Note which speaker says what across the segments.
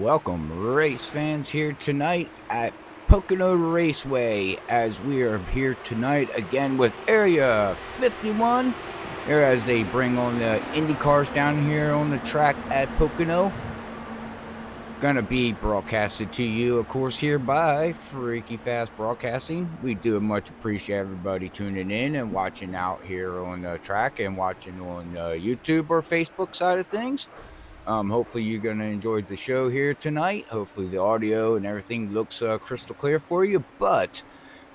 Speaker 1: Welcome, race fans, here tonight at Pocono Raceway, as we are here tonight again with Area 51, here as they bring on the Indy cars down here on the track at Pocono. Gonna be broadcasted to you, of course, here by Freaky Fast Broadcasting. We do much appreciate everybody tuning in and watching out here on the track and watching on YouTube or Facebook side of things. Hopefully you're going to enjoy the show here tonight. Hopefully the audio and everything looks crystal clear for you. But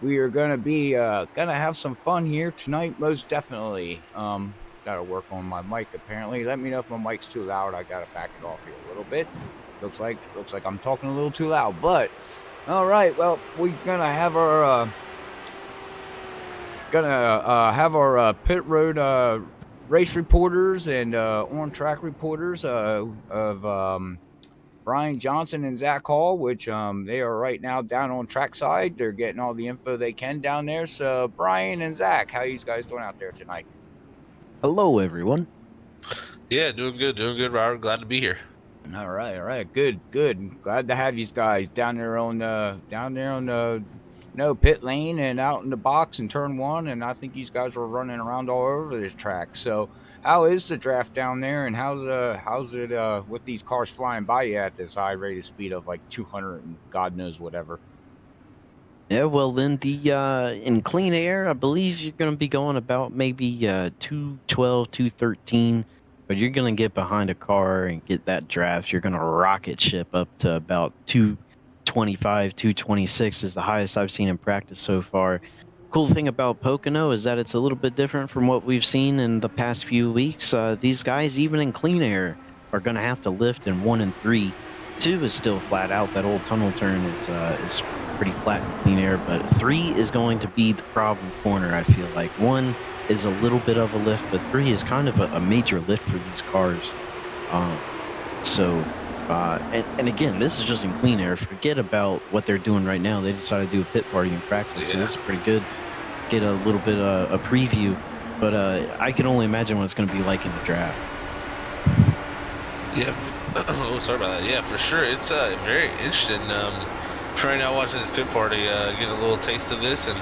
Speaker 1: we are going to be going to have some fun here tonight, most definitely. Got to work on my mic apparently. Let me know if my mic's too loud. I got to back it off here a little bit. Looks like I'm talking a little too loud. But all right, well, we're going to have our pit road race reporters and on-track reporters of Brian Johnson and Zach Hall, which they are right now down on trackside. They're getting all the info they can down there. So, Brian and Zach, how are you guys doing out there tonight?
Speaker 2: Hello, everyone.
Speaker 3: Yeah, doing good, Robert. Glad to be here.
Speaker 1: All right, good. Glad to have you guys down there on the pit lane and out in the box in turn one, and I think these guys were running around all over this track. So how is the draft down there, and how's it with these cars flying by you at this high rate of speed of like 200 and God knows whatever?
Speaker 2: Yeah, well, in clean air, I believe you're going to be going about maybe 212, 213, but you're going to get behind a car and get that draft. You're going to rocket ship up to about 225, 226 is the highest I've seen in practice so far. Cool thing about Pocono is that it's a little bit different from what we've seen in the past few weeks. These guys, even in clean air, are going to have to lift in 1 and 3. 2 is still flat out. That old tunnel turn is pretty flat in clean air, but 3 is going to be the problem corner, I feel like. 1 is a little bit of a lift, but 3 is kind of a major lift for these cars. And again, this is just in clean air. Forget about what they're doing right now. They decided to do a pit party in practice, so this is pretty good. Get a little bit a preview, but I can only imagine what it's going to be like in the draft.
Speaker 3: Yeah. Oh, sorry about that. Yeah, for sure. It's very interesting. Right now, watching this pit party, getting a little taste of this, and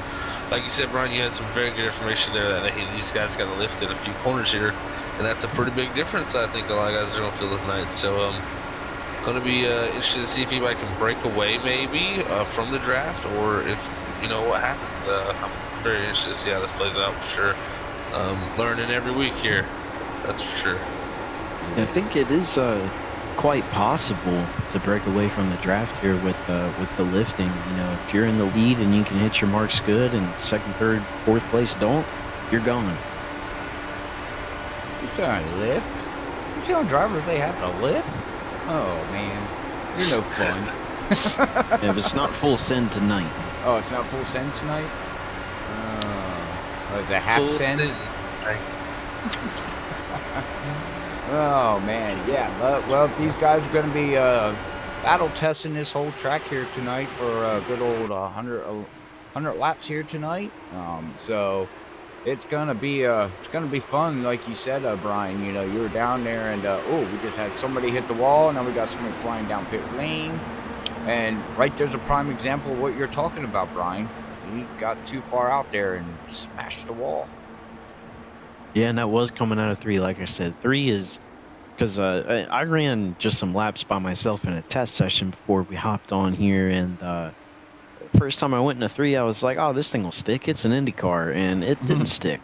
Speaker 3: like you said, Brian, you had some very good information there that hey, these guys got to lift in a few corners here, and that's a pretty big difference. I think a lot of guys are going to feel tonight. So, going to be interested to see if anybody can break away maybe from the draft, or if what happens. I'm very interested to see how this plays out for sure. Learning every week here, that's for sure.
Speaker 2: I think it is quite possible to break away from the draft here with the lifting. If you're in the lead and you can hit your marks good, and second, third, fourth place don't, you're gone.
Speaker 1: You still on lift? You see how drivers they have to lift? Oh man, you're no fun.
Speaker 2: Yeah, but it's not full send tonight.
Speaker 1: Oh, it's not full send tonight? Oh, is it half send? Oh man, yeah. Well, these guys are going to be battle testing this whole track here tonight for a good old 100 laps here tonight. So it's gonna be fun, like you said, Brian. You were down there, and we just had somebody hit the wall, and now we got somebody flying down pit lane. And right there's a prime example of what you're talking about, Brian. He got too far out there and smashed the wall.
Speaker 2: Yeah, and that was coming out of 3, like I said. 3 is because I ran just some laps by myself in a test session before we hopped on here, and first time I went into 3, I was like, oh, this thing will stick. It's an Indy car, and it didn't stick.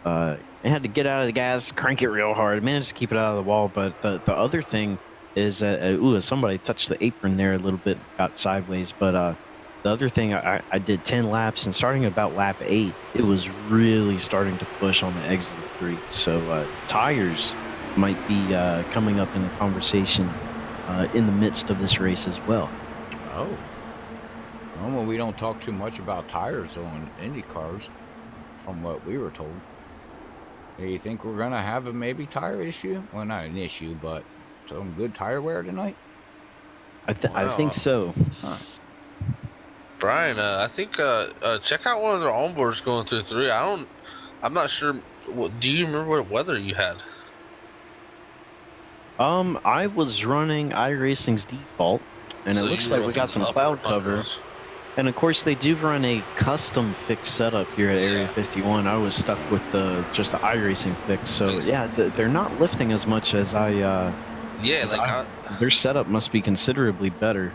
Speaker 2: I had to get out of the gas, crank it real hard, managed to keep it out of the wall, but the other thing is that, somebody touched the apron there a little bit, got sideways, but the other thing, I did 10 laps, and starting about lap 8, it was really starting to push on the exit of 3. So tires might be coming up in the conversation in the midst of this race as well.
Speaker 1: Oh. Well, we don't talk too much about tires on Indy cars, from what we were told. Do you think we're going to have a maybe tire issue? Well, not an issue, but some good tire wear tonight?
Speaker 2: I think so.
Speaker 1: Huh.
Speaker 3: Brian, I think check out one of their onboards going through 3. I'm not sure. Do you remember what weather you had?
Speaker 2: I was running iRacing's default, and it
Speaker 3: So
Speaker 2: looks
Speaker 3: you were
Speaker 2: like we
Speaker 3: up
Speaker 2: got
Speaker 3: in
Speaker 2: some
Speaker 3: the upper
Speaker 2: cloud cover.
Speaker 3: hundreds.
Speaker 2: And of course, they do run a custom fix setup here at Area
Speaker 3: Yeah.
Speaker 2: 51. I was stuck with just the iRacing fix, so yeah, they're not lifting as much as
Speaker 3: Yeah, like
Speaker 2: their setup must be considerably better.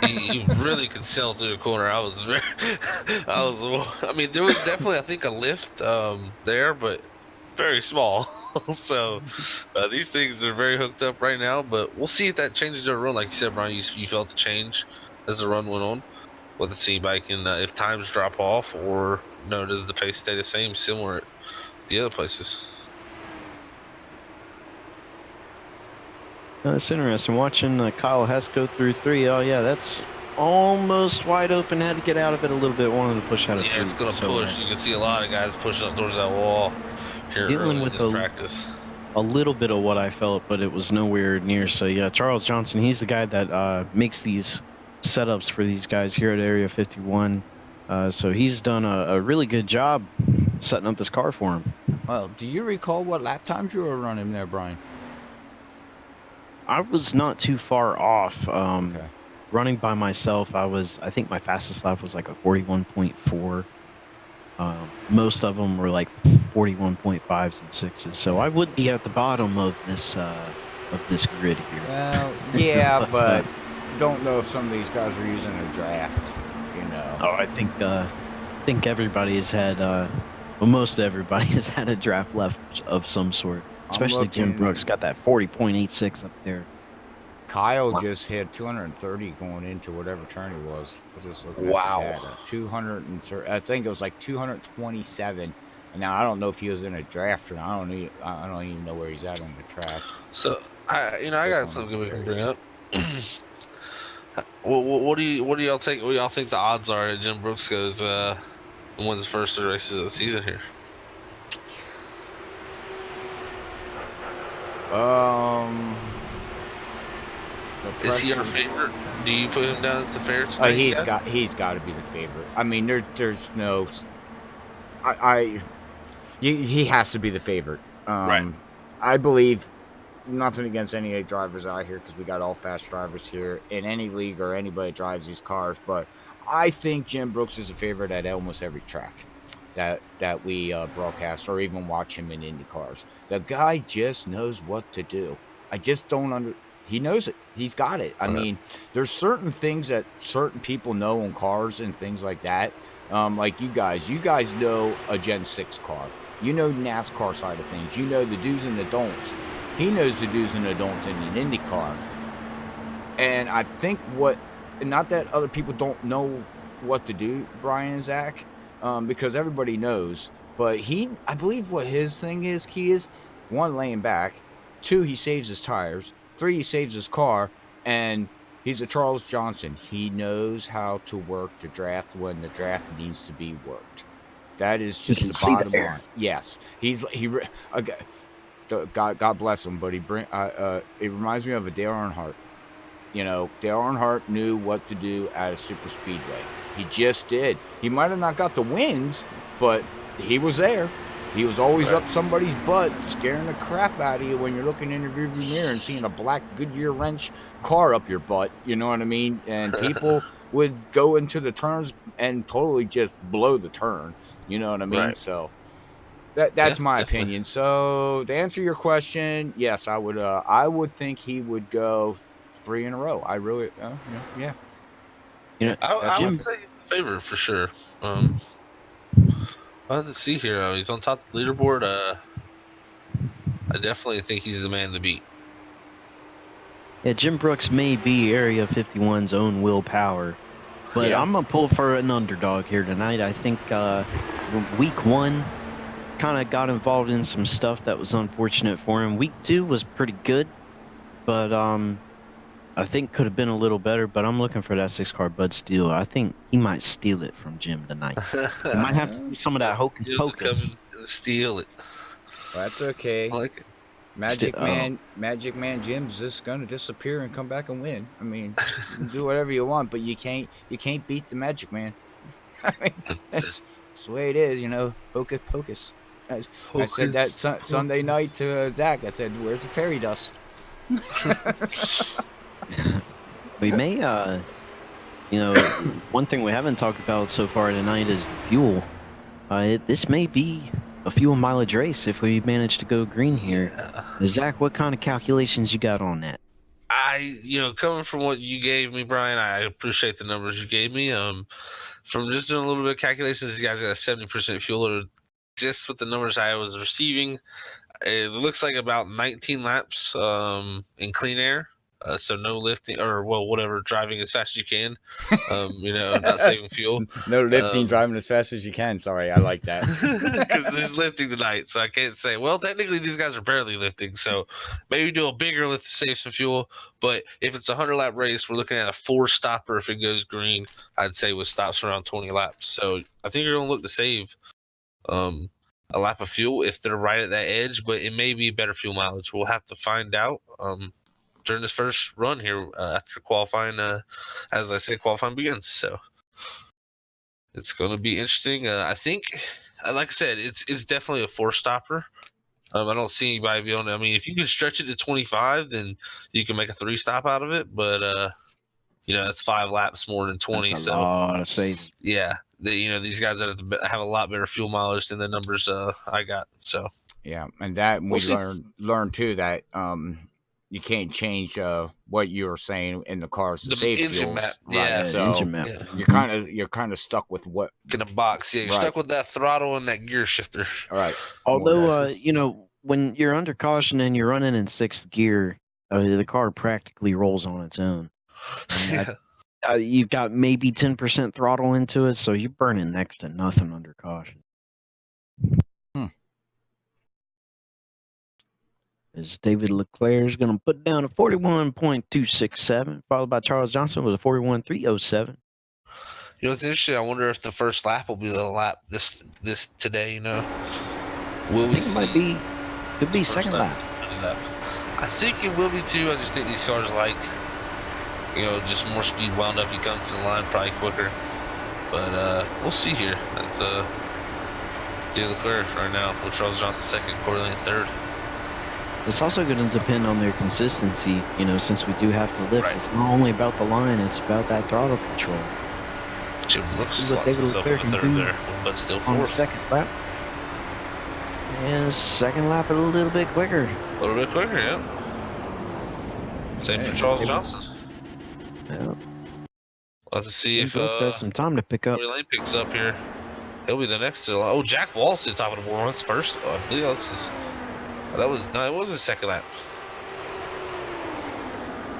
Speaker 3: he really could sail through the corner. I was very, I mean, there was definitely, I think, a lift there, but very small. So these things are very hooked up right now, but we'll see if that changes their run. Like you said, Brian, you felt the change as the run went on. We'll have to see if times drop off, or does the pace stay the same, similar at the other places.
Speaker 2: It's interesting watching Kyle Hess go through 3. Oh yeah, that's almost wide open. Had to get out of it a little bit. Wanted to push out of 3.
Speaker 3: Yeah, it's gonna push. You can see a lot of guys pushing up towards that wall here
Speaker 2: dealing
Speaker 3: early
Speaker 2: with
Speaker 3: in this practice.
Speaker 2: a little bit of what I felt, but it was nowhere near. So yeah, Charles Johnson, he's the guy that makes these setups for these guys here at Area 51. So he's done a really good job setting up this car for him.
Speaker 1: Well, do you recall what lap times you were running there, Brian?
Speaker 2: I was not too far off.
Speaker 1: Okay.
Speaker 2: Running by myself, I think my fastest lap was like a 41.4. Most of them were like 41.5s and 6s, so I would be at the bottom of this grid here.
Speaker 1: Well, yeah, but don't know if some of these guys are using a draft. You know.
Speaker 2: Oh, I think everybody has had, well, most everybody has had a draft left of some sort. Especially Jim Brooks got that 40.86 up there.
Speaker 1: Kyle just hit 230 going into whatever turn he was. I was just looking
Speaker 2: Wow.
Speaker 1: at the data. 230. I think it was like 227. And now I don't know if he was in a draft or not. I don't even know where he's at on the track.
Speaker 3: So I got something we can bring up. What do y'all think? What do y'all think the odds are that Jim Brooks goes and wins the first 3 races of the season here? Is he our favorite? Do you put him down as the favorite?
Speaker 1: He's got to be the favorite. I mean, there's no. He has to be the favorite.
Speaker 3: Right.
Speaker 1: I believe nothing against any drivers out here because we got all fast drivers here in any league or anybody drives these cars, but I think Jim Brooks is a favorite at almost every track that we broadcast or even watch him in Indy cars. The guy just knows what to do. I just don't he knows it. He's got it. I mean, there's certain things that certain people know on cars and things like that. Like you guys know a Gen 6 car. You know NASCAR side of things. You know the do's and the don'ts. He knows the do's and the don'ts in an Indy car. And I think not that other people don't know what to do, Brian and Zach, because everybody knows. But I believe what his thing is, key is, 1, laying back. 2, he saves his tires. 3, he saves his car. And he's a Charles Johnson. He knows how to work the draft when the draft needs to be worked. That is just the bottom line. Yes, God bless him, but it reminds me of a Dale Earnhardt. You know, Dale Earnhardt knew what to do at a super speedway. He just did. He might have not got the wins, but he was there. He was always up somebody's butt, scaring the crap out of you when you're looking in the rearview mirror and seeing a black Goodyear wrench car up your butt. You know what I mean? And people would go into the turns and totally just blow the turn. You know what I mean?
Speaker 3: Right.
Speaker 1: So that's my opinion. So to answer your question, yes, I would think he would go 3 in a row. I really, yeah.
Speaker 2: You know,
Speaker 3: I would say favorite for sure. Let's see here. He's on top of the leaderboard. I definitely think he's the man to beat.
Speaker 2: Yeah, Jim Brooks may be Area 51's own willpower, but I'm going to pull for an underdog here tonight. I think week 1 kind of got involved in some stuff that was unfortunate for him. Week 2 was pretty good, but I think could have been a little better, but I'm looking for that 6-car Bud Steele. I think he might steal it from Jim tonight. He might have to do some of that hocus pocus.
Speaker 3: Come and steal it.
Speaker 1: Well, that's okay.
Speaker 3: I like it.
Speaker 1: Magic Man Jim's just gonna disappear and come back and win. I mean, you can do whatever you want, but you can't beat the Magic Man. I mean, that's the way it is, you know. Hocus pocus. I said that Sunday night to Zach. I said, "Where's the fairy dust?"
Speaker 2: We may, one thing we haven't talked about so far tonight is the fuel. This may be a fuel mileage race if we manage to go green here.
Speaker 3: Yeah.
Speaker 2: Zach, what kind of calculations you got on that?
Speaker 3: Coming from what you gave me, Brian, I appreciate the numbers you gave me. From just doing a little bit of calculations, these guys got a 70% fuel load. Just with the numbers I was receiving, it looks like about 19 laps in clean air. So no lifting or whatever, driving as fast as you can. Not saving fuel.
Speaker 1: No lifting, driving as fast as you can. Sorry, I like that.
Speaker 3: Because there's lifting tonight, so I can't say. Well, technically these guys are barely lifting, so maybe do a bigger lift to save some fuel. But if it's a 100-lap race, we're looking at a 4-stopper if it goes green. I'd say with stops around 20 laps. So I think you're gonna look to save a lap of fuel if they're right at that edge, but it may be better fuel mileage. We'll have to find out during this first run here after qualifying. As I say, qualifying begins. So it's going to be interesting. I think, like I said, it's definitely a 4-stopper. I don't see anybody beyond. I mean, if you can stretch it to 25, then you can make a 3-stop out of it. But that's 5 laps more than 20.
Speaker 2: That's a lot of saving.
Speaker 3: Yeah, these guys have a lot better fuel mileage than the numbers I got. So
Speaker 1: yeah, and that we learned too that you can't change what you were saying in the cars to save fuels.
Speaker 3: Map.
Speaker 1: Right.
Speaker 3: Yeah,
Speaker 1: so
Speaker 2: engine map.
Speaker 1: You're kind of stuck with what
Speaker 3: in a box. Yeah, you're stuck with that throttle and that gear shifter.
Speaker 1: All right.
Speaker 2: Although when you're under caution and you're running in 6th gear, the car practically rolls on its own. You've got maybe 10% throttle into it, so you're burning next to nothing under caution. As David Leclerc is going to put down a 41.267, followed by Charles Johnson with a 41.307.
Speaker 3: It's interesting. I wonder if the first lap will be the lap this today. Will we see?
Speaker 2: Could be second lap.
Speaker 3: I think it will be too. I just think these cars just more speed wound up. You come to the line probably quicker, but we'll see here. That's David Leclerc right now with Charles Johnson second, Corey Lane third.
Speaker 2: It's also going to depend on their consistency, since we do have to lift. Right. It's not only about the line, it's about that throttle control.
Speaker 3: Jim Brooks slots himself in the third there, but still fourth.
Speaker 2: On the second lap. And second lap a little bit quicker.
Speaker 3: A little bit quicker, yeah. Same for Charles Johnson.
Speaker 2: Yeah.
Speaker 3: We'll have to see if
Speaker 2: Brooks has some time to pick up.
Speaker 3: Corey Lane picks up here. He'll be the next to. Oh, Jack Walsh to the top of the board. That's first. I believe this is. It was a second lap.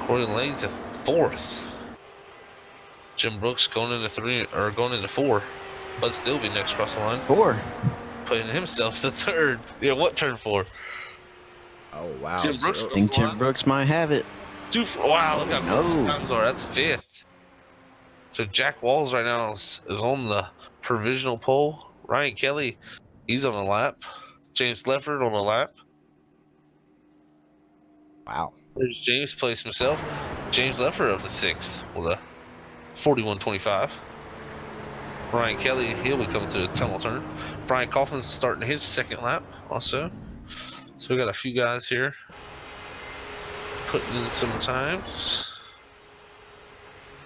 Speaker 3: Corey Lane to fourth. Jim Brooks going into 4, but still be next across the line.
Speaker 2: 4.
Speaker 3: Putting himself to third. Yeah, what turn 4?
Speaker 1: Oh wow.
Speaker 3: Jim Brooks.
Speaker 2: I think Jim Brooks might have it.
Speaker 3: Wow, look how close his times are. That's 5th. So Jack Walls right now is on the provisional pole. Ryan Kelly, he's on a lap. James Lefford on a lap.
Speaker 1: Wow.
Speaker 3: There's James placed himself. James Lefford up to 6th with a 41.25. Ryan Kelly, he'll be coming to the tunnel turn. Brian Coughlin's starting his second lap also. So we got a few guys here putting in some times.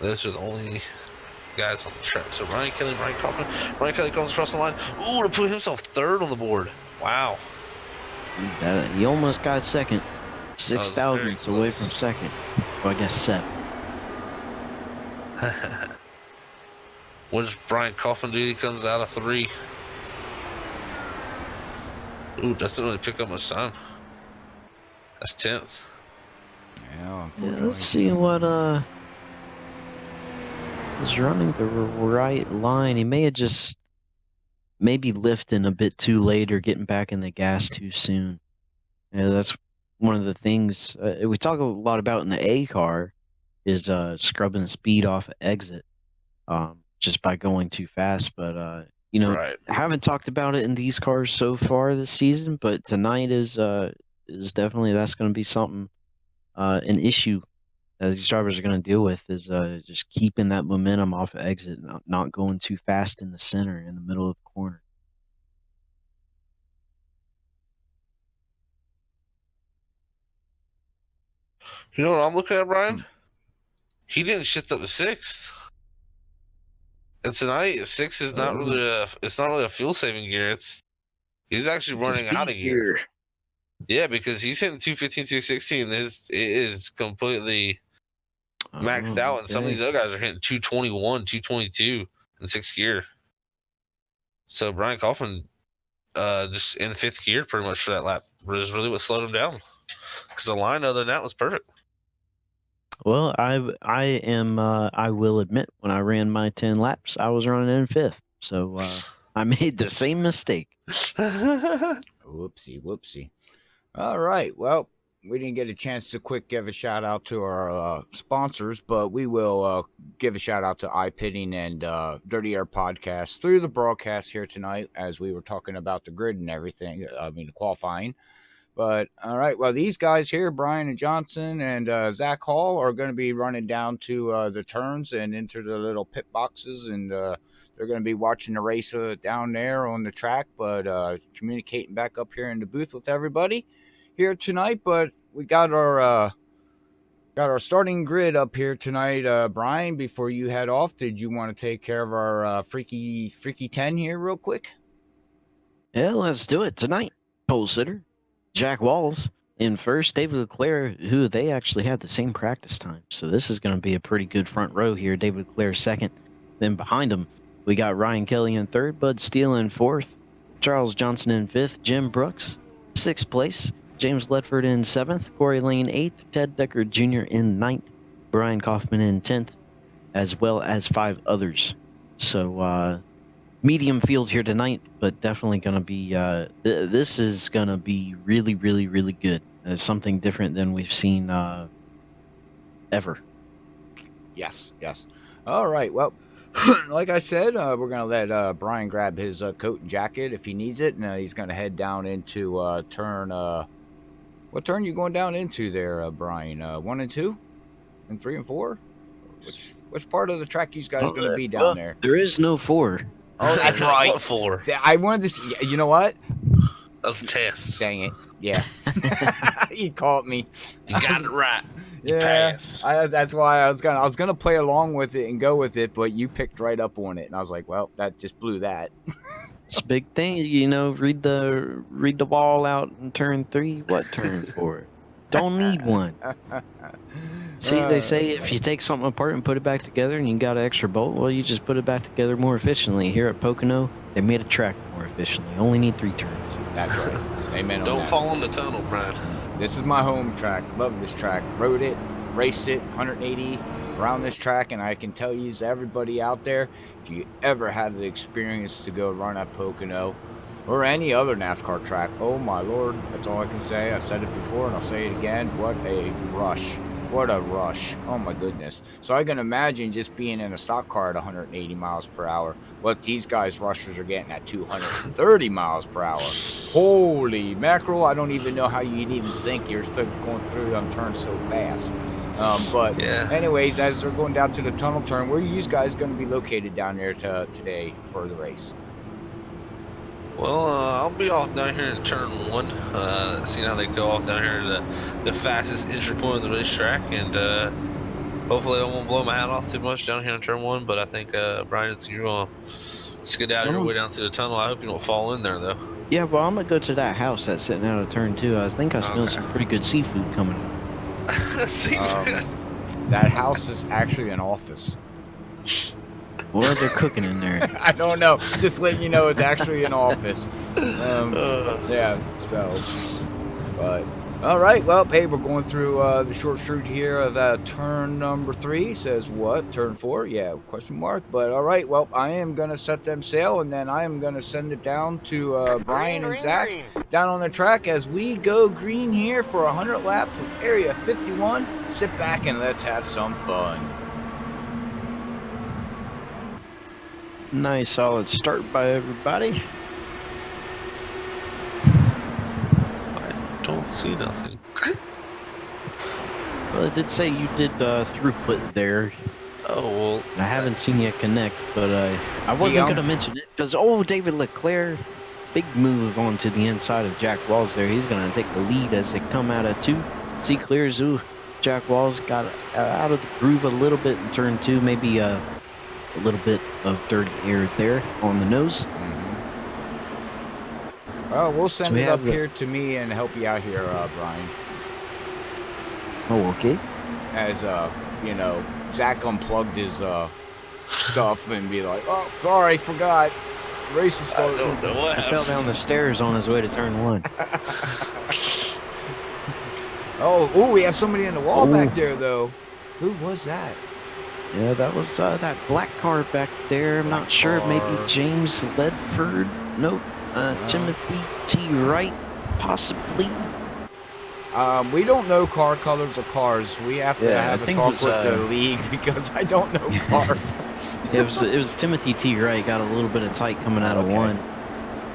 Speaker 3: Those are the only guys on the track. So Ryan Kelly, Brian Coughlin. Ryan Kelly comes across the line. Ooh, to put himself third on the board. Wow.
Speaker 2: He almost got second. 6 thousandths away from second. Well, I guess 7.
Speaker 3: What does Brian Coughlin do? He comes out of 3. Ooh, doesn't really pick up much time. That's 10th.
Speaker 1: Yeah, unfortunately.
Speaker 2: Let's see what is running the right line. He may have just maybe lifting a bit too late or getting back in the gas too soon. That's one of the things we talk a lot about in the A car is scrubbing speed off exit just by going too fast. But I haven't talked about it in these cars so far this season, but tonight is definitely that's going to be something an issue that these drivers are going to deal with is just keeping that momentum off of exit, not going too fast in the center in the middle of the corner.
Speaker 3: You know what I'm looking at, Brian? He didn't shift up to 6th. And tonight, 6 is not really a fuel saving gear. He's actually running out of gear. Yeah, because he's hitting 215, 216. It is completely maxed out, and some of these other guys are hitting 221, 222 in 6th gear. So Brian Kaufman, just in 5th gear pretty much for that lap, was really what slowed him down. Because the line other than that was perfect.
Speaker 2: Well, I will admit, when I ran my 10 laps, I was running in 5th. So I made the same mistake.
Speaker 1: Whoopsie. All right. Well, we didn't get a chance to quick give a shout out to our sponsors, but we will give a shout out to iPitting and Dirty Air Podcast through the broadcast here tonight as we were talking about the grid and everything. I mean, qualifying. But all right, well, these guys here, Brian and Johnson and Zach Hall, are going to be running down to the turns and into the little pit boxes, and they're going to be watching the race down there on the track, but communicating back up here in the booth with everybody here tonight. But we got our starting grid up here tonight. Brian, before you head off, did you want to take care of our freaky 10 here real quick?
Speaker 2: Yeah, let's do it tonight. Pole sitter Jack Walls in first, David Leclerc, who they actually had the same practice time. So this is going to be a pretty good front row here. David Leclerc second. Then behind him, we got Ryan Kelly in third, Bud Steele in fourth, Charles Johnson in fifth, Jim Brooks, sixth place, James Ledford in seventh, Corey Lane eighth, Ted Decker Jr. in ninth, Brian Kaufman in 10th, as well as 5 others. So, medium field here tonight, but definitely going to be, this is going to be really, really, really good. It's something different than we've seen ever.
Speaker 1: Yes. All right, well, like I said, we're going to let Brian grab his coat and jacket if he needs it, and he's going to head down into turn, what turn you going down into there, Brian? 1 and 2? And 3 and 4? Which part of the track you guys going to be down there?
Speaker 2: There is no 4.
Speaker 1: Oh, that's right.
Speaker 3: What for?
Speaker 1: I wanted to see, you know what?
Speaker 3: Of tests.
Speaker 1: Dang it. Yeah. He caught me.
Speaker 3: You got it right. You
Speaker 1: yeah.
Speaker 3: passed.
Speaker 1: That's why I was gonna play along with it and go with it, but you picked right up on it, and I was like, well, that just blew that.
Speaker 2: It's a big thing, read the wall out in turn 3. What turn 4? Don't need one. See, they say if you take something apart and put it back together and you got an extra bolt, well, you just put it back together more efficiently. Here at Pocono, they made a track more efficiently. Only need 3 turns.
Speaker 1: That's right. Amen.
Speaker 3: Don't fall in the tunnel, Brian.
Speaker 1: This is my home track. Love this track. Rode it, raced it, 180 around this track, and I can tell you, everybody out there, if you ever have the experience to go run at Pocono or any other NASCAR track, oh my Lord, that's all I can say. I said it before and I'll say it again. What a rush. What a rush. Oh my goodness. So I can imagine just being in a stock car at 180 miles per hour. What these guys rushers are getting at 230 miles per hour. Holy mackerel. I don't even know how you'd even think you're still going through them turns so fast. But
Speaker 3: yeah.
Speaker 1: Anyways, as we're going down to the tunnel turn, where are you guys going to be located down there today for the race?
Speaker 3: Well, I'll be off down here in turn 1, seeing how they go off down here to the fastest entry point of the racetrack, and hopefully I won't blow my hat off too much down here in turn 1, but I think, Brian, you're going to skid out your way down through the tunnel. I hope you don't fall in there, though.
Speaker 2: Yeah, well, I'm going to go to that house that's sitting out of turn 2. I think I smell some pretty good seafood coming.
Speaker 3: Seafood?
Speaker 1: That house is actually an office.
Speaker 2: What are they cooking in there?
Speaker 1: I don't know. Just letting you know it's actually an office. Yeah, so. But, all right. Well, hey, we're going through the short street here of turn number 3. Says what? Turn 4? Yeah, question mark. But, all right. Well, I am going to set them sail, and then I am going to send it down to Brian and Zach down on the track as we go green here for 100 laps with Area 51. Sit back and let's have some fun.
Speaker 2: Nice solid start by everybody.
Speaker 3: I don't see nothing.
Speaker 2: Well, it did say you did throughput there.
Speaker 3: Oh, well.
Speaker 2: I haven't seen you connect, but I wasn't going to mention it because, David Leclerc, big move onto the inside of Jack Walls there. He's going to take the lead as they come out of 2. See clears. Jack Walls got out of the groove a little bit in turn 2, maybe a little bit of dirty air there on the nose.
Speaker 1: Well, we'll send
Speaker 2: we
Speaker 1: it up
Speaker 2: have the-
Speaker 1: here to me and help you out here, Brian.
Speaker 2: Oh, okay.
Speaker 1: As you know, Zach unplugged his stuff and be like, "Oh, sorry, forgot. Race is
Speaker 3: I
Speaker 1: starting."
Speaker 3: don't know what
Speaker 2: He fell
Speaker 3: happened.
Speaker 2: down the stairs on his way to turn 1.
Speaker 1: Oh, we have somebody in the wall
Speaker 2: Oh.
Speaker 1: back there, though. Who was that?
Speaker 2: Yeah, that was that black car back there. I'm
Speaker 1: Black
Speaker 2: not sure. Maybe
Speaker 1: car.
Speaker 2: James Ledford. Nope. Timothy T. Wright, possibly.
Speaker 1: We don't know car colors of cars. We have to
Speaker 2: Yeah,
Speaker 1: have
Speaker 2: I
Speaker 1: a
Speaker 2: think
Speaker 1: talk
Speaker 2: it was,
Speaker 1: with the league because I don't know cars.
Speaker 2: It was Timothy T. Wright got a little bit of tight coming out of
Speaker 1: Okay.
Speaker 2: 1.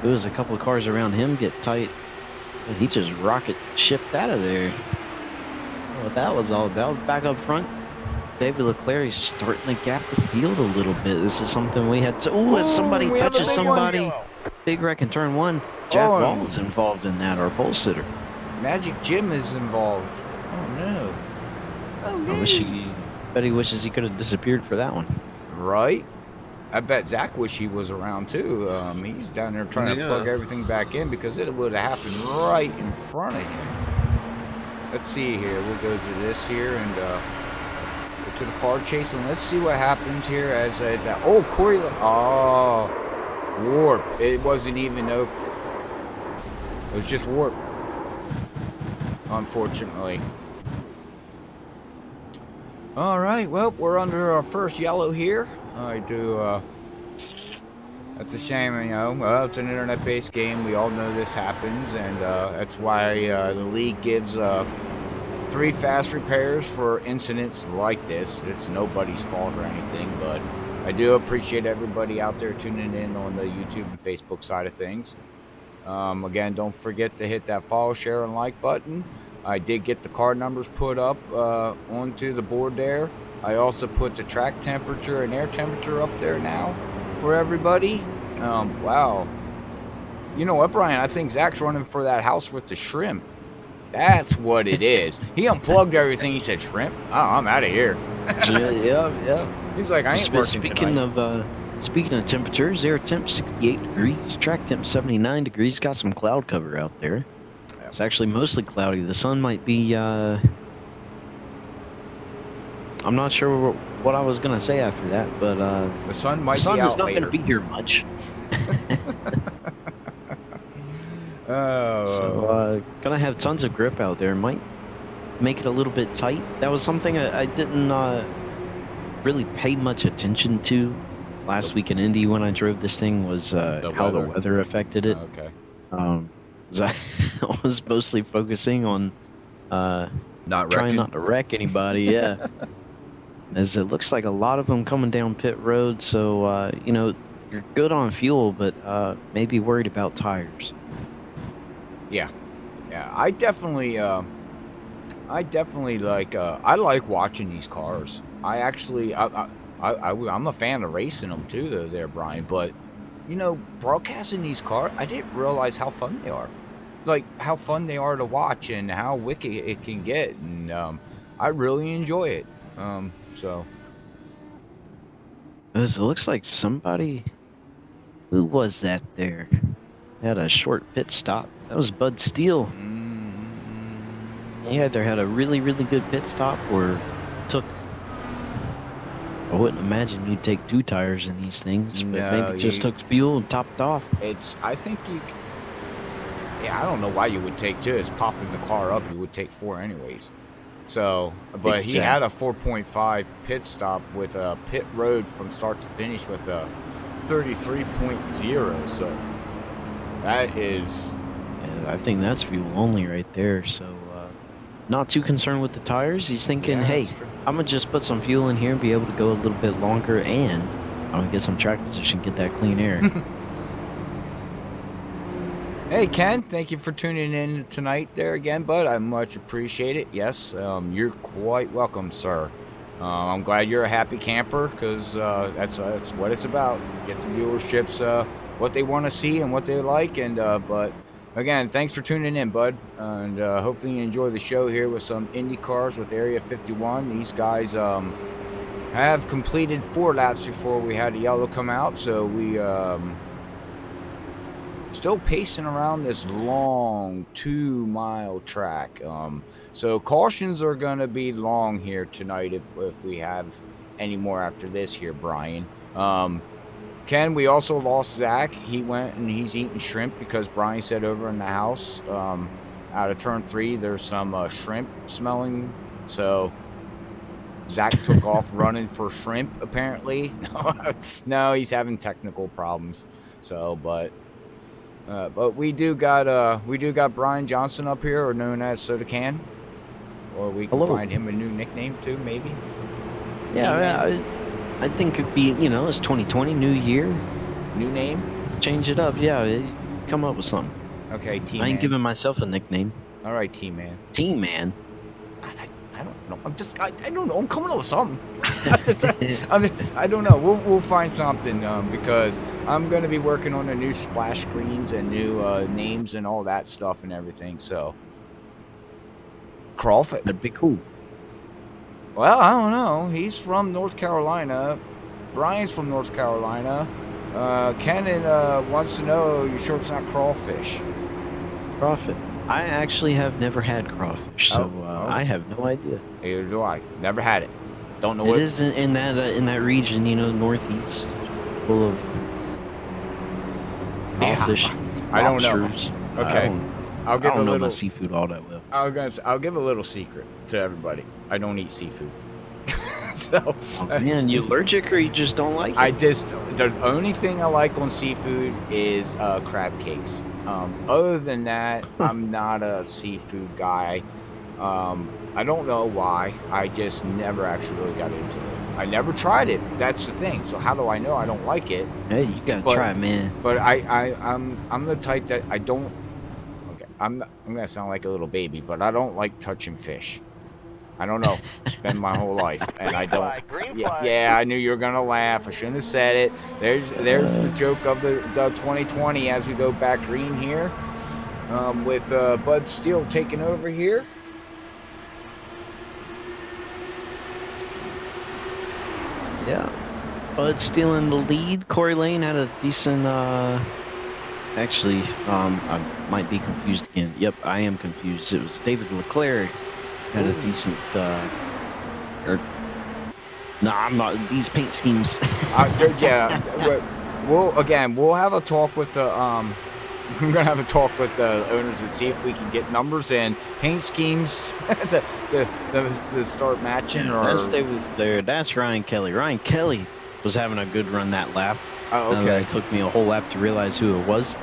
Speaker 2: There was a couple of cars around him get tight, and he just rocket shipped out of there. What that was all about. Back up front, David Leclerc is starting to gap the field a little bit. This is something we had to. Oh, as somebody
Speaker 1: we have a
Speaker 2: touches
Speaker 1: big one.
Speaker 2: somebody, big wreck in turn 1. Jack
Speaker 1: Oh.
Speaker 2: Wall is involved in that, our pole sitter.
Speaker 1: Magic Jim is involved. Oh no. Oh no.
Speaker 2: Bet he wishes he could have disappeared for that one.
Speaker 1: Right? I bet Zach wish he was around too. He's down there trying to
Speaker 3: Yeah.
Speaker 1: plug everything back in because it would have happened right in front of him. Let's see here. We'll go to this here and go to the far chase and let's see what happens here as it's at. Oh, Corey. Oh, warp. It wasn't even no. It was just warp. Unfortunately. All right. Well, we're under our first yellow here. I do. That's a shame, you know. Well, it's an internet-based game. We all know this happens, and that's why the league gives 3 fast repairs for incidents like this. It's nobody's fault or anything, but I do appreciate everybody out there tuning in on the YouTube and Facebook side of things. Again, don't forget to hit that follow, share, and like button. I did get the car numbers put up onto the board there. I also put the track temperature and air temperature up there now for everybody. Wow. You know what, Brian? I think Zach's running for that house with the shrimp. That's what it is. He unplugged everything. He said, "Shrimp? Oh, I'm out of here."
Speaker 2: Yeah.
Speaker 1: He's like, "I ain't working tonight."
Speaker 2: Speaking of temperatures, air temp 68 degrees, track temp 79 degrees. Got some cloud cover out there.
Speaker 1: Yeah.
Speaker 2: It's actually mostly cloudy. The sun might be. I'm not sure what I was gonna say after that, but
Speaker 1: The sun might
Speaker 2: the sun
Speaker 1: be
Speaker 2: is
Speaker 1: out
Speaker 2: not
Speaker 1: later.
Speaker 2: gonna be here much.
Speaker 1: Oh.
Speaker 2: So gonna have tons of grip out there. Might make it a little bit tight. That was something I didn't really pay much attention to last week in Indy when I drove this thing. Was how the weather affected it.
Speaker 1: Okay.
Speaker 2: 'Cause I was mostly focusing on
Speaker 1: Not
Speaker 2: trying not to wreck anybody. Yeah. As it looks like a lot of them coming down pit road, so you know, you're good on fuel, but maybe worried about tires.
Speaker 1: Yeah, I definitely like. I like watching these cars. I actually, I'm a fan of racing them too, though, there, Brian. But you know, broadcasting these cars, I didn't realize how fun they are. Like how fun they are to watch and how wicked it can get, and I really enjoy it. So
Speaker 2: It looks like somebody. Who was that there? Had a short pit stop. That was Bud Steele. He either had a really, really good pit stop or took. I wouldn't imagine you'd take 2 tires in these things, but
Speaker 1: No,
Speaker 2: maybe just took fuel and topped off.
Speaker 1: I think you. Yeah, I don't know why you would take 2. It's popping the car up. You would take 4 anyways. So, but he had a 4.5 pit stop with a pit road from start to finish with a 33.0. So that is.
Speaker 2: Yeah, I think that's fuel only right there. So, not too concerned with the tires. He's thinking,
Speaker 1: Yeah,
Speaker 2: hey,
Speaker 1: that's true.
Speaker 2: I'm gonna just put some fuel in here and be able to go a little bit longer, and I'm gonna get some track position, get that clean air.
Speaker 1: Hey, Ken, thank you for tuning in tonight there again, bud. I much appreciate it. Yes, you're quite welcome, sir. I'm glad you're a happy camper because that's what it's about. Get the viewerships what they want to see and what they like, and but again, thanks for tuning in, bud, and hopefully you enjoy the show here with some Indy cars with Area 51. These guys have completed 4 laps before we had the yellow come out, so we still pacing around this long 2-mile track. So cautions are going to be long here tonight if we have any more after this here, Brian. Ken, we also lost Zach. He went and he's eating shrimp because Brian said over in the house out of turn 3 there's some shrimp smelling. So Zach took off running for shrimp apparently. No, he's having technical problems. So, but we do got Brian Johnson up here, or known as Soda Can, or we can find him a new nickname too, maybe.
Speaker 2: Yeah, I think it'd be, it's 2020, new year,
Speaker 1: new name.
Speaker 2: Change it up, yeah. Come up with something.
Speaker 1: Okay, T-Man.
Speaker 2: I ain't giving myself a nickname.
Speaker 1: All right, T-Man.
Speaker 2: T-Man.
Speaker 1: I don't know. I don't know. I'm coming up with something. I don't know. We'll find something because I'm going to be working on the new splash screens and new names and all that stuff and everything. So, Crawford.
Speaker 2: That'd be cool.
Speaker 1: Well, I don't know. He's from North Carolina. Brian's from North Carolina. Kenan wants to know, you sure it's not crawfish?
Speaker 2: Crawfish. I actually have never had crawfish, so I have no idea.
Speaker 1: Neither do I. Never had it. Don't know
Speaker 2: what
Speaker 1: it
Speaker 2: is in that region, northeast, full of fish.
Speaker 1: I don't know. Okay,
Speaker 2: I don't know my seafood all that well.
Speaker 1: I'll give a little secret to everybody. I don't eat seafood. So,
Speaker 2: man, you allergic or you just don't like it?
Speaker 1: The only thing I like on seafood is crab cakes. Other than that, I'm not a seafood guy. I don't know why. I just never actually really got into it. I never tried it. That's the thing. So how do I know I don't like it?
Speaker 2: Hey, you gotta try it, man.
Speaker 1: But I'm the type that I don't. Okay, I'm gonna sound like a little baby, but I don't like touching fish. I don't know. Spend my whole life, and I don't. Yeah, I knew you were gonna laugh. I shouldn't have said it. There's the joke of the 2020 as we go back green here, with Bud Steele taking over here.
Speaker 2: Yeah, Bud Steele in the lead. Corey Lane had a decent. Actually, I might be confused again. Yep, I am confused. It was David Leclerc. Had a decent, I'm not, these paint schemes.
Speaker 1: Yeah, we'll have a talk with the, we're going to have a talk with the owners and see if we can get numbers and paint schemes to start matching.
Speaker 2: Yeah, let's stay with there. That's Ryan Kelly. Ryan Kelly was having a good run that lap.
Speaker 1: Oh, okay.
Speaker 2: It took me a whole lap to realize who it was.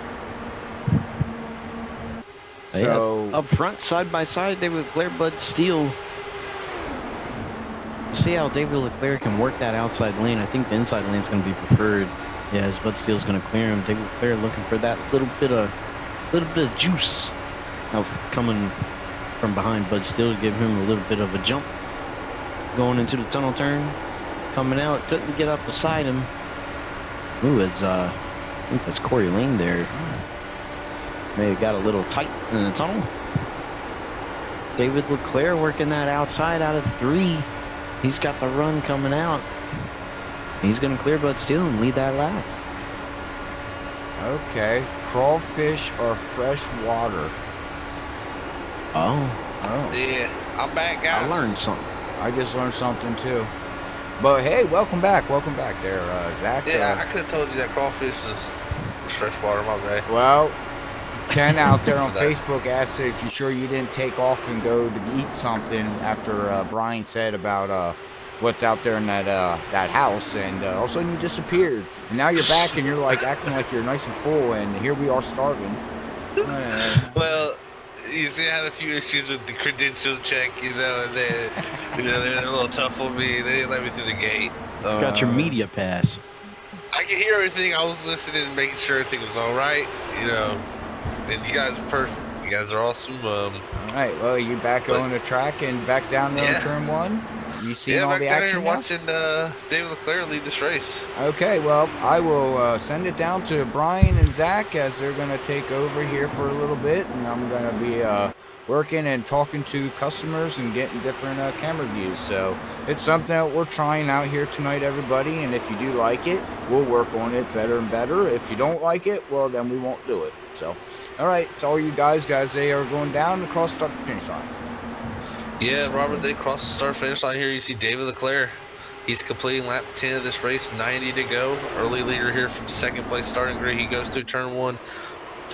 Speaker 1: So
Speaker 2: yeah, up front, side by side, David Leclerc, Bud Steele. See how David Leclerc can work that outside lane. I think the inside lane is going to be preferred. Yeah, as Bud Steele's going to clear him. David Leclerc looking for that little bit of juice now coming from behind Bud Steele to give him a little bit of a jump. Going into the tunnel turn, coming out, couldn't get up beside him. Ooh, I think that's Corey Lane there. Maybe got a little tight in the tunnel. David Leclerc working that outside out of 3. He's got the run coming out. He's going to clear Bud Steele and lead that lap.
Speaker 1: Okay. Crawfish or fresh water?
Speaker 2: Oh.
Speaker 3: Yeah, I'm back, guys.
Speaker 2: I learned something.
Speaker 1: I just learned something too. But hey, welcome back there, Zach.
Speaker 3: Yeah, I could have told you that crawfish is freshwater, my bad.
Speaker 1: Well, Ken out there on Facebook asked if you're sure you didn't take off and go to eat something after Brian said about what's out there in that house, and all of a sudden you disappeared, and now you're back and you're like acting like you're nice and full, and here we are starving.
Speaker 3: Well, you see, I had a few issues with the credentials check, and they're a little tough on me. They didn't let me through the gate.
Speaker 2: Got your media pass.
Speaker 3: I could hear everything. I was listening and making sure everything was all right, And you guys are perfect. You guys are awesome.
Speaker 1: All right, well, you back on the track and back down there on turn 1? You seen
Speaker 3: Yeah,
Speaker 1: all
Speaker 3: back
Speaker 1: the
Speaker 3: down
Speaker 1: action
Speaker 3: here
Speaker 1: now?
Speaker 3: watching David Leclerc lead this race.
Speaker 1: Okay, well, I will send it down to Brian and Zach as they're going to take over here for a little bit, and I'm going to be working and talking to customers and getting different camera views. So it's something that we're trying out here tonight, everybody, and if you do like it, we'll work on it better and better. If you don't like it, well, then we won't do it. So, all right, it's all you guys, they are going down across the finish line.
Speaker 3: Yeah, Robert, they crossed the start finish line here. You see David Leclerc. He's completing lap 10 of this race, 90 to go. Early leader here from second place starting grid. He goes through turn 1,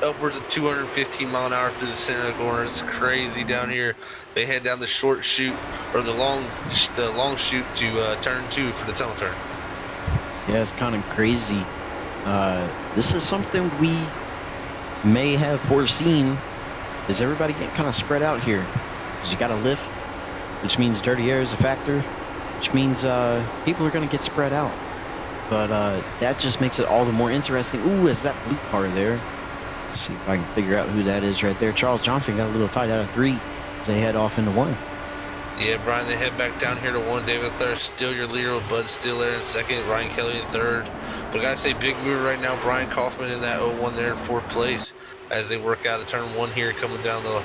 Speaker 3: upwards of 215 mile an hour through the center of the corner. It's crazy down here. They head down the short chute, or the long chute to turn 2 for the tunnel turn.
Speaker 2: Yeah, it's kind of crazy. This is something we may have foreseen. Is everybody getting kind of spread out here? Because you got a lift, which means dirty air is a factor, which means people are going to get spread out. But that just makes it all the more interesting. Ooh, is that blue car there? Let's see if I can figure out who that is right there. Charles Johnson got a little tight out of 3 as they head off into 1.
Speaker 3: Yeah, Brian, they head back down here to 1. David Leclerc still your leader with Bud Steele there in second. Ryan Kelly in third. But I gotta say, big mover right now. Brian Kaufman in that 0-1 there in 4th place as they work out of turn 1 here, coming down the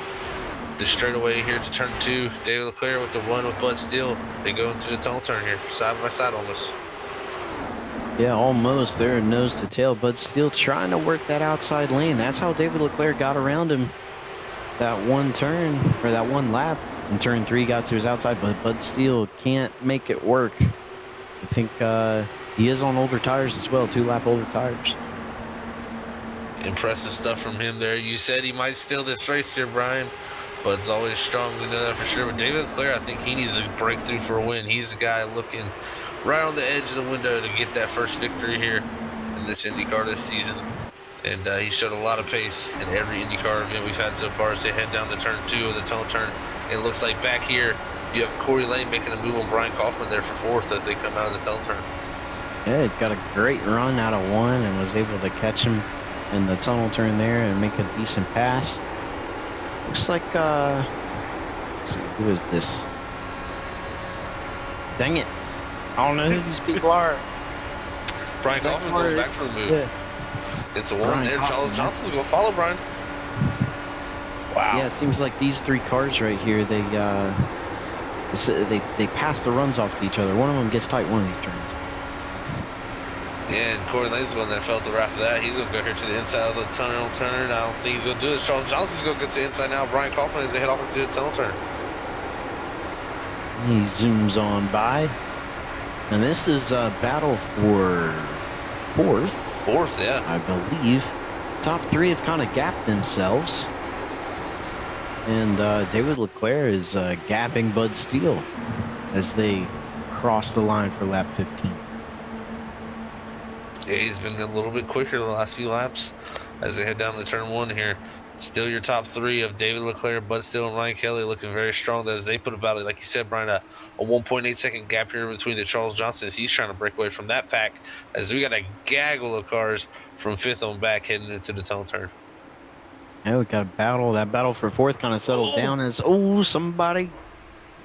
Speaker 3: straightaway here to turn 2. David Leclerc with the run with Bud Steele. They go into the tunnel turn here, side by side almost.
Speaker 2: Yeah, almost. They're nose to tail, but still trying to work that outside lane. That's how David Leclerc got around him that one turn, or that one lap. In turn 3, got to his outside, but Bud Steele can't make it work. I think he is on older tires as well, 2-lap older tires.
Speaker 3: Impressive stuff from him there. You said he might steal this race here, Brian. Bud's always strong, we know that for sure. But David Leclerc, I think he needs a breakthrough for a win. He's the guy looking right on the edge of the window to get that first victory here in this IndyCar this season. And he showed a lot of pace in every IndyCar event we've had so far as they head down to turn 2 of the tunnel turn. And it looks like back here, you have Corey Lane making a move on Brian Kaufman there for 4th as they come out of the tunnel turn.
Speaker 2: Yeah, it got a great run out of 1 and was able to catch him in the tunnel turn there and make a decent pass. Looks like, let's see, who is this? Dang it. I don't know who these people are.
Speaker 3: Brian Kaufman going back for the move.
Speaker 2: Yeah.
Speaker 3: It's a 1
Speaker 2: Brian
Speaker 3: there.
Speaker 2: Kaufman.
Speaker 3: Charles Johnson's going to follow Brian. Wow.
Speaker 2: Yeah, it seems like these 3 cars right here, they pass the runs off to each other. One of them gets tight one of these turns.
Speaker 3: Yeah, and Corey Lane's the one that felt the wrath of that. He's going to go here to the inside of the tunnel turn. I don't think he's going to do this. Charles Johnson's going to get to the inside now. Brian Kaufman as they head off into the tunnel turn.
Speaker 2: He zooms on by. And this is a battle for 4th.
Speaker 3: 4th, yeah.
Speaker 2: I believe. Top 3 have kind of gapped themselves. And David Leclerc is gapping Bud Steele as they cross the line for lap 15.
Speaker 3: Yeah, he's been a little bit quicker the last few laps as they head down to turn 1 here. Still your top 3 of David Leclerc, Bud Steele, and Ryan Kelly looking very strong as they put about it, like you said, Brian, a 1.8 second gap here between the Charles Johnsons. He's trying to break away from that pack as we got a gaggle of cars from 5th on back heading into the tunnel turn.
Speaker 2: Yeah, we got a battle. That battle for 4th kind of settled down as, somebody.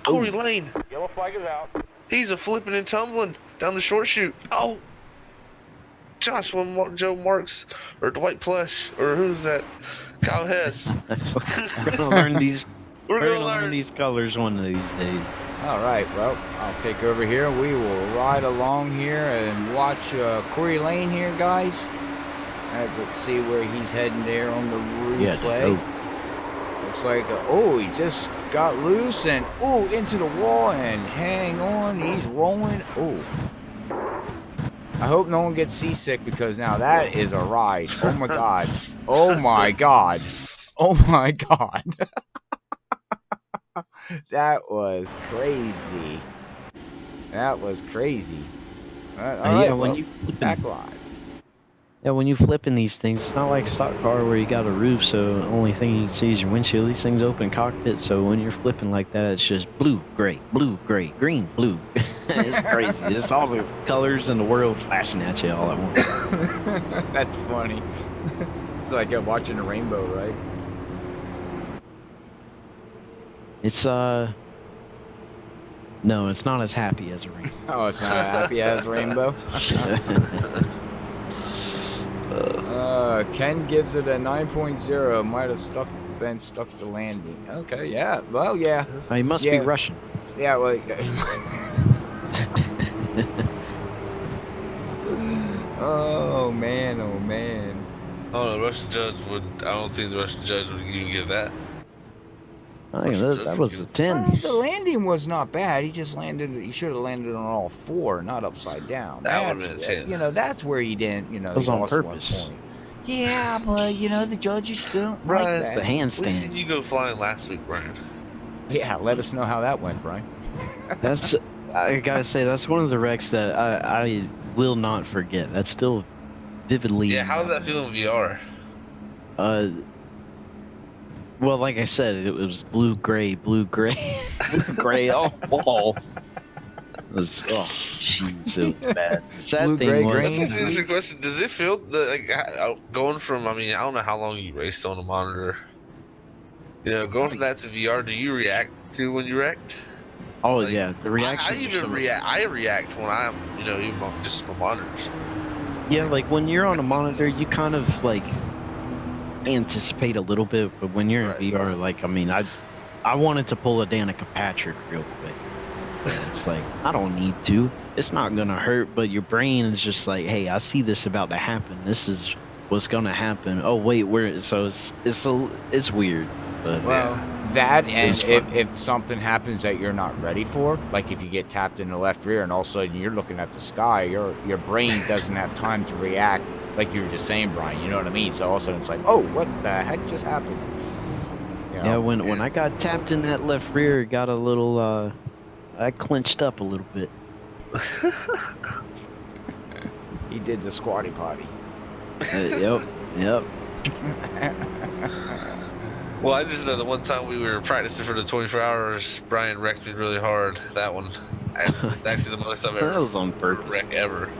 Speaker 3: Corey Lane.
Speaker 4: Yellow flag is out.
Speaker 3: He's a flipping and tumbling down the short chute. Oh, Joshua Joe Marks or Dwight Plush or who's that? Kyle Hess.
Speaker 2: We're gonna learn these.
Speaker 3: We're
Speaker 2: We're
Speaker 3: gonna
Speaker 2: gonna learn
Speaker 3: learn.
Speaker 2: these colors one of these days.
Speaker 1: All right, well, I'll take over here. We will ride along here and watch Corey Lane here, guys. As let's see where he's heading there on the replay. Looks like, he just got loose and, into the wall and hang on. He's rolling. I hope no one gets seasick because now that is a ride. Oh, my God. Oh, my God. Oh, my God. That was crazy. That was crazy. All right,
Speaker 2: yeah, when you
Speaker 1: back live.
Speaker 2: Yeah, when you flip in these things, it's not like stock car where you got a roof, so the only thing you can see is your windshield. These things open cockpit, so when you're flipping like that, it's just blue, gray, green, blue. It's crazy. It's all the colors in the world flashing at you all at once.
Speaker 1: That's funny. It's like watching a rainbow, right?
Speaker 2: It's No, it's not as happy as a rainbow.
Speaker 1: Oh, it's not happy as rainbow. Ken gives it a 9.0. Might have been stuck the landing. Okay, yeah. Well, yeah.
Speaker 2: He must be Russian.
Speaker 1: Yeah, well. Oh man, oh man.
Speaker 3: Oh, the Russian judge would. I don't think the Russian judge would even give that.
Speaker 2: That was a 10.
Speaker 1: Well, the landing was not bad. He just landed. He should have landed on all four, not upside down.
Speaker 3: That would have been a 10.
Speaker 1: You know, that's where he didn't. You know,
Speaker 2: it was
Speaker 1: he
Speaker 2: on
Speaker 1: lost
Speaker 2: purpose.
Speaker 1: 1 point. Yeah, but you know the judges don't
Speaker 3: Brian,
Speaker 1: like
Speaker 2: It's
Speaker 1: that.
Speaker 2: the
Speaker 3: We
Speaker 2: handstand.
Speaker 3: seen you go flying last week, Brian.
Speaker 1: Yeah, let us know how that went, Brian.
Speaker 2: I gotta say, that's one of the wrecks that I will not forget. That's still vividly.
Speaker 3: Yeah, how did that feel in VR?
Speaker 2: Well, like I said, it was blue gray, blue gray all wall. It was, oh, jeez, it was bad. The sad
Speaker 1: Blue,
Speaker 2: thing
Speaker 1: gray,
Speaker 2: was,
Speaker 1: green.
Speaker 3: That's an interesting question. Does it feel going from? I mean, I don't know how long you raced on a monitor. You know, going from that to VR, do you react to when you wrecked?
Speaker 2: oh
Speaker 3: Like,
Speaker 2: yeah, the reaction.
Speaker 3: I even react. I react when I'm, you know, even on just my monitors.
Speaker 2: Yeah, like when you're on a monitor, you kind of like anticipate a little bit, but when you're in
Speaker 3: Right.
Speaker 2: VR, like I mean, I wanted to pull a Danica Patrick real quick. But it's like I don't need to. It's not gonna hurt, but your brain is just like, hey, I see this about to happen. This is what's gonna happen. Oh wait, it's weird. But
Speaker 1: Well, that and
Speaker 2: was fun.
Speaker 1: if something happens that you're not ready for, like if you get tapped in the left rear and all of a sudden you're looking at the sky, your brain doesn't have time to react, like you were just saying, Brian. You know what I mean? So all of a sudden it's like, oh, what the heck just happened? You know?
Speaker 2: yeah, when I got tapped in that left rear, it got a little. I clenched up a little bit.
Speaker 1: He did the squatty potty.
Speaker 2: Yep.
Speaker 3: Well, I just know the one time we were practicing for the 24 hours, Brian wrecked me really hard. That one, it's actually the most I've ever
Speaker 2: That was on purpose.
Speaker 3: wrecked ever.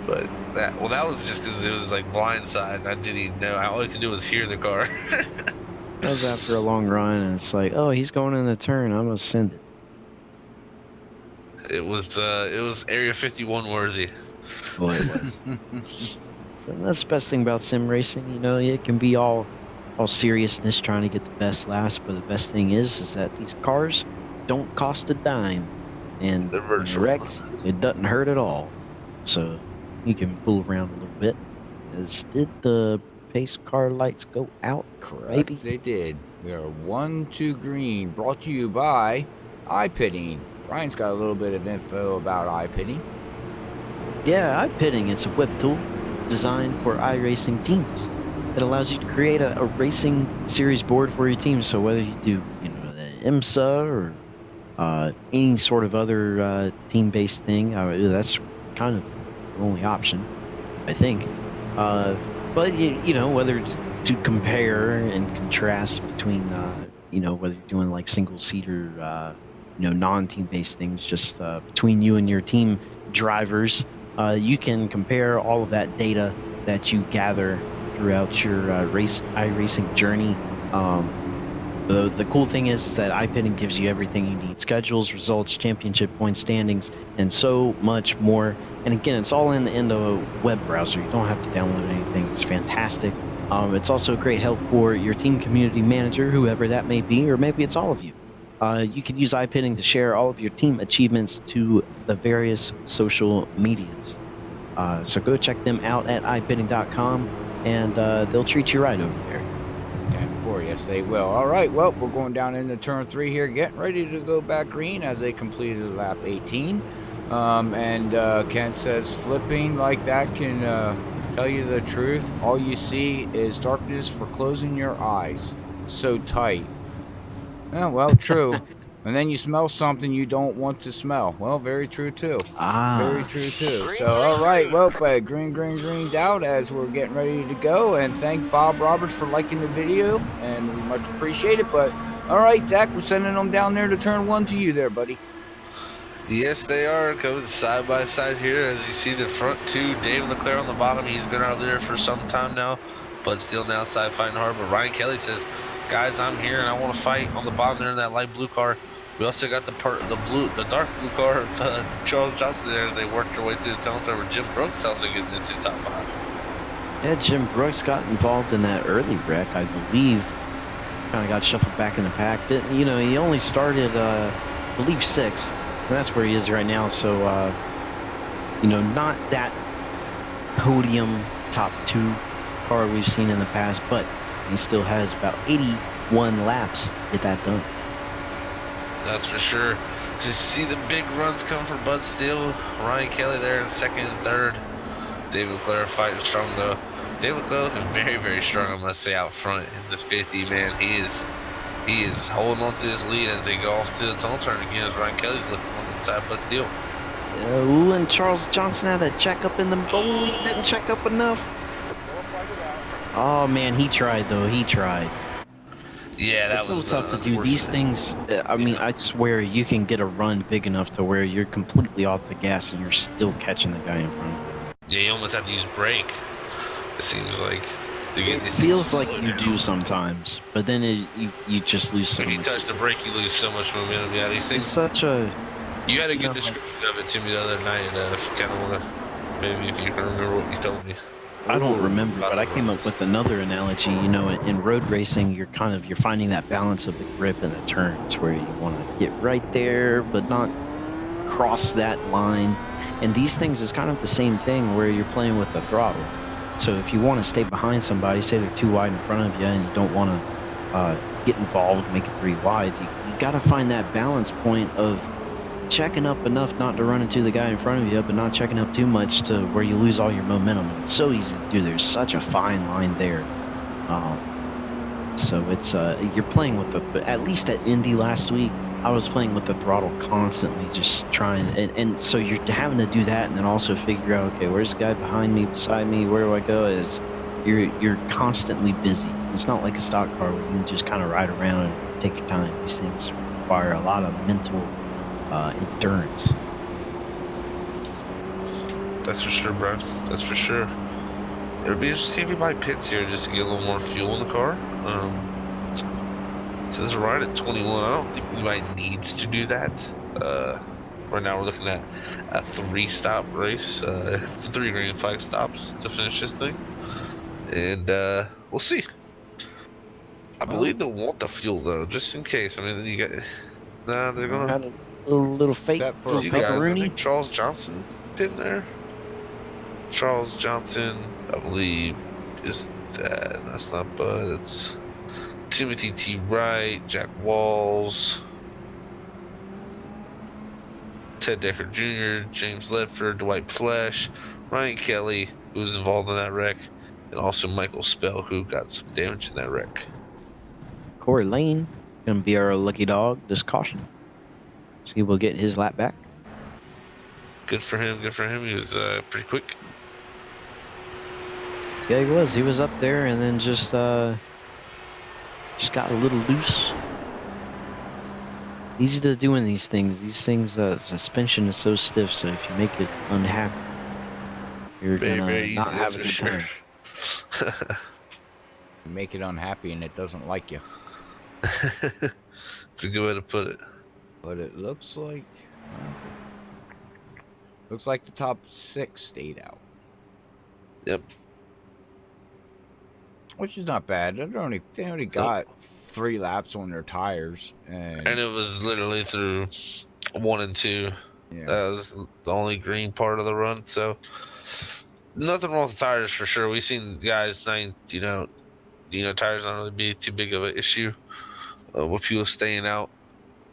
Speaker 3: But that was just because it was like blindside. And I didn't even know. All I could do was hear the car.
Speaker 2: That was after a long run, and it's like, oh, he's going in the turn. I'm gonna send it.
Speaker 3: It was Area 51 worthy.
Speaker 2: Boy, it was. So that's the best thing about sim racing. You know, it can be all seriousness, trying to get the best laps, but the best thing is that these cars don't cost a dime, and
Speaker 3: They're
Speaker 2: when you
Speaker 3: virtual.
Speaker 2: wreck, it doesn't hurt at all. So you can fool around a little bit. Did the pace car lights go out?
Speaker 1: Correct.
Speaker 2: Maybe.
Speaker 1: They did. We are 1-2 green. Brought to you by iPitting. Brian's got a little bit of info about iPitting.
Speaker 2: Yeah, iPitting. It's a web tool designed for iRacing teams. It allows you to create a racing series board for your team. So whether you do, you know, the IMSA or any sort of other team-based thing, that's kind of the only option, I think. But you know, whether to compare and contrast between, you know, whether you're doing like single-seater, you know, non-team-based things, just between you and your team drivers, you can compare all of that data that you gather throughout your iRacing journey. The cool thing is that iPitting gives you everything you need: schedules, results, championship points, standings, and so much more. And again, it's all in the web browser. You don't have to download anything. It's fantastic. It's also a great help for your team community manager, whoever that may be, or maybe it's all of you. You could use iPitting to share all of your team achievements to the various social medias. So go check them out at iPitting.com, and they'll treat you right over there.
Speaker 1: 10-4, yes they will. All right, well, we're going down into turn 3 here, getting ready to go back green as they completed lap 18. And Kent says flipping like that can tell you the truth. All you see is darkness for closing your eyes. So tight. Yeah, well, true. And then you smell something you don't want to smell. Well, very true too. Very true too. So, all right, well, green's out as we're getting ready to go. And thank Bob Roberts for liking the video, and we much appreciate it. But all right, Zach, we're sending them down there to turn 1 to you there, buddy.
Speaker 3: Yes, they are coming side by side here. As you see, the front two, Dave Leclerc on the bottom. He's been out there for some time now, but still on the outside fighting hard. But Ryan Kelly says, guys, I'm here and I want to fight on the bottom there in that light blue car. We also got the dark blue car of Charles Johnson there as they worked their way through the tunnel turn. Jim Brooks also getting into the top 5.
Speaker 2: Yeah, Jim Brooks got involved in that early wreck, I believe. Kind of got shuffled back in the pack. Didn't, he only started, I believe, 6th. And that's where he is right now. So, not that podium top 2 car we've seen in the past, but he still has about 81 laps to get that done.
Speaker 3: That's for sure. Just see the big runs come for Bud Steele. Ryan Kelly there in 2nd and 3rd. David Leclerc fighting strong though. David Leclerc looking very, very strong, I must say, out front in this 50, man. He is holding on to his lead as they go off to the tunnel turn again as Ryan Kelly's looking on inside Bud Steele.
Speaker 2: Ooh, and Charles Johnson had a checkup in the... Oh, he didn't check up enough. Oh, man, he tried, though. He tried.
Speaker 3: Yeah, that was
Speaker 2: so tough to do. These things, I mean, I swear, you can get a run big enough to where you're completely off the gas and you're still catching the guy in front of you.
Speaker 3: Yeah, you almost have to use brake, it seems like.
Speaker 2: It feels like you do sometimes, but then you just lose so
Speaker 3: much. If you touch the brake, you lose so much momentum. Yeah, these things...
Speaker 2: It's such a...
Speaker 3: You had a good description of it to me the other night, if you kind of want to... Maybe if you can remember what you told me.
Speaker 2: I don't remember, but I came up with another analogy. In road racing, you're finding that balance of the grip and the turns where you want to get right there, but not cross that line. And these things is kind of the same thing where you're playing with the throttle. So if you want to stay behind somebody, say they're too wide in front of you, and you don't want to get involved, make it 3 wide, you got to find that balance point of checking up enough not to run into the guy in front of you, but not checking up too much to where you lose all your momentum. It's so easy to do. There's such a fine line there. So it's you're playing with at least at Indy last week, I was playing with the throttle constantly, just trying, and so you're having to do that, and then also figure out, okay, where's the guy behind me, beside me, where do I go? Is you're constantly busy. It's not like a stock car where you can just kind of ride around and take your time. These things require a lot of mental endurance.
Speaker 3: That's for sure, bro. That's for sure. It'll be interesting to see if we buy pits here just to get a little more fuel in the car. So this is right at 21. I don't think anybody needs to do that. Right now we're looking at a 3-stop race, 3 green flag stops to finish this thing, and we'll see. I believe they'll want the fuel though, just in case. I mean, you got they're gonna
Speaker 2: have a little fake
Speaker 3: for you guys. I think Charles Johnson in there. Charles Johnson, I believe, is that. That's not Bud. It's Timothy T. Wright, Jack Walls, Ted Decker Jr., James Ledford, Dwight Flesh, Ryan Kelly, who was involved in that wreck, and also Michael Spell, who got some damage in that wreck.
Speaker 2: Corey Lane, gonna be our lucky dog. Just caution. So he will get his lap back.
Speaker 3: Good for him. Good for him. He was pretty quick.
Speaker 2: Yeah, he was. He was up there and then just got a little loose. Easy to do in these things. These things, suspension is so stiff, so if you make it unhappy, you're gonna not have a good time.
Speaker 1: You make it unhappy and it doesn't like you.
Speaker 3: It's a good way to put it.
Speaker 1: But it looks like the top 6 stayed out.
Speaker 3: Yep.
Speaker 1: Which is not bad. They only got 3 laps on their tires, and
Speaker 3: it was literally through 1 and 2.
Speaker 1: Yeah.
Speaker 3: That was the only green part of the run. So nothing wrong with the tires for sure. We've seen guys, tires not really be too big of an issue with fuel staying out.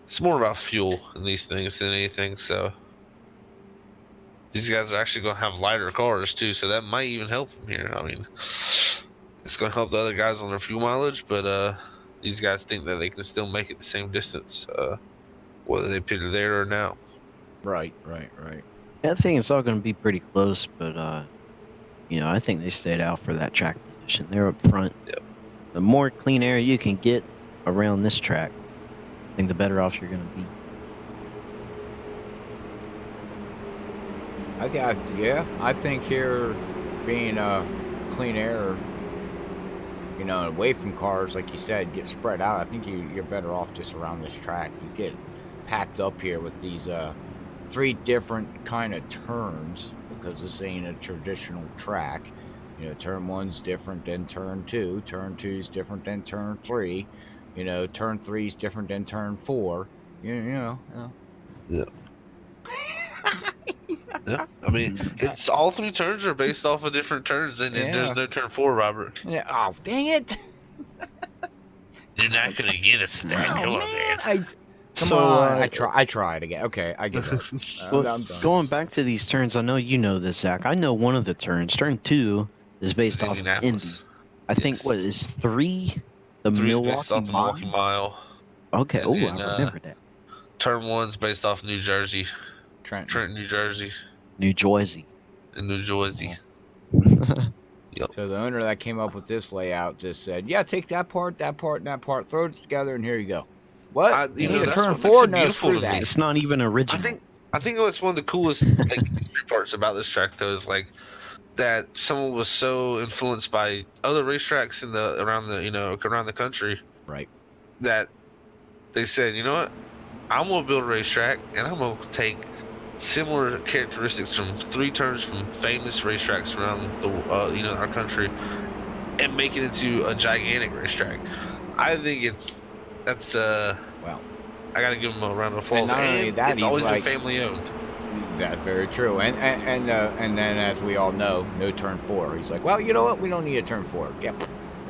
Speaker 3: It's more about fuel in these things than anything. So these guys are actually going to have lighter cars too, so that might even help them here. I mean, it's going to help the other guys on their fuel mileage, but these guys think that they can still make it the same distance, whether they pitted there or now.
Speaker 1: Right.
Speaker 2: Yeah, I think it's all going to be pretty close, but I think they stayed out for that track position. They're up front.
Speaker 3: Yep.
Speaker 2: The more clean air you can get around this track, I think the better off you're going to be.
Speaker 1: I think here being clean air, away from cars, like you said, get spread out. I think you're better off just around this track. You get packed up here with these 3 different kind of turns, because this ain't a traditional track. You know, turn 1's different than turn 2. Turn 2's different than turn 3. You know, turn 3's different than turn 4. You know.
Speaker 3: Yeah. Yeah, I mean, it's all 3 turns are based off of different turns, and there's no turn 4, Robert.
Speaker 1: Yeah. Oh, dang it!
Speaker 3: You're not gonna get it today. Come on, man.
Speaker 1: Come on. I tried again. Okay, I give up.
Speaker 2: Well,
Speaker 1: I'm done.
Speaker 2: going back to these turns, I know you know this, Zach. I know one of the turns. Turn 2 is based off of Indy. I think what is 3 the
Speaker 3: 3's
Speaker 2: Milwaukee
Speaker 3: based off the Milwaukee Mile.
Speaker 2: Okay.
Speaker 3: And
Speaker 2: I remember that.
Speaker 3: Turn 1's based off New Jersey. Trenton, New Jersey.
Speaker 2: New Jersey.
Speaker 3: In New Jersey. Yep.
Speaker 1: So the owner that came up with this layout just said, "Yeah, take that part, and that part, throw it together, and here you go." What? You need to turn 4? No, screw that.
Speaker 2: It's not even original.
Speaker 3: I think what's one of the coolest parts about this track, though, is like that someone was so influenced by other racetracks around the country,
Speaker 1: right?
Speaker 3: That they said, you know what, I'm gonna build a racetrack, and I'm gonna take similar characteristics from 3 turns from famous racetracks around our country, and make it into a gigantic racetrack. I think that's
Speaker 1: well,
Speaker 3: I gotta give him a round of applause.
Speaker 1: And not only that,
Speaker 3: it's always been family owned.
Speaker 1: That's very true. And then, as we all know, no turn 4. He's like, well, you know what? We don't need a turn 4. Yep.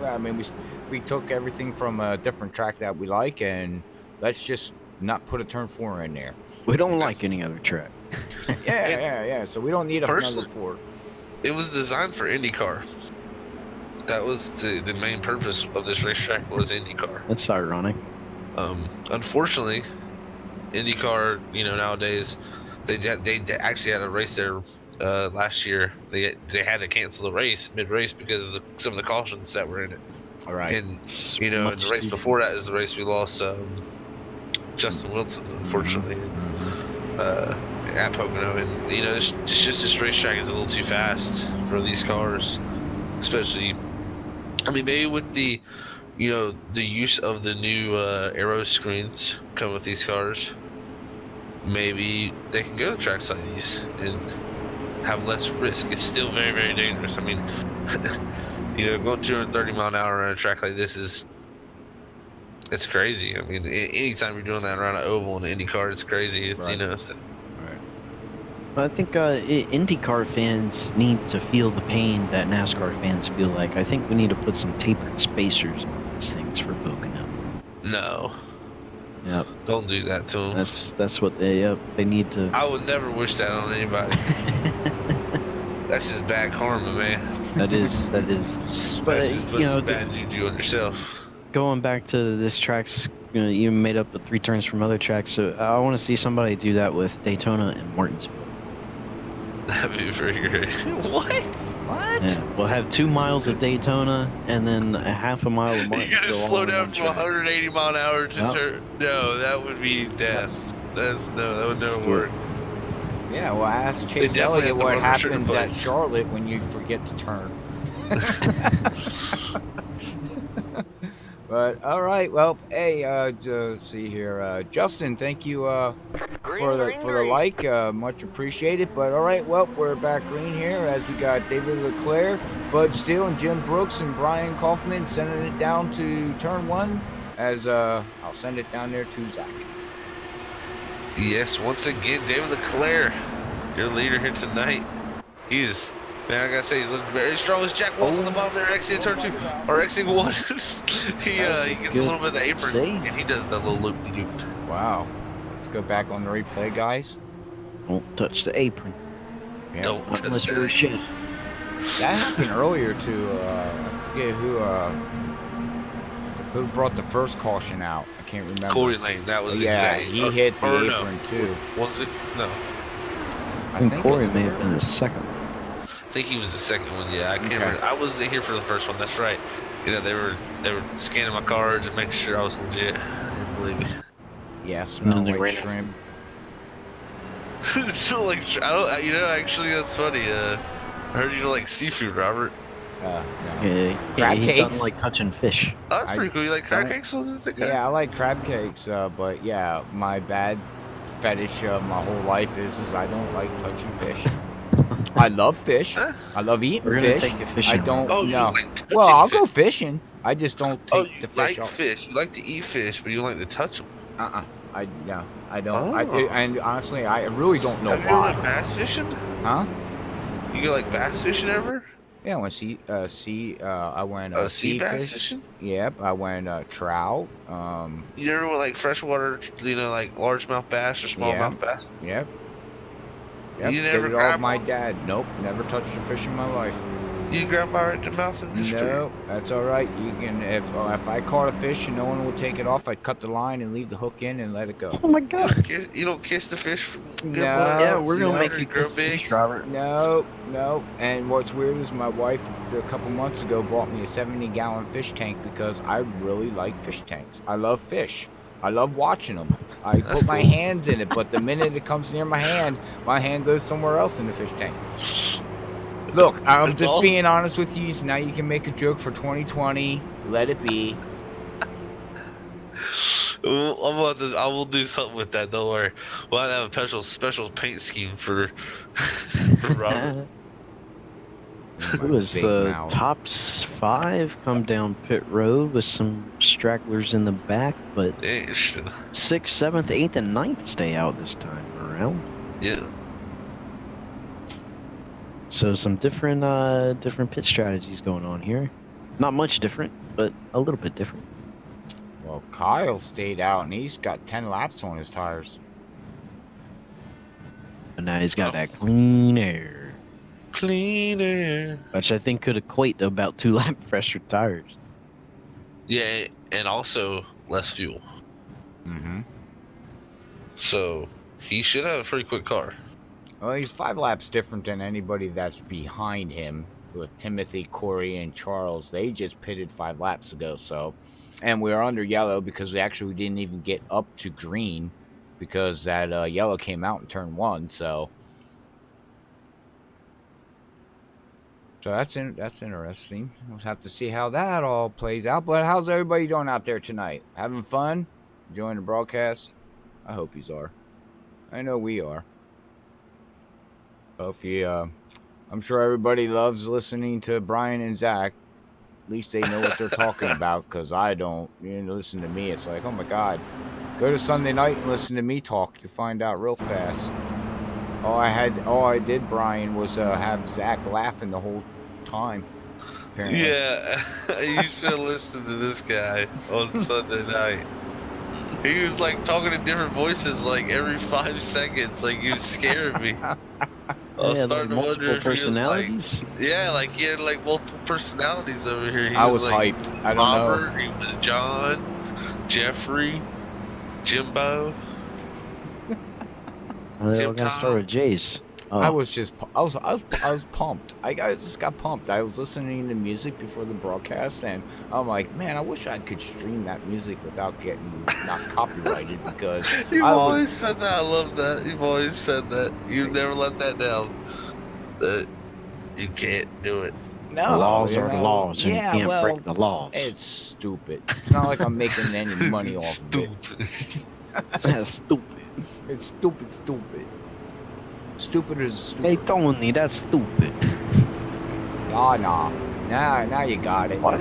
Speaker 1: I mean, we took everything from a different track that we like, and let's just not put a turn 4 in there.
Speaker 2: We don't like any other track.
Speaker 1: yeah. So we don't need another 4.
Speaker 3: It was designed for IndyCar. That was the main purpose of this racetrack, was IndyCar.
Speaker 2: That's ironic.
Speaker 3: Unfortunately, IndyCar, nowadays, they actually had a race there last year. They had to cancel the race mid-race because of some of the cautions that were in it.
Speaker 1: All right.
Speaker 3: And the race before that is the race we lost Justin Wilson, unfortunately, at Pocono. And it's just this racetrack is a little too fast for these cars, especially. I mean, maybe with the use of the new aero screens come with these cars, maybe they can go to tracks like these and have less risk. It's still very, very dangerous. I mean, going 230 mile an hour on a track like this it's crazy. I mean, anytime you're doing that around an oval in an IndyCar, it's crazy. It's,
Speaker 1: right.
Speaker 2: I think IndyCar fans need to feel the pain that NASCAR fans feel like. I think we need to put some tapered spacers on these things for Pocono.
Speaker 3: No.
Speaker 2: Yep.
Speaker 3: Don't do that to them.
Speaker 2: That's what they need to.
Speaker 3: I would never wish that on anybody. That's just bad karma, man.
Speaker 2: That is. But
Speaker 3: that's just bad juju on yourself.
Speaker 2: Going back to this track's, you made up the 3 turns from other tracks. So I want to see somebody do that with Daytona and Martinsville.
Speaker 3: That'd be pretty great. What?
Speaker 2: Yeah, we'll have 2 miles of Daytona and then a half a mile of Martinsville.
Speaker 3: You gotta slow down from 180 mile an hour to turn. No, that would be death. That would never work.
Speaker 1: Yeah, well, ask Chase Elliott what happens at Charlotte when you forget to turn. But all right, well, hey, let's see here, Justin, thank you for the like, much appreciated. But all right, well, we're back green here as we got David Leclerc, Bud Steele, and Jim Brooks and Brian Kaufman sending it down to turn 1. As I'll send it down there to Zach.
Speaker 3: Yes, once again, David Leclerc, your leader here tonight. Man, I gotta say, he's looking very strong. As Jack Wolf on the bottom there, exiting turn 2, or exiting 1. he gets a little bit of the apron, and he does the little loop-de-loop.
Speaker 1: Wow. Let's go back on the replay, guys.
Speaker 2: Don't touch the apron.
Speaker 1: Yeah.
Speaker 3: Don't
Speaker 2: unless you're a chef.
Speaker 1: That happened earlier to, I forget who brought the first caution out. I can't remember.
Speaker 3: Corey Lane, that was
Speaker 1: insane. He hit the apron, too.
Speaker 3: Was it? No.
Speaker 2: I think Corey may have been the second one.
Speaker 3: I think he was the second one. Yeah, I can't remember. I wasn't here for the first one. That's right. They were scanning my cards and making sure I was legit. I didn't believe me.
Speaker 1: Yeah, smelling like shrimp.
Speaker 3: It smelled like actually that's funny. I heard you don't like seafood, Robert.
Speaker 1: No.
Speaker 2: Yeah,
Speaker 1: Crab
Speaker 2: he
Speaker 1: cakes?
Speaker 2: doesn't like touching fish.
Speaker 3: Oh, that's
Speaker 1: I
Speaker 3: pretty cool. You like crab
Speaker 1: don't-
Speaker 3: cakes? Was it?
Speaker 1: Yeah, I like crab cakes, but yeah, my bad fetish my whole life is I don't like touching fish. I love fish.
Speaker 3: Huh?
Speaker 1: I love eating
Speaker 2: We're gonna
Speaker 1: fish.
Speaker 2: take you fishing.
Speaker 1: I don't
Speaker 3: Oh, you
Speaker 1: know.
Speaker 3: like touching
Speaker 1: Well, I'll
Speaker 3: fish.
Speaker 1: go fishing. I just don't
Speaker 3: Oh,
Speaker 1: take
Speaker 3: you
Speaker 1: the fish
Speaker 3: like
Speaker 1: off.
Speaker 3: fish. You like to eat fish, but you don't like to touch them.
Speaker 1: I don't.
Speaker 3: Oh.
Speaker 1: And honestly, I really don't know
Speaker 3: Have you ever
Speaker 1: why.
Speaker 3: went bass fishing?
Speaker 1: Huh?
Speaker 3: You go like bass fishing ever?
Speaker 1: Yeah, I went I went
Speaker 3: sea bass
Speaker 1: fish.
Speaker 3: fishing?
Speaker 1: Yep, I went trout.
Speaker 3: You never went like freshwater, like largemouth bass or smallmouth bass?
Speaker 1: Yep.
Speaker 3: You
Speaker 1: Yep,
Speaker 3: never
Speaker 1: did it all
Speaker 3: grab
Speaker 1: with my
Speaker 3: one?
Speaker 1: dad. Nope, never touched a fish in my life.
Speaker 3: You grab by right in the mouth and just
Speaker 1: No, that's all right. You can if I caught a fish and no one would take it off, I'd cut the line and leave the hook in and let it go.
Speaker 2: Oh my god.
Speaker 3: You don't kiss the fish.
Speaker 1: No.
Speaker 2: Yeah, we're gonna
Speaker 1: no,
Speaker 2: make you
Speaker 3: grow
Speaker 2: kiss
Speaker 3: big.
Speaker 2: fish, Robert.
Speaker 1: No. And what's weird is my wife a couple months ago bought me a 70-gallon fish tank because I really like fish tanks. I love fish. I love watching them. I
Speaker 3: That's
Speaker 1: put my
Speaker 3: cool.
Speaker 1: hands in it, but the minute it comes near my hand goes somewhere else in the fish tank. Look, I'm
Speaker 3: That's
Speaker 1: just
Speaker 3: awesome.
Speaker 1: being honest with you, so now you can make a joke for 2020. Let it be.
Speaker 3: I will do something with that. Don't worry. We'll have to have a special paint scheme for Robert.
Speaker 2: It was
Speaker 1: Big
Speaker 2: the
Speaker 1: mouth.
Speaker 2: top 5 come down pit road with some stragglers in the back, but
Speaker 3: Interesting.
Speaker 2: 6th, 7th, 8th, and 9th stay out this time around.
Speaker 3: Yeah.
Speaker 2: So some different pit strategies going on here. Not much different, but a little bit different.
Speaker 1: Well, Kyle stayed out, and he's got 10 laps on his tires.
Speaker 2: And now he's got that clean air,
Speaker 3: Clean air.
Speaker 2: which I think could equate to about 2 lap fresher tires.
Speaker 3: Yeah, and also less fuel.
Speaker 1: Mm-hmm.
Speaker 3: So he should have a pretty quick car.
Speaker 1: Well, he's 5 laps different than anybody that's behind him with Timothy, Corey, and Charles. They just pitted 5 laps ago, so. And we are under yellow because we actually didn't even get up to green because that yellow came out in turn 1, so. So that's interesting. We'll have to see how that all plays out. But how's everybody doing out there tonight? Having fun? Enjoying the broadcast? I hope you are. I know we are. So if you, I'm sure everybody loves listening to Brian and Zach. At least they know what they're talking about, because I don't. You listen to me, it's like, oh my God. Go to Sunday night and listen to me talk. You'll find out real fast. All I did, Brian, was have Zach laughing the whole time. Apparently.
Speaker 3: Yeah, you should listen to this guy on Sunday night. He was like talking in different voices like every 5 seconds. Like he was scaring me. I was
Speaker 2: Yeah,
Speaker 3: starting to
Speaker 2: like
Speaker 3: wonder
Speaker 2: multiple
Speaker 3: if he was like,
Speaker 2: personalities.
Speaker 3: yeah, like he had like multiple personalities over here. He
Speaker 1: I was
Speaker 3: like
Speaker 1: hyped. I don't know.
Speaker 3: Robert, he was John, Jeffrey, Jimbo.
Speaker 2: They
Speaker 3: Tim
Speaker 2: all gotta start
Speaker 3: Tom.
Speaker 2: with J's. Oh,
Speaker 1: I was pumped. I just got pumped. I was listening to music before the broadcast, and I'm like, man, I wish I could stream that music without getting not copyrighted because
Speaker 3: You've
Speaker 1: I would-
Speaker 3: always said that. I love that. You've always said that. You've never let that down. That you can't do it.
Speaker 1: no,
Speaker 2: the laws
Speaker 1: you
Speaker 2: are the
Speaker 1: know,
Speaker 2: laws, and
Speaker 1: yeah,
Speaker 2: you can't
Speaker 1: well,
Speaker 2: break the laws.
Speaker 1: it's stupid. It's not like I'm making any money off of it.
Speaker 3: Stupid.
Speaker 2: That's stupid.
Speaker 1: It's stupid. Stupid is stupid.
Speaker 2: Hey, Tony, that's stupid.
Speaker 1: Nah. Now you got it.
Speaker 2: What?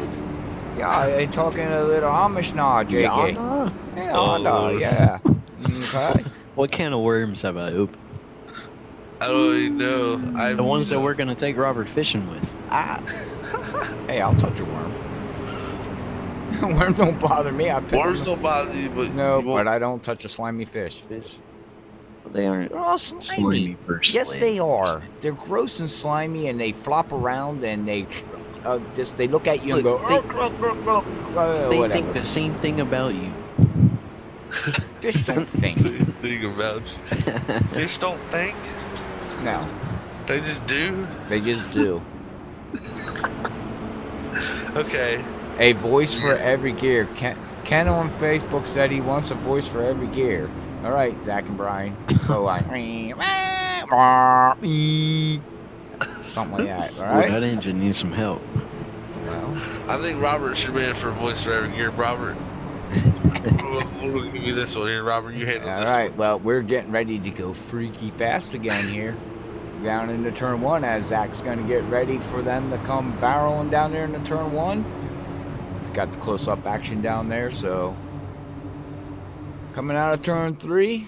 Speaker 1: Yeah, they talking a little Amish now, JK.
Speaker 2: Yana?
Speaker 1: Yeah,
Speaker 3: Oh.
Speaker 1: no, yeah. Okay.
Speaker 2: What kind of worms have I opened?
Speaker 3: I don't even know.
Speaker 2: The ones that we're gonna take Robert fishing with.
Speaker 1: Hey, I'll touch a worm. Worms don't bother me. I pick
Speaker 3: Worms
Speaker 1: them.
Speaker 3: don't bother you, but
Speaker 1: No,
Speaker 3: you won't-
Speaker 1: but I don't touch a slimy fish.
Speaker 2: They aren't
Speaker 1: They're all
Speaker 2: slimy
Speaker 1: slimy.
Speaker 2: per
Speaker 1: Yes,
Speaker 2: se.
Speaker 1: they are. They're gross and slimy, and they flop around, and they they look at you and
Speaker 2: Look,
Speaker 1: go,
Speaker 2: they- They
Speaker 1: whatever.
Speaker 2: think the same thing about you.
Speaker 1: Fish don't think.
Speaker 3: Think about you. Fish don't think.
Speaker 1: No,
Speaker 3: They just do.
Speaker 1: they just do.
Speaker 3: Okay.
Speaker 1: A voice for every gear. Ken on Facebook said he wants a voice for every gear. All right, Zach and Brian. Go on. Something like that. All
Speaker 2: Ooh,
Speaker 1: right.
Speaker 2: that engine needs some help.
Speaker 1: Well,
Speaker 3: I think Robert should be in for voice for every year. Robert, we'll give you this one here. Robert, you handle
Speaker 1: all
Speaker 3: this
Speaker 1: right.
Speaker 3: one.
Speaker 1: Well, we're getting ready to go freaky fast again here. Down into turn 1 as Zach's going to get ready for them to come barreling down there into turn 1. He's got the close-up action down there, so coming out of turn 3.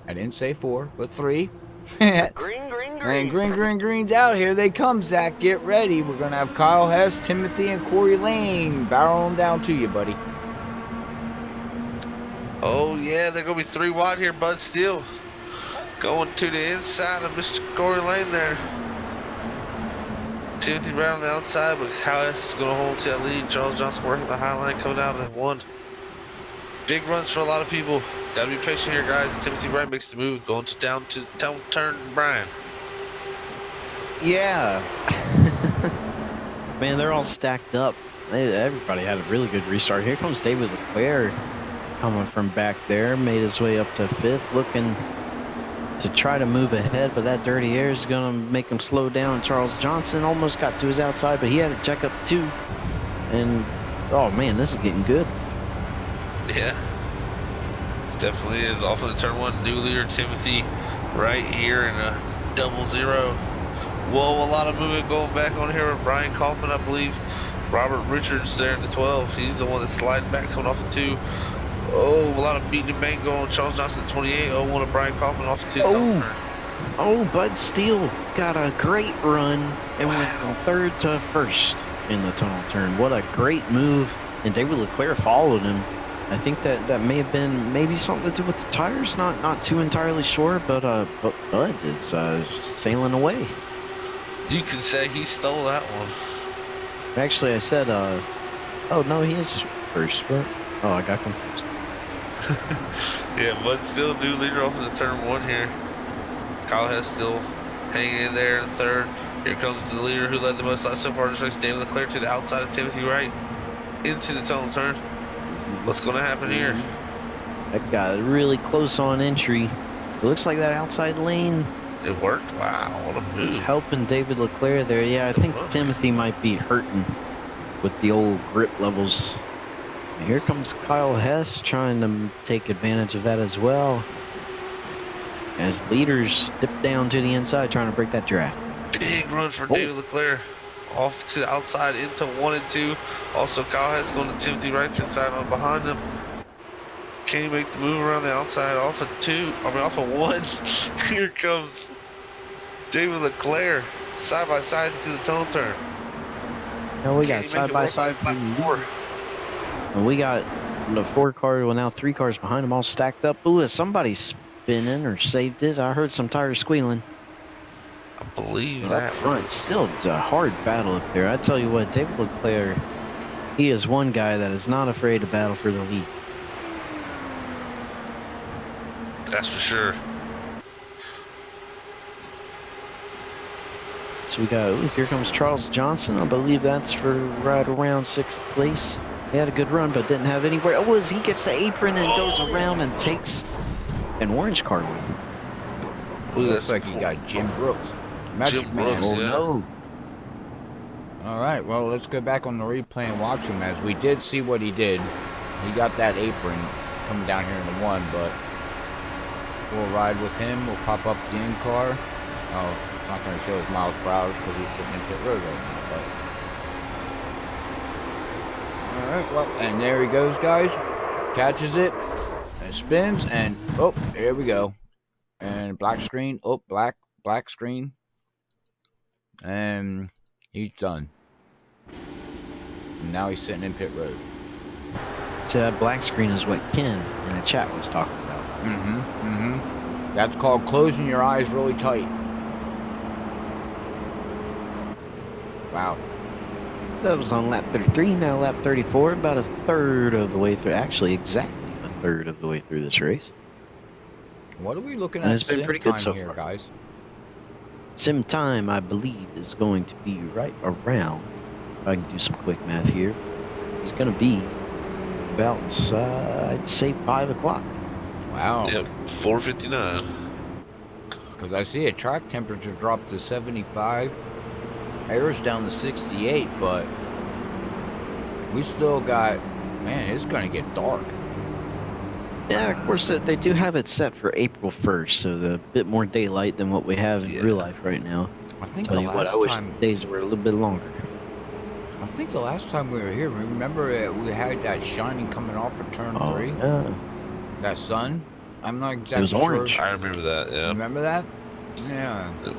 Speaker 1: I didn't say 4, but 3.
Speaker 4: Green, green, green.
Speaker 1: And green's out. Here they come, Zach. Get ready. We're going to have Kyle Hess, Timothy, and Corey Lane barreling down to you, buddy.
Speaker 3: Oh yeah, they're gonna be 3 wide here, Bud Steele. Going to the inside of Mr. Corey Lane there. Timothy right on the outside, but Kyle Hess is gonna hold to that lead. Charles Johnson working the high line, coming out at 1. Big runs for a lot of people. Gotta be patient here, guys. Timothy Wright makes the move, going to down turn Brian.
Speaker 2: Yeah. Man, they're all stacked up. Everybody had a really good restart. Here comes David Leclerc coming from back there. Made his way up to 5th, looking to try to move ahead, but that dirty air is going to make him slow down. Charles Johnson almost got to his outside, but he had to check up too. And, oh man, this is getting good.
Speaker 3: Yeah. Definitely is. Off into turn 1, new leader Timothy right here in a 0-0. Whoa, a lot of movement going back on here with Brian Kaufman, I believe. Robert Richards there in the 12. He's the one that's sliding back, coming off the 2. Oh, a lot of beating and bang going. Charles Johnson at 28. Oh, one of Brian Kaufman off the 2.
Speaker 2: Oh, Bud Steele got a great run and went from 3rd to 1st in the tunnel turn. What a great move. And David Leclerc followed him. I think that may have been maybe something to do with the tires. Not too entirely sure, but Bud is sailing away.
Speaker 3: You can say he stole that one.
Speaker 2: Actually, I said, oh no, he is 1st. But, oh, I got confused.
Speaker 3: Yeah, Bud still new leader off into turn 1 here. Kyle Hess still hanging in there in 3rd. Here comes the leader who led the most laps so far this race, David Leclerc, to the outside of Timothy Wright into the tunnel turn. What's going to happen here?
Speaker 2: That got really close on entry. It looks like that outside lane
Speaker 3: It worked. Wow, what a move.
Speaker 2: is helping David Leclerc there. Yeah, I think Timothy might be hurting with the old grip levels. And here comes Kyle Hess trying to take advantage of that as well, as leaders dip down to the inside trying to break that draft.
Speaker 3: Big run for David Leclerc. Off to the outside into 1 and 2. Also, Kyle Hess going to Timothy Wright's inside on behind him. Can he make the move around the outside off of 2? I mean, off of 1. Here comes David Leclerc side by side into the tunnel turn.
Speaker 2: Now we got side by side. And we got the 4 car, well now 3 cars behind them all stacked up. Ooh, is somebody spinning or saved it? I heard some tires squealing.
Speaker 3: I believe
Speaker 2: Up
Speaker 3: that.
Speaker 2: front, still a hard battle up there. I tell you what, David Leclerc, he is one guy that is not afraid to battle for the lead.
Speaker 3: That's for sure.
Speaker 2: So we got, ooh, here comes Charles Johnson. I believe that's for right around 6th place. He had a good run, but didn't have anywhere. Oh, as he gets the apron and goes around and takes an orange car with him.
Speaker 1: Looks like he got Jim Brooks. Magic
Speaker 3: Jim
Speaker 1: Man.
Speaker 3: Brooks, yeah.
Speaker 2: No.
Speaker 1: All right, well, let's go back on the replay and watch him, as we did see what he did. He got that apron coming down here in the 1, but we'll ride with him. We'll pop up the in-car. Oh, it's not going to show his miles per hour because he's sitting in pit road right now. But all right, well, and there he goes, guys. Catches it, and spins, and oh, there we go. And black screen. Oh, black screen. And he's done. And now he's sitting in pit road.
Speaker 2: So that black screen is what Ken in the chat was talking about.
Speaker 1: That's called closing your eyes really tight. Wow.
Speaker 2: That was on lap 33, now lap 34, about a third of the way through. Actually, exactly a third of the way through this race.
Speaker 1: What are we looking
Speaker 2: And
Speaker 1: at
Speaker 2: it's been
Speaker 1: sim
Speaker 2: pretty good
Speaker 1: time
Speaker 2: so
Speaker 1: here,
Speaker 2: far.
Speaker 1: guys?
Speaker 2: Sim time, I believe, is going to be right around, if I can do some quick math here, it's going to be about, I'd say 5 o'clock.
Speaker 1: Wow.
Speaker 3: Yep, 4:59.
Speaker 1: Because I see a track temperature drop to 75. Air's down to 68, but we still got, man, it's going to get dark.
Speaker 2: Yeah, of course, they do have it set for April 1st, so a bit more daylight than what we have in real life right now.
Speaker 1: I think
Speaker 2: Tell
Speaker 1: the
Speaker 2: you what, I
Speaker 1: last
Speaker 2: wish
Speaker 1: time,
Speaker 2: the days were a little bit longer.
Speaker 1: I think the last time we were here, remember we had that shining coming off for turn 3?
Speaker 2: Yeah.
Speaker 1: That sun? I'm not exactly
Speaker 2: It was
Speaker 1: sure.
Speaker 2: orange.
Speaker 3: I remember that. Yeah.
Speaker 1: Remember that? Yeah.
Speaker 3: Yep.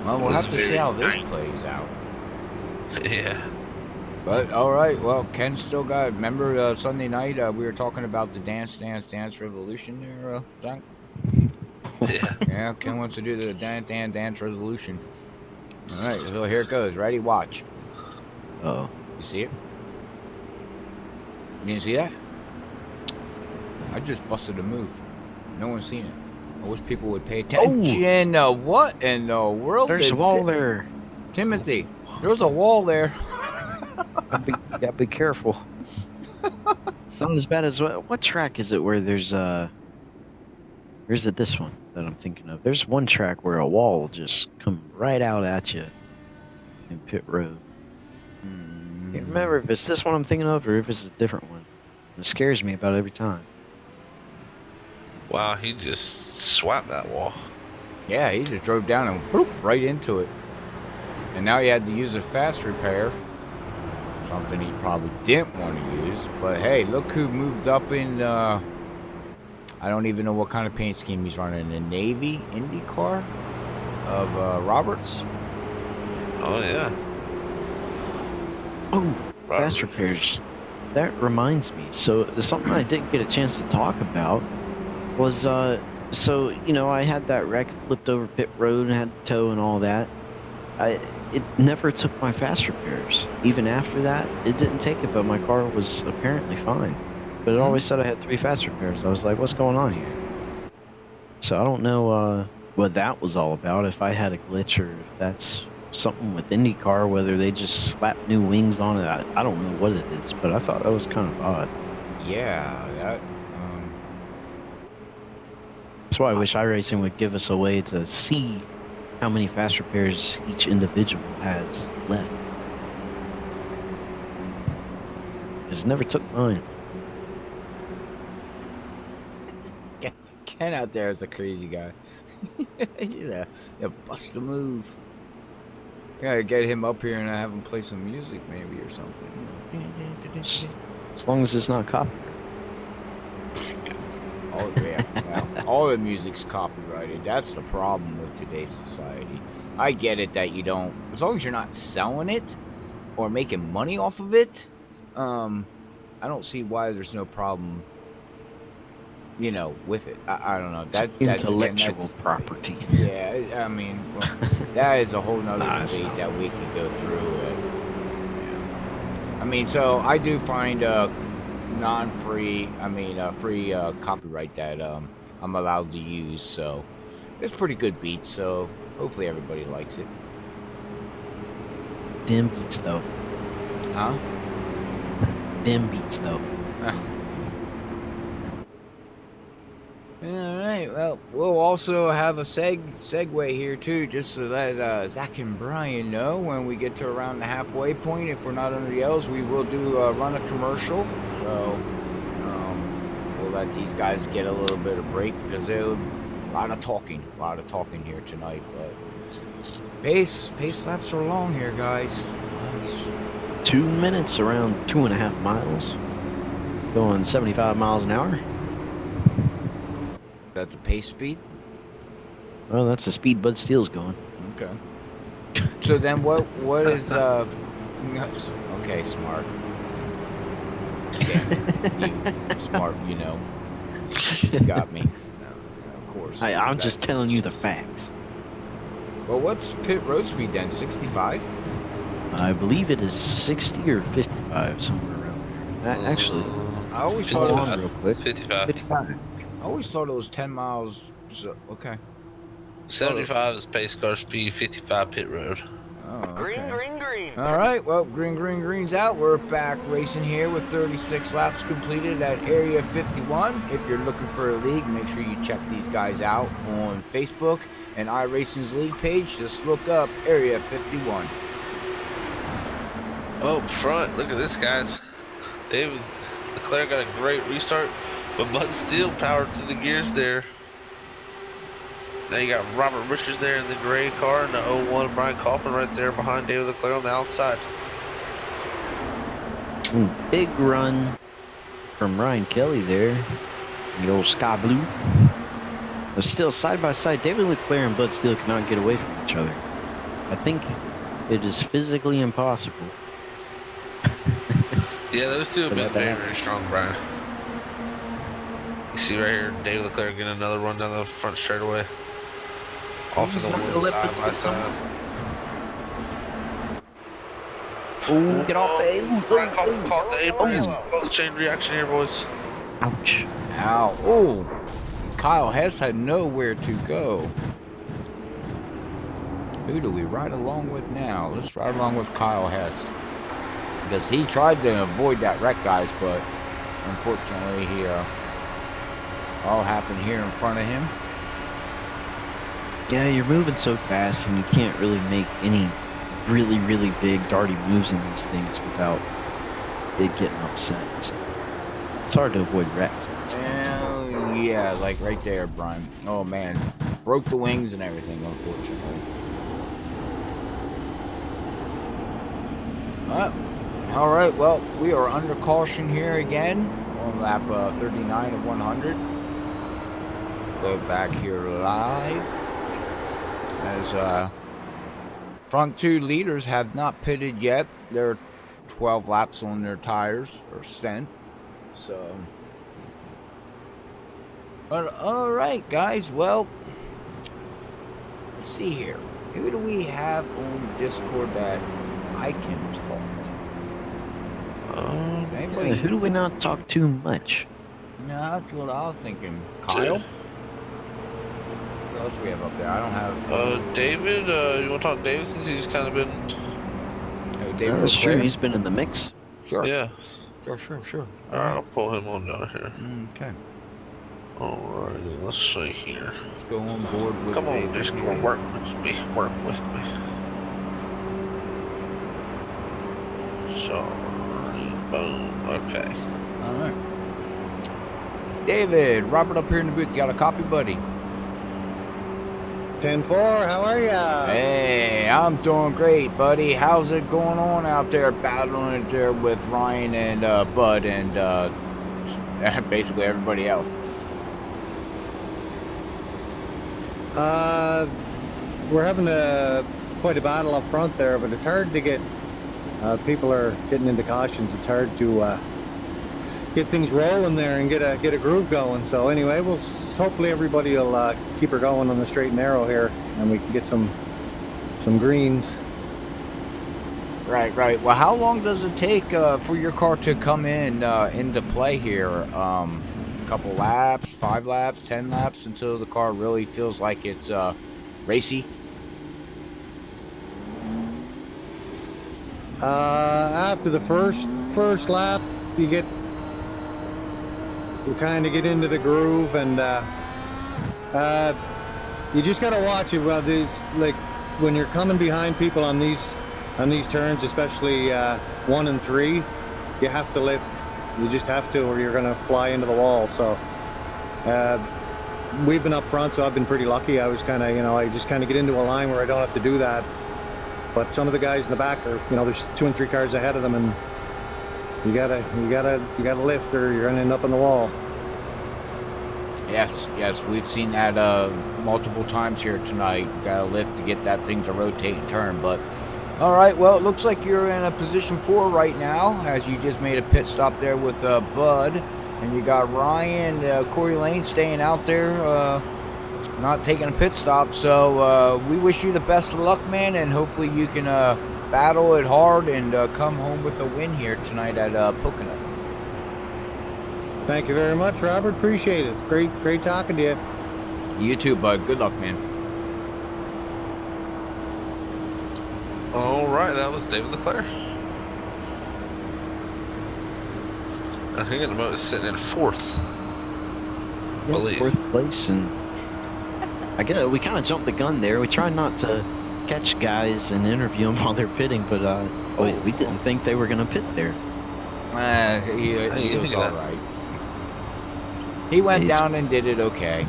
Speaker 1: Well, we'll
Speaker 3: It was
Speaker 1: have to see
Speaker 3: very
Speaker 1: how this
Speaker 3: nice.
Speaker 1: plays out.
Speaker 3: Yeah.
Speaker 1: But all right, well, Ken still got. Remember Sunday night we were talking about the Dance Revolution there, Jack?
Speaker 3: Yeah.
Speaker 1: Yeah, Ken wants to do the Dance Resolution. All right, so here it goes. Ready? Watch.
Speaker 2: Oh.
Speaker 1: You see it? You didn't see that? I just busted a move. No one's seen it. I wish people would pay attention. What in the world?
Speaker 2: There's a wall there.
Speaker 1: Timothy, there's a wall there.
Speaker 2: Gotta be careful. Not as bad as what track is it where there's or is it this one that I'm thinking of? There's one track where a wall will just come right out at you in pit road. Can't remember if it's this one I'm thinking of or if it's a different one. It scares me about every time.
Speaker 3: Wow, he just swapped that wall.
Speaker 1: Yeah, he just drove down and whoop, right into it. And now he had to use a fast repair. Something he probably didn't want to use. But hey, look who moved up in, I don't even know what kind of paint scheme he's running. A Navy Indy car of Roberts.
Speaker 3: Oh, yeah.
Speaker 2: Oh, fast repairs. That reminds me. So something I didn't get a chance to talk about was, so, you know, I had that wreck, flipped over pit road and had to tow and all that. It never took my fast repairs. Even after that, it didn't take it, but my car was apparently fine. But it always said I had 3 fast repairs. I was like, what's going on here? So I don't know what that was all about, if I had a glitch or if that's something with IndyCar, whether they just slap new wings on it. I don't know what it is, but I thought that was kind of odd.
Speaker 1: Yeah, that,
Speaker 2: That's why I wish iRacing would give us a way to see how many fast repairs each individual has left. Because it never took mine.
Speaker 1: Ken out there is a crazy guy. Yeah, bust a move. Gotta get him up here and have him play some music maybe or something.
Speaker 2: As long as it's not copyright.
Speaker 1: All the music's copyrighted. That's the problem with today's society. I get it that you don't, as long as you're not selling it or making money off of it, I don't see why there's no problem, you know, with it. I don't know. That's
Speaker 2: intellectual property.
Speaker 1: Yeah, I mean, well, that is a whole nother debate that we could go through. I mean, so I do find non-free, free copyright that I'm allowed to use, so it's pretty good beats, so hopefully everybody likes it.
Speaker 2: Dim beats though.
Speaker 1: Huh?
Speaker 2: Dim beats though.
Speaker 1: Alright, well, we'll also have a segue here too, just so that Zach and Brian know when we get to around the halfway point. If we're not under the L's, we will do run a commercial, so we'll let these guys get a little bit of break because there's a lot of talking here tonight. But pace laps are long here, guys.
Speaker 2: 2 minutes, around 2.5 miles, going 75 miles an hour.
Speaker 1: That's a pace speed.
Speaker 2: Well, that's the speed Bud Steele's going.
Speaker 1: Okay. So then, what is okay, smart. Damn it, you smart, you know. You got me. Of course.
Speaker 2: I'm just telling you the facts.
Speaker 1: Well, what's pit road speed then? 65?
Speaker 2: I believe it is 60 or 55, somewhere around there. Actually,
Speaker 1: I always thought it was,
Speaker 2: real quick.
Speaker 3: 55.
Speaker 2: 55.
Speaker 1: I always thought it was 10 miles. So, okay.
Speaker 3: 75 is pace car speed, 55 pit road.
Speaker 1: Oh,
Speaker 4: Green, green, green.
Speaker 1: All right, well, green's out. We're back racing here with 36 laps completed at Area 51. If you're looking for a league, make sure you check these guys out on Facebook and iRacing's league page. Just look up Area 51.
Speaker 3: Oh, front. Look at this, guys. David Leclerc got a great restart, but Bud still powered through the gears there. Now you got Robert Richards there in the gray car, and the 01 Brian Kaufman right there behind David Leclerc on the outside.
Speaker 2: Big run from Ryan Kelly there, the old sky blue. But still, side by side, David Leclerc and Bud Steele cannot get away from each other. I think it is physically impossible.
Speaker 3: Yeah, those two have been very, very strong, Brian. You see right here, David Leclerc getting another run down the front straightaway. Off in the woods, side by side.
Speaker 2: Oh, get off the
Speaker 3: Brian Kaufman caught the apron. Close chain reaction here, boys.
Speaker 2: Ouch.
Speaker 1: Ow. Oh, Kyle Hess had nowhere to go. Who do we ride along with now? Let's ride along with Kyle Hess. Because he tried to avoid that wreck, guys, but unfortunately he all happened here in front of him.
Speaker 2: Yeah, you're moving so fast and you can't really make any really big darty moves in these things without it getting upset. So it's hard to avoid wrecks.
Speaker 1: Yeah, like right there, Brian. Oh man, broke the wings and everything, unfortunately. All right, well, we are under caution here again on lap 39 of 100. Go back here live. As front two leaders have not pitted yet. They're 12 laps on their tires or stint. So, but all right, guys. Well, let's see here. Who do we have on Discord that I can talk to? Anybody?
Speaker 2: Who do we not talk too much?
Speaker 1: No, that's what I was thinking. Kyle? What else do we have up there? I don't have.
Speaker 3: David, you want to talk to David since he's kind of been.
Speaker 1: Oh, David.
Speaker 2: That's true. He's been in the mix.
Speaker 1: Sure.
Speaker 3: Yeah.
Speaker 1: Sure.
Speaker 3: Alright, I'll pull him on down here.
Speaker 1: Okay.
Speaker 3: Alrighty, let's see here.
Speaker 1: Let's go on board with
Speaker 3: Come on,
Speaker 1: David
Speaker 3: just
Speaker 1: here.
Speaker 3: work with me. Work with me. Sorry. Boom. Okay.
Speaker 1: All right. David, Robert up here in the booth. You got a copy, buddy?
Speaker 5: 10-4, how are ya?
Speaker 1: Hey, I'm doing great, buddy. How's it going on out there, battling it there with Ryan and Bud and basically everybody else?
Speaker 5: We're having quite a battle up front there, but it's hard to get. People are getting into cautions. It's hard to get things rolling there and get a groove going. So anyway, hopefully everybody will keep her going on the straight and narrow here, and we can get some greens.
Speaker 1: Right. Well, how long does it take for your car to come into play here? A couple laps, 5 laps, 10 laps until the car really feels like it's racy?
Speaker 5: After the first lap, you kind of get into the groove, and you just gotta watch it. Well, like when you're coming behind people on these turns, especially 1 and 3, you have to lift. You just have to, or you're gonna fly into the wall. So we've been up front, so I've been pretty lucky. I was kind of, I just kind of get into a line where I don't have to do that. But some of the guys in the back are, there's 2 and 3 cars ahead of them, and you gotta lift, or you're gonna end up on the wall.
Speaker 1: Yes, we've seen that multiple times here tonight. Got to lift to get that thing to rotate and turn. But all right, well, it looks like you're in a position 4 right now, as you just made a pit stop there with Bud, and you got Ryan, Corey Lane staying out there, not taking a pit stop. So we wish you the best of luck, man, and hopefully you can battle it hard and come home with a win here tonight at Pocono.
Speaker 5: Thank you very much, Robert. Appreciate it. Great talking to you.
Speaker 1: You too, Bud. Good luck, man.
Speaker 3: All right, that was David Leclerc. I think at the moment it's sitting in fourth.
Speaker 2: Yeah,
Speaker 3: Believe.
Speaker 2: fourth place, and I guess we kind of jumped the gun there. We tried not to catch guys and interview them while they're pitting, but we didn't think they were going to pit there.
Speaker 1: He
Speaker 3: you
Speaker 1: was
Speaker 3: think of
Speaker 1: all
Speaker 3: that?
Speaker 1: right. He went
Speaker 2: He's-
Speaker 1: down and did it okay.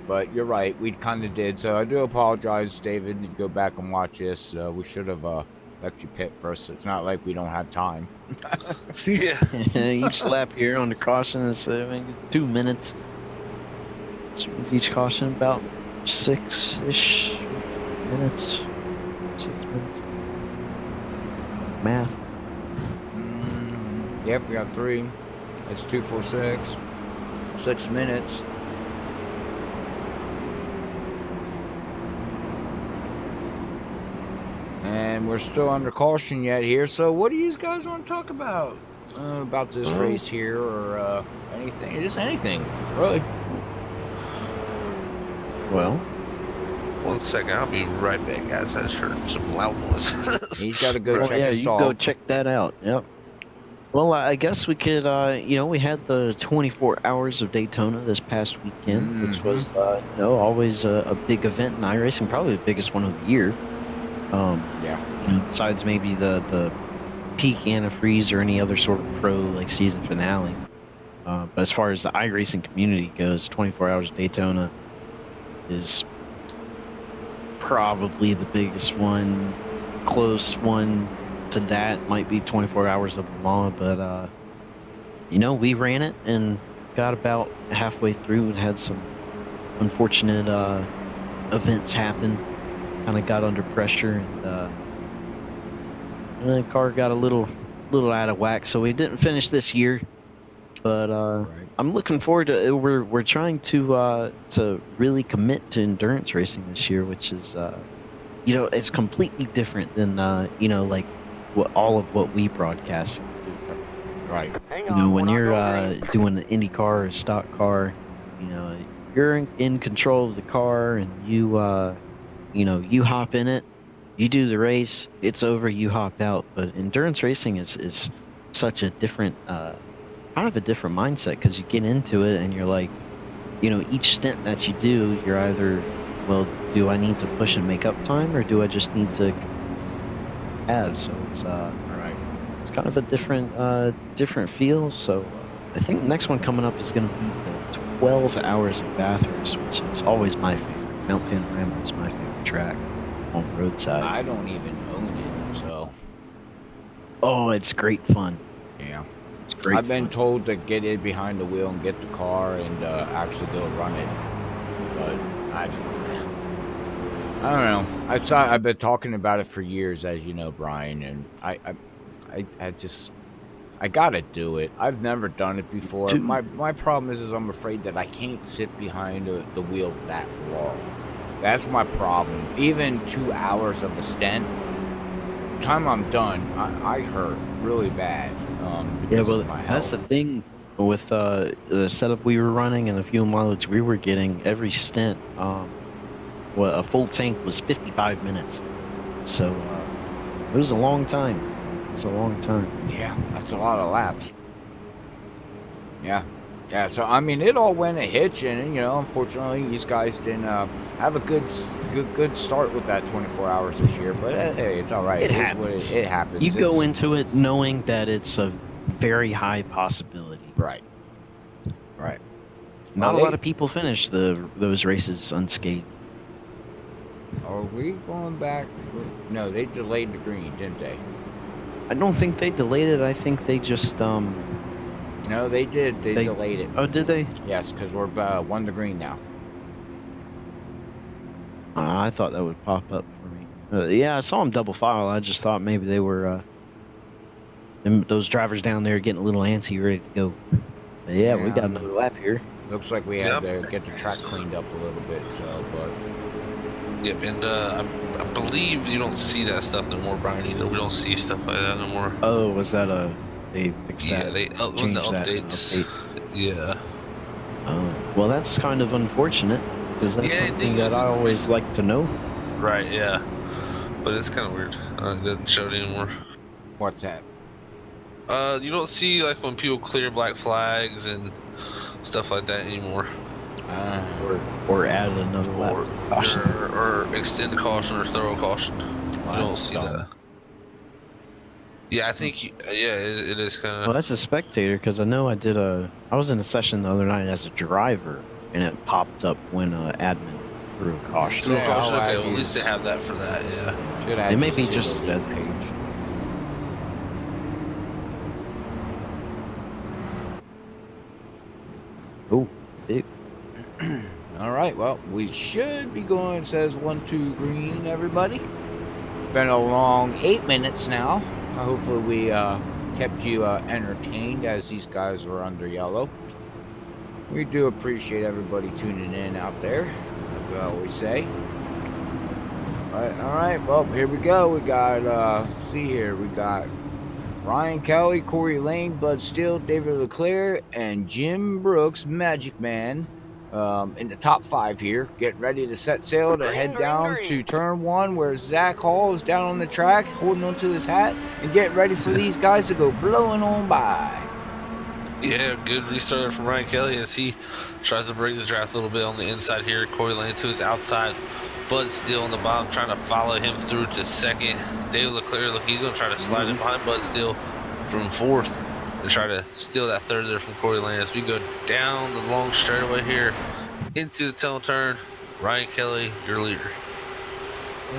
Speaker 1: But you're right, we kind of did. So I do apologize, David. If you go back and watch this, we should have left you pit first. It's not like we don't have time.
Speaker 3: Yeah.
Speaker 2: Each lap here on the caution is 2 minutes. Which means each caution about 6-ish minutes. 6 minutes. Math.
Speaker 1: Yeah, if we got 3, it's 2, 4, 6. 6 minutes. And we're still under caution yet here. So what do you guys want to talk about? About this race here or anything? Just anything, really.
Speaker 2: Well,
Speaker 3: 1 second, I'll be right back, guys. I just heard some loud noise.
Speaker 1: He's got to go
Speaker 2: well,
Speaker 1: check
Speaker 2: yeah,
Speaker 1: his
Speaker 2: you
Speaker 1: dog.
Speaker 2: go check that out. Yep. Well, I guess we could, we had the 24 hours of Daytona this past weekend, which was, always a big event in iRacing, probably the biggest one of the year.
Speaker 1: Yeah.
Speaker 2: Besides maybe the peak antifreeze or any other sort of pro like season finale. But as far as the iRacing community goes, 24 hours of Daytona is probably the biggest one. Close one to that might be 24 hours of Le Mans, but we ran it and got about halfway through and had some unfortunate events happen. Kind of got under pressure and the car got a little out of whack, so we didn't finish this year. But
Speaker 1: Right.
Speaker 2: I'm looking forward to. We're trying to really commit to endurance racing this year, which is it's completely different than like all of what we broadcast.
Speaker 1: Right.
Speaker 4: Hang on,
Speaker 2: When
Speaker 4: we're
Speaker 2: you're
Speaker 4: not going green.
Speaker 2: doing an Indy car or a stock car, you're in control of the car, and you hop in it, you do the race, it's over, you hop out. But endurance racing is such a different, kind of a different mindset, because you get into it and you're like, each stint that you do, you're either, well, do I need to push and make up time, or do I just need to have? So it's
Speaker 1: Right.
Speaker 2: it's kind of a different feel. So I think the next one coming up is going to be the 12 hours of Bathurst, which is always my favorite. Mount Panorama is my favorite track on the roadside.
Speaker 1: I don't even own it, so
Speaker 2: Oh, it's great fun.
Speaker 1: yeah.
Speaker 2: It's great.
Speaker 1: I've been
Speaker 2: fun.
Speaker 1: told to get in behind the wheel and get the car and actually go run it, but I don't know. I've been talking about it for years, as you know, Brian, and I gotta do it. I've never done it before.
Speaker 2: Dude.
Speaker 1: My problem is I'm afraid that I can't sit behind the wheel that long. That's my problem. Even 2 hours of a stint, time I'm done, I hurt really bad. Because of my
Speaker 2: that's the
Speaker 1: health.
Speaker 2: thing with the setup we were running and the fuel mileage we were getting. Every stint, a full tank was 55 minutes, so it was a long time. It was a long time.
Speaker 1: Yeah, that's a lot of laps. Yeah. So I mean, it all went a hitch, and unfortunately, these guys didn't have a good start with that 24 hours this year. But hey, it's all right.
Speaker 2: It
Speaker 1: is what
Speaker 2: happens.
Speaker 1: it happens.
Speaker 2: You go
Speaker 1: It's-
Speaker 2: into it knowing that it's a very high possibility.
Speaker 1: right. Right.
Speaker 2: Not
Speaker 1: Well,
Speaker 2: a lot of people finish those races unscathed.
Speaker 1: Are we going back? No, they delayed the green, didn't they?
Speaker 2: I don't think they delayed it. I think they just
Speaker 1: No, they did. They
Speaker 2: They-
Speaker 1: delayed it.
Speaker 2: Oh, did they?
Speaker 1: Yes, because we're 1 to green now.
Speaker 2: I thought that would pop up for me. Yeah, I saw them double file. I just thought maybe they were those drivers down there getting a little antsy, ready to go. But yeah, we
Speaker 1: Yeah.
Speaker 2: got another lap here.
Speaker 1: Looks like we had
Speaker 3: Yep.
Speaker 1: to get the track cleaned up a little bit. So, but
Speaker 3: Yep, and I believe you don't see that stuff no more, Brian. Either we don't see stuff like that no more.
Speaker 2: Oh, was that they fixed
Speaker 3: Yeah,
Speaker 2: that?
Speaker 3: they when the
Speaker 2: changed that in
Speaker 3: updates.
Speaker 2: update.
Speaker 3: Yeah.
Speaker 2: Oh, well, that's kind of unfortunate, because that's
Speaker 3: Yeah,
Speaker 2: something
Speaker 3: it
Speaker 2: that
Speaker 3: is.
Speaker 2: I always like to know.
Speaker 3: Right, yeah. But it's kind of weird. It doesn't show it anymore.
Speaker 1: What's that?
Speaker 3: You don't see like when people clear black flags and stuff like that anymore.
Speaker 2: Or add another lap.
Speaker 3: Or,
Speaker 2: Caution.
Speaker 3: or extend a caution or throw a caution. You don't
Speaker 1: that's
Speaker 3: see
Speaker 1: dumb.
Speaker 3: that. Yeah, I think. Yeah, it is kind
Speaker 2: Well,
Speaker 3: of.
Speaker 2: that's a spectator because I know I was in a session the other night as a driver, and it popped up when admin threw a caution.
Speaker 3: Throw a
Speaker 1: Yeah,
Speaker 3: caution.
Speaker 1: I'll
Speaker 3: Okay,
Speaker 1: add
Speaker 3: well, at least they
Speaker 1: these-
Speaker 3: have that for that. Yeah.
Speaker 1: Should add
Speaker 2: It may
Speaker 1: these
Speaker 2: be
Speaker 1: to
Speaker 2: just
Speaker 1: the
Speaker 2: as-
Speaker 1: page.
Speaker 2: Oh, big.
Speaker 1: All right, well, we should be going, says 1-2 green, everybody. Been a long 8 minutes now. Hopefully we kept you entertained as these guys are under yellow. We do appreciate everybody tuning in out there, like we always say. All right, well, here we go. We got, see here, we got Ryan Kelly, Corey Lane, Bud Steele, David Leclerc, and Jim Brooks, Magic Man, in the top 5 here, getting ready to set sail to head down to turn 1, where Zach Hall is down on the track, holding onto his hat, and getting ready for these guys to go blowing on by.
Speaker 3: Yeah, good restart from Ryan Kelly as he tries to break the draft a little bit on the inside here. Corey Lane to his outside. Bud Steele on the bottom trying to follow him through to second. David Leclerc, look, he's going to try to slide in behind Bud Steele from 4th and try to steal that 3rd there from Corey Lane as we go down the long straightaway here into the tail turn. Ryan Kelly, your leader.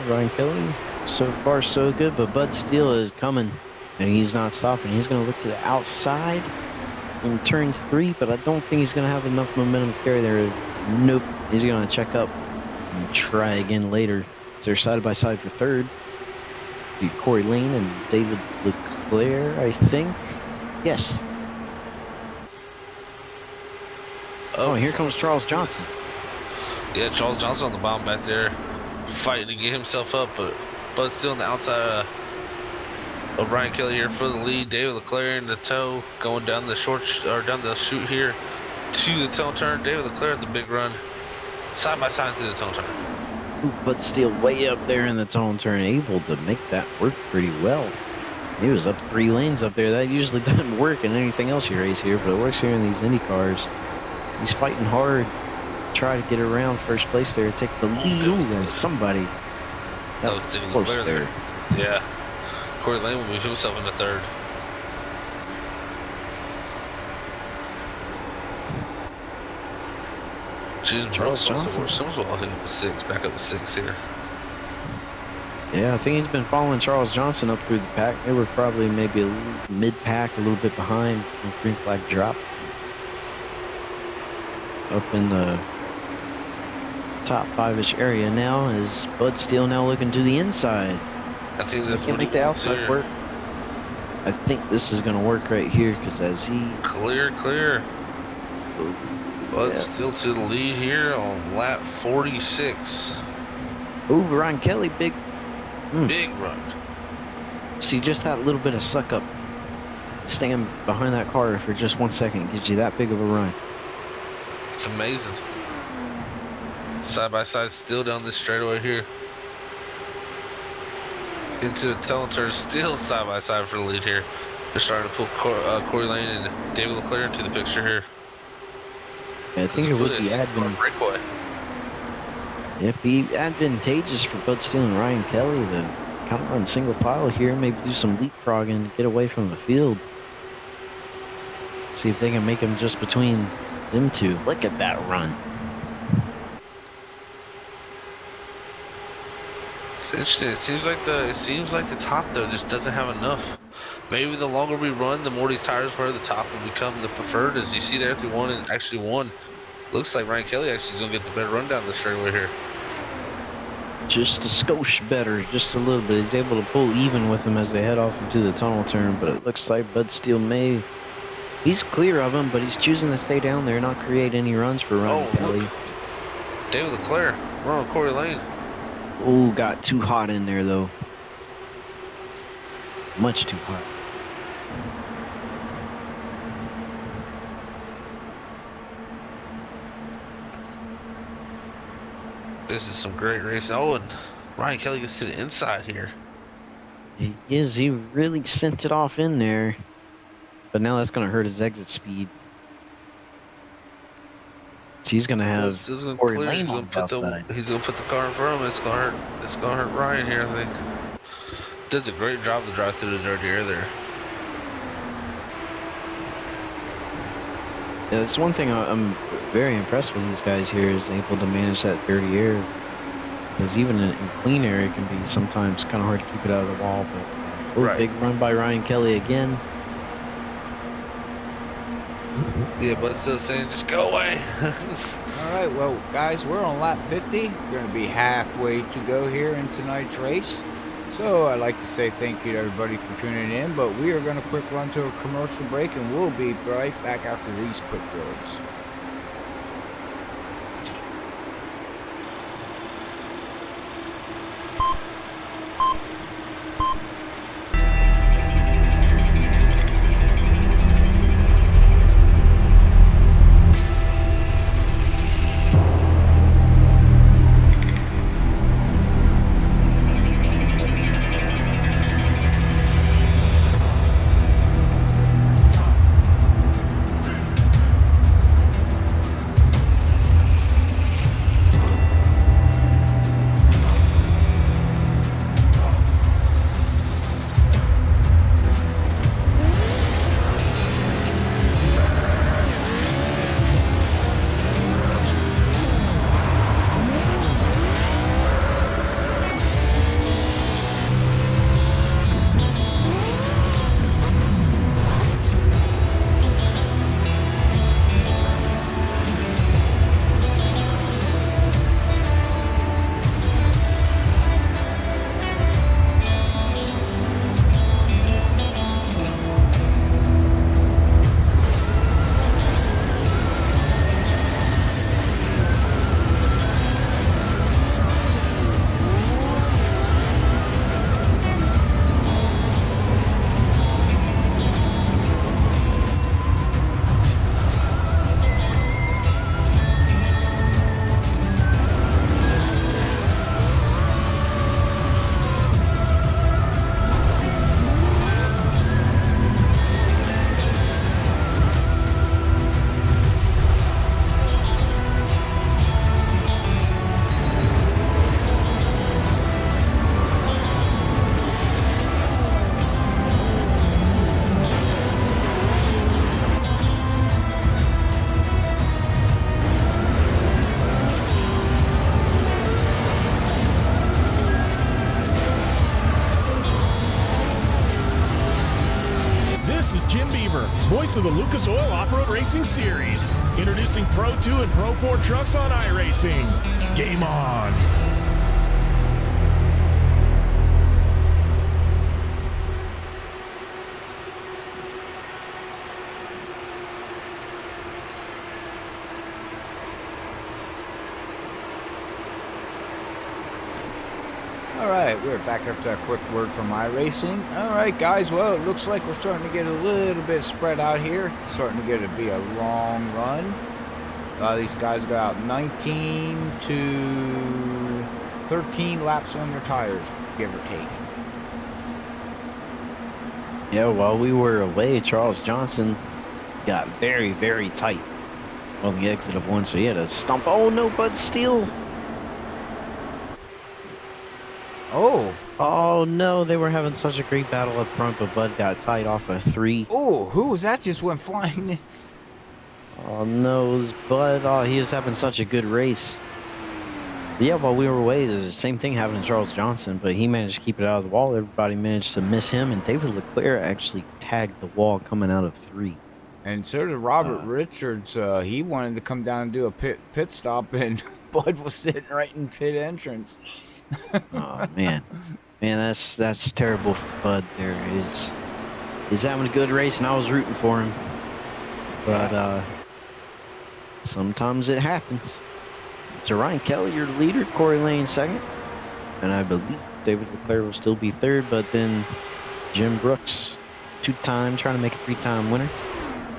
Speaker 2: Ryan Kelly, so far so good, but Bud Steele is coming, and he's not stopping. He's going to look to the outside in turn 3, but I don't think he's going to have enough momentum to carry there. Nope, he's going to check up and try again later. They're side by side for 3rd. Be Corey Lane and David Leclerc, I think. Yes. Oh, here comes Charles Johnson.
Speaker 3: Yeah, Charles Johnson on the bottom back there, fighting to get himself up, but Bud's still on the outside of Ryan Kelly here for the lead. David Leclerc in the toe, going down the down the chute here to the tail turn. David Leclerc at the big run, side by side to the tail turn.
Speaker 2: But still way up there in the tone turn, able to make that work pretty well. He was up 3 lanes up there. That usually doesn't work in anything else you race here, but it works here in these Indy cars. He's fighting hard, try to get around first place there, take the lead. Ooh, and somebody
Speaker 3: That was David
Speaker 2: close
Speaker 3: Leclerc
Speaker 2: there.
Speaker 3: Yeah, Corey Lane will move himself into 3rd. Jim Brooks also works Simswell hit up 6, back up to 6 here.
Speaker 2: Yeah, I think he's been following Charles Johnson up through the pack. They were probably maybe a little mid-pack, a little bit behind when green flag drop. Up in the top 5-ish area now is Bud Steele now looking to the inside.
Speaker 3: I think that's
Speaker 2: He can
Speaker 3: what
Speaker 2: make
Speaker 3: he
Speaker 2: the
Speaker 3: wants
Speaker 2: outside
Speaker 3: here.
Speaker 2: work. I think this is going to work right here because as he...
Speaker 3: Clear. But
Speaker 2: Yeah.
Speaker 3: still to the lead here on lap 46.
Speaker 2: Ooh, Ryan Kelly, big...
Speaker 3: Big run.
Speaker 2: See, just that little bit of suck up. Staying behind that car for just 1 second gives you that big of a run.
Speaker 3: It's amazing. Side by side still down this straightaway here. Into the tail turn, still side by side for the lead here. They're starting to pull Corey Lane and David Leclerc into the picture here.
Speaker 2: Yeah, I think it would be
Speaker 3: breakaway.
Speaker 2: It'd be advantageous for Bud Steele and Ryan Kelly to kind of run single file here, maybe do some leapfrogging, get away from the field. See if they can make them just between them two. Look at that run.
Speaker 3: It's interesting. It seems like the top though just doesn't have enough. Maybe the longer we run, the more these tires wear, the top will become the preferred. As you see there through one and actually one. Looks like Ryan Kelly actually is gonna get the better run down the straightaway here.
Speaker 2: Just a skosh better, just a little bit. He's able to pull even with him as they head off into the tunnel turn, but it looks like Bud Steele may... He's clear of him, but he's choosing to stay down there, not create any runs for Ryan Kelly.
Speaker 3: Look. David Leclerc, run on Corey Lane.
Speaker 2: Oh, got too hot in there, though. Much too hot.
Speaker 3: This is some great racing. Oh, and Ryan Kelly gets to the inside here.
Speaker 2: He really sent it off in there. But now that's going to hurt his exit speed. So he's going to have
Speaker 3: He's gonna
Speaker 2: Corey
Speaker 3: clear.
Speaker 2: Lane on his outside.
Speaker 3: He's gonna put the car in front of him. It's gonna hurt Ryan here, I think. Does a great job to drive through the dirty air there.
Speaker 2: Yeah, that's one thing I'm very impressed with these guys here is able to manage that dirty air. Because even in clean air, it can be sometimes kind of hard to keep it out of the wall. But
Speaker 3: Right.
Speaker 2: big run by Ryan Kelly again.
Speaker 3: Yeah, but still saying, just go away.
Speaker 1: All right, well, guys, we're on lap 50. We're going to be halfway to go here in tonight's race. So I'd like to say thank you to everybody for tuning in, but we are going to quick run to a commercial break, and we'll be right back after these quick words.
Speaker 6: Voice of the Lucas Oil Off-Road Racing Series. Introducing Pro 2 and Pro 4 trucks on iRacing. Game on!
Speaker 1: Alright, we're back after a quick word from iRacing. Alright guys, well it looks like we're starting to get a little bit spread out here. It's starting to get to be a long run. These guys got out 19 to 13 laps on their tires, give or take.
Speaker 2: Yeah, while we were away, Charles Johnson got very, very tight on the exit of one, so he had to stomp. Oh no, Bud Steele! Oh no, they were having such a great battle up front, but Bud got tight off a 3.
Speaker 1: Oh, who was that just went flying in?
Speaker 2: Oh no, it was Bud. Oh, he was having such a good race. But yeah, while we were away, the same thing happened to Charles Johnson, but he managed to keep it out of the wall. Everybody managed to miss him, and David Leclerc actually tagged the wall coming out of 3.
Speaker 1: And so did Robert Richards. He wanted to come down and do a pit stop, and Bud was sitting right in pit entrance.
Speaker 2: Oh man. Man, that's terrible for Bud there. He's having a good race, and I was rooting for him. But sometimes it happens. So Ryan Kelly, your leader, Corey Lane second. And I believe David Leclerc will still be third, but then Jim Brooks, 2-time, trying to make a 3-time winner,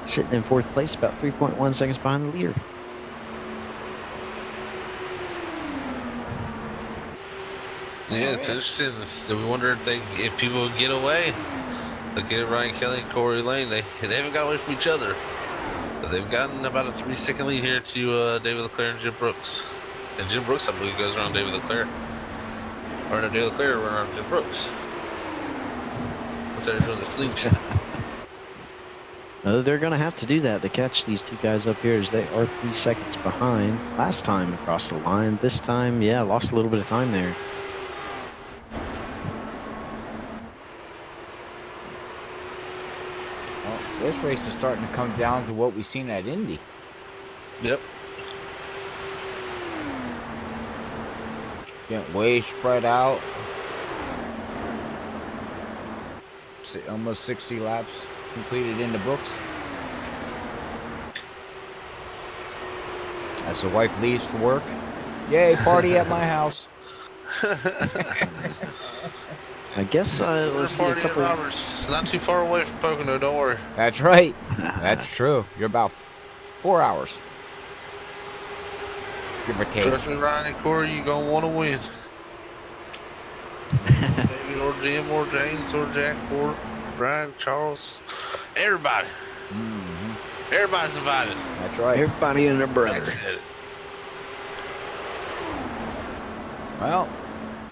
Speaker 2: sitting in 4th place, about 3.1 seconds behind the leader.
Speaker 3: Yeah, it's interesting. We wonder if people would get away. Look at Ryan Kelly and Corey Lane. They haven't got away from each other. But they've gotten about a 3-second lead here to David Leclerc and Jim Brooks. And Jim Brooks, I believe, goes around David Leclerc. Or no, David Leclerc around Jim Brooks. But they're doing the clinch.
Speaker 2: No, they're going to have to do that to catch these two guys up here, as they are 3 seconds behind. Last time across the line. This time, yeah, lost a little bit of time there.
Speaker 1: Well, this race is starting to come down to what we've seen at Indy.
Speaker 3: Yep.
Speaker 1: Getting way spread out. Almost 60 laps completed in the books. As the wife leaves for work. Yay, party at my house.
Speaker 2: I guess let's see a
Speaker 3: Party at
Speaker 2: couple.
Speaker 3: Roberts. It's not too far away from Pocono, don't worry.
Speaker 1: That's right. That's true. You're about 4 hours. Give or take.
Speaker 3: Trust me, Ryan and Corey, you're going to want to win. David or Jim or James or Jack or Brian, Charles, everybody. Everybody's invited.
Speaker 1: That's right.
Speaker 2: Everybody and their brother.
Speaker 3: That's it.
Speaker 1: Well,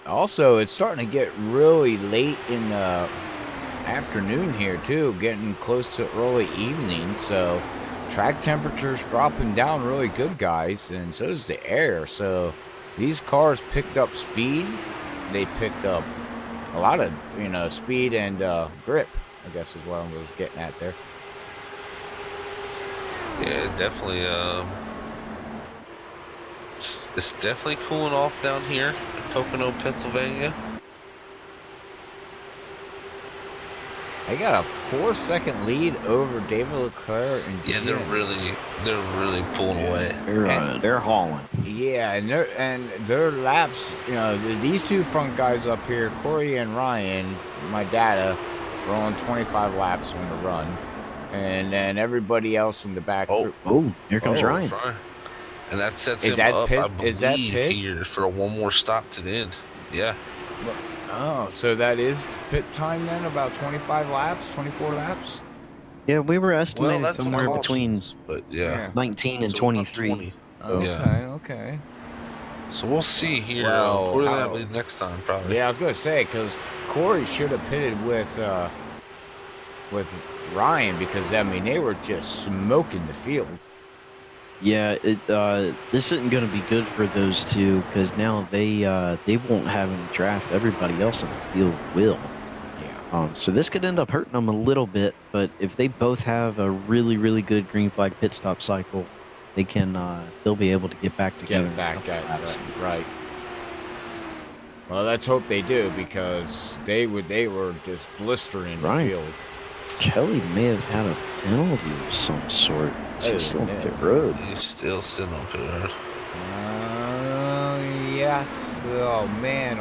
Speaker 1: also, it's starting to get really late in the afternoon here, too. Getting close to early evening. So, track temperature's dropping down really good, guys. And so is the air. So, these cars picked up speed. They picked up a lot of, speed and grip, I guess is what I was getting at there.
Speaker 3: Yeah, definitely. It's definitely cooling off down here in Pocono, Pennsylvania.
Speaker 1: They got a 4-second lead over David Leclerc and
Speaker 3: Yeah,
Speaker 1: Jim.
Speaker 3: they're really pulling away.
Speaker 2: They're hauling.
Speaker 1: Yeah, and their laps, these two front guys up here, Corey and Ryan, my data, were on 25 laps on the run. And then everybody else in the back.
Speaker 2: Here comes Ryan.
Speaker 3: And that sets
Speaker 1: Is
Speaker 3: him
Speaker 1: that
Speaker 3: up,
Speaker 1: pit?
Speaker 3: I believe,
Speaker 1: Is that pit?
Speaker 3: here for one more stop to the end. Yeah.
Speaker 1: Oh, so that is pit time then? About 25 laps, 24 laps?
Speaker 2: Yeah, we were
Speaker 3: Well,
Speaker 2: estimating
Speaker 3: that's
Speaker 2: somewhere between
Speaker 3: but yeah.
Speaker 2: 19 and
Speaker 3: So
Speaker 2: 23.
Speaker 3: 20.
Speaker 1: Okay.
Speaker 3: So we'll see here.
Speaker 1: Well,
Speaker 3: Corey will lead next time, probably.
Speaker 1: Yeah, I was going to say, because Corey should have pitted with Ryan, because, they were just smoking the field.
Speaker 2: Yeah, this isn't going to be good for those two, because now they won't have any draft. Everybody else in the field will.
Speaker 1: Yeah.
Speaker 2: So this could end up hurting them a little bit, but if they both have a really, really good green flag pit stop cycle, they can they'll be able to get back together.
Speaker 1: Get back at it, right. Well, let's hope they do, because they were just blistering the field.
Speaker 2: Kelly may have had a penalty of some sort. He's still on pit road.
Speaker 3: He's still sitting on pit road.
Speaker 1: Yes. Oh man,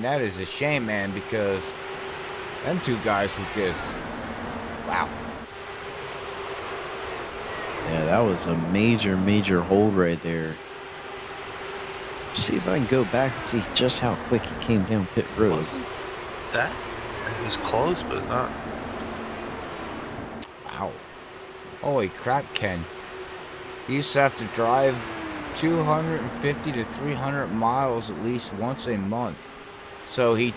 Speaker 1: that is a shame, man, because them two guys were just wow.
Speaker 2: Yeah, that was a major, major hold right there. See if I can go back and see just how quick he came down pit road.
Speaker 3: Wasn't that? It was close, but not.
Speaker 1: Wow. Holy crap, Ken. You used to have to drive 250 to 300 miles at least once a month. So he's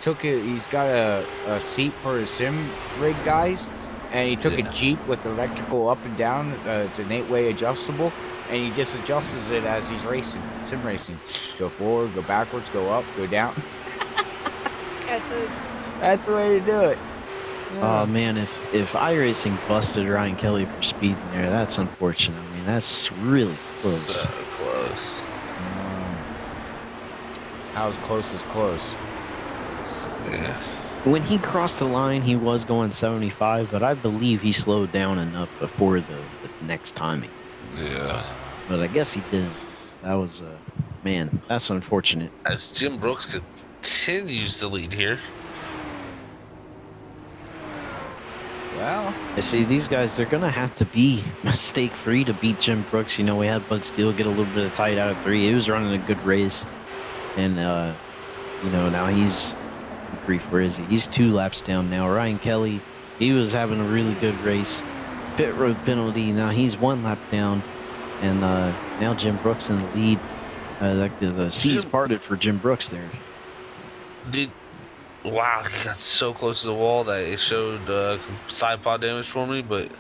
Speaker 1: got a seat for his sim rig guys, and he took a Jeep with electrical up and down. It's an 8-way adjustable, and he just adjusts it as he's racing, sim racing. Go forward, go backwards, go up, go down. That's the way to do it. Yeah.
Speaker 2: Oh man, if iRacing busted Ryan Kelly for speeding there, that's unfortunate. I mean, that's really close.
Speaker 3: So close.
Speaker 1: How close is close?
Speaker 3: Yeah.
Speaker 2: When he crossed the line, he was going 75, but I believe he slowed down enough before the next timing.
Speaker 3: Yeah.
Speaker 2: But I guess he didn't. That was man, that's unfortunate.
Speaker 3: As Jim Brooks continues to lead here.
Speaker 1: Well,
Speaker 2: I see these guys, they're going to have to be mistake-free to beat Jim Brooks. You know, we had Bud Steele get a little bit of tight out of 3. He was running a good race. And, you know, now he's grief. Where is he? He's 2 laps down now. Ryan Kelly, he was having a really good race. Pit road penalty. Now he's 1 lap down, and now Jim Brooks in the lead. The seas parted for Jim Brooks there.
Speaker 3: Wow, he got so close to the wall that it showed side pod damage for me, but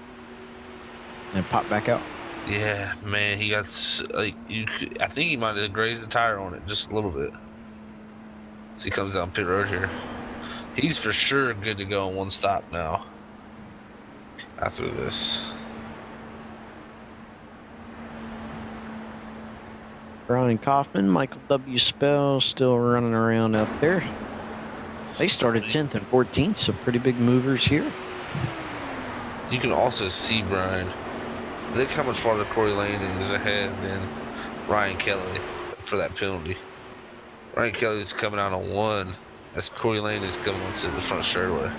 Speaker 2: And popped back out.
Speaker 3: yeah, man, he got like I think he might have grazed the tire on it just a little bit. So he comes down pit road here. He's for sure good to go in 1 stop now. After this.
Speaker 2: Brian Kaufman, Michael W. Spell still running around out there. They started 10th and 14th, so pretty big movers here.
Speaker 3: You can also see Brian. Look how much farther Corey Lane is ahead than Ryan Kelly for that penalty. Ryan Kelly is coming out on 1 as Corey Lane is coming onto the front straightaway.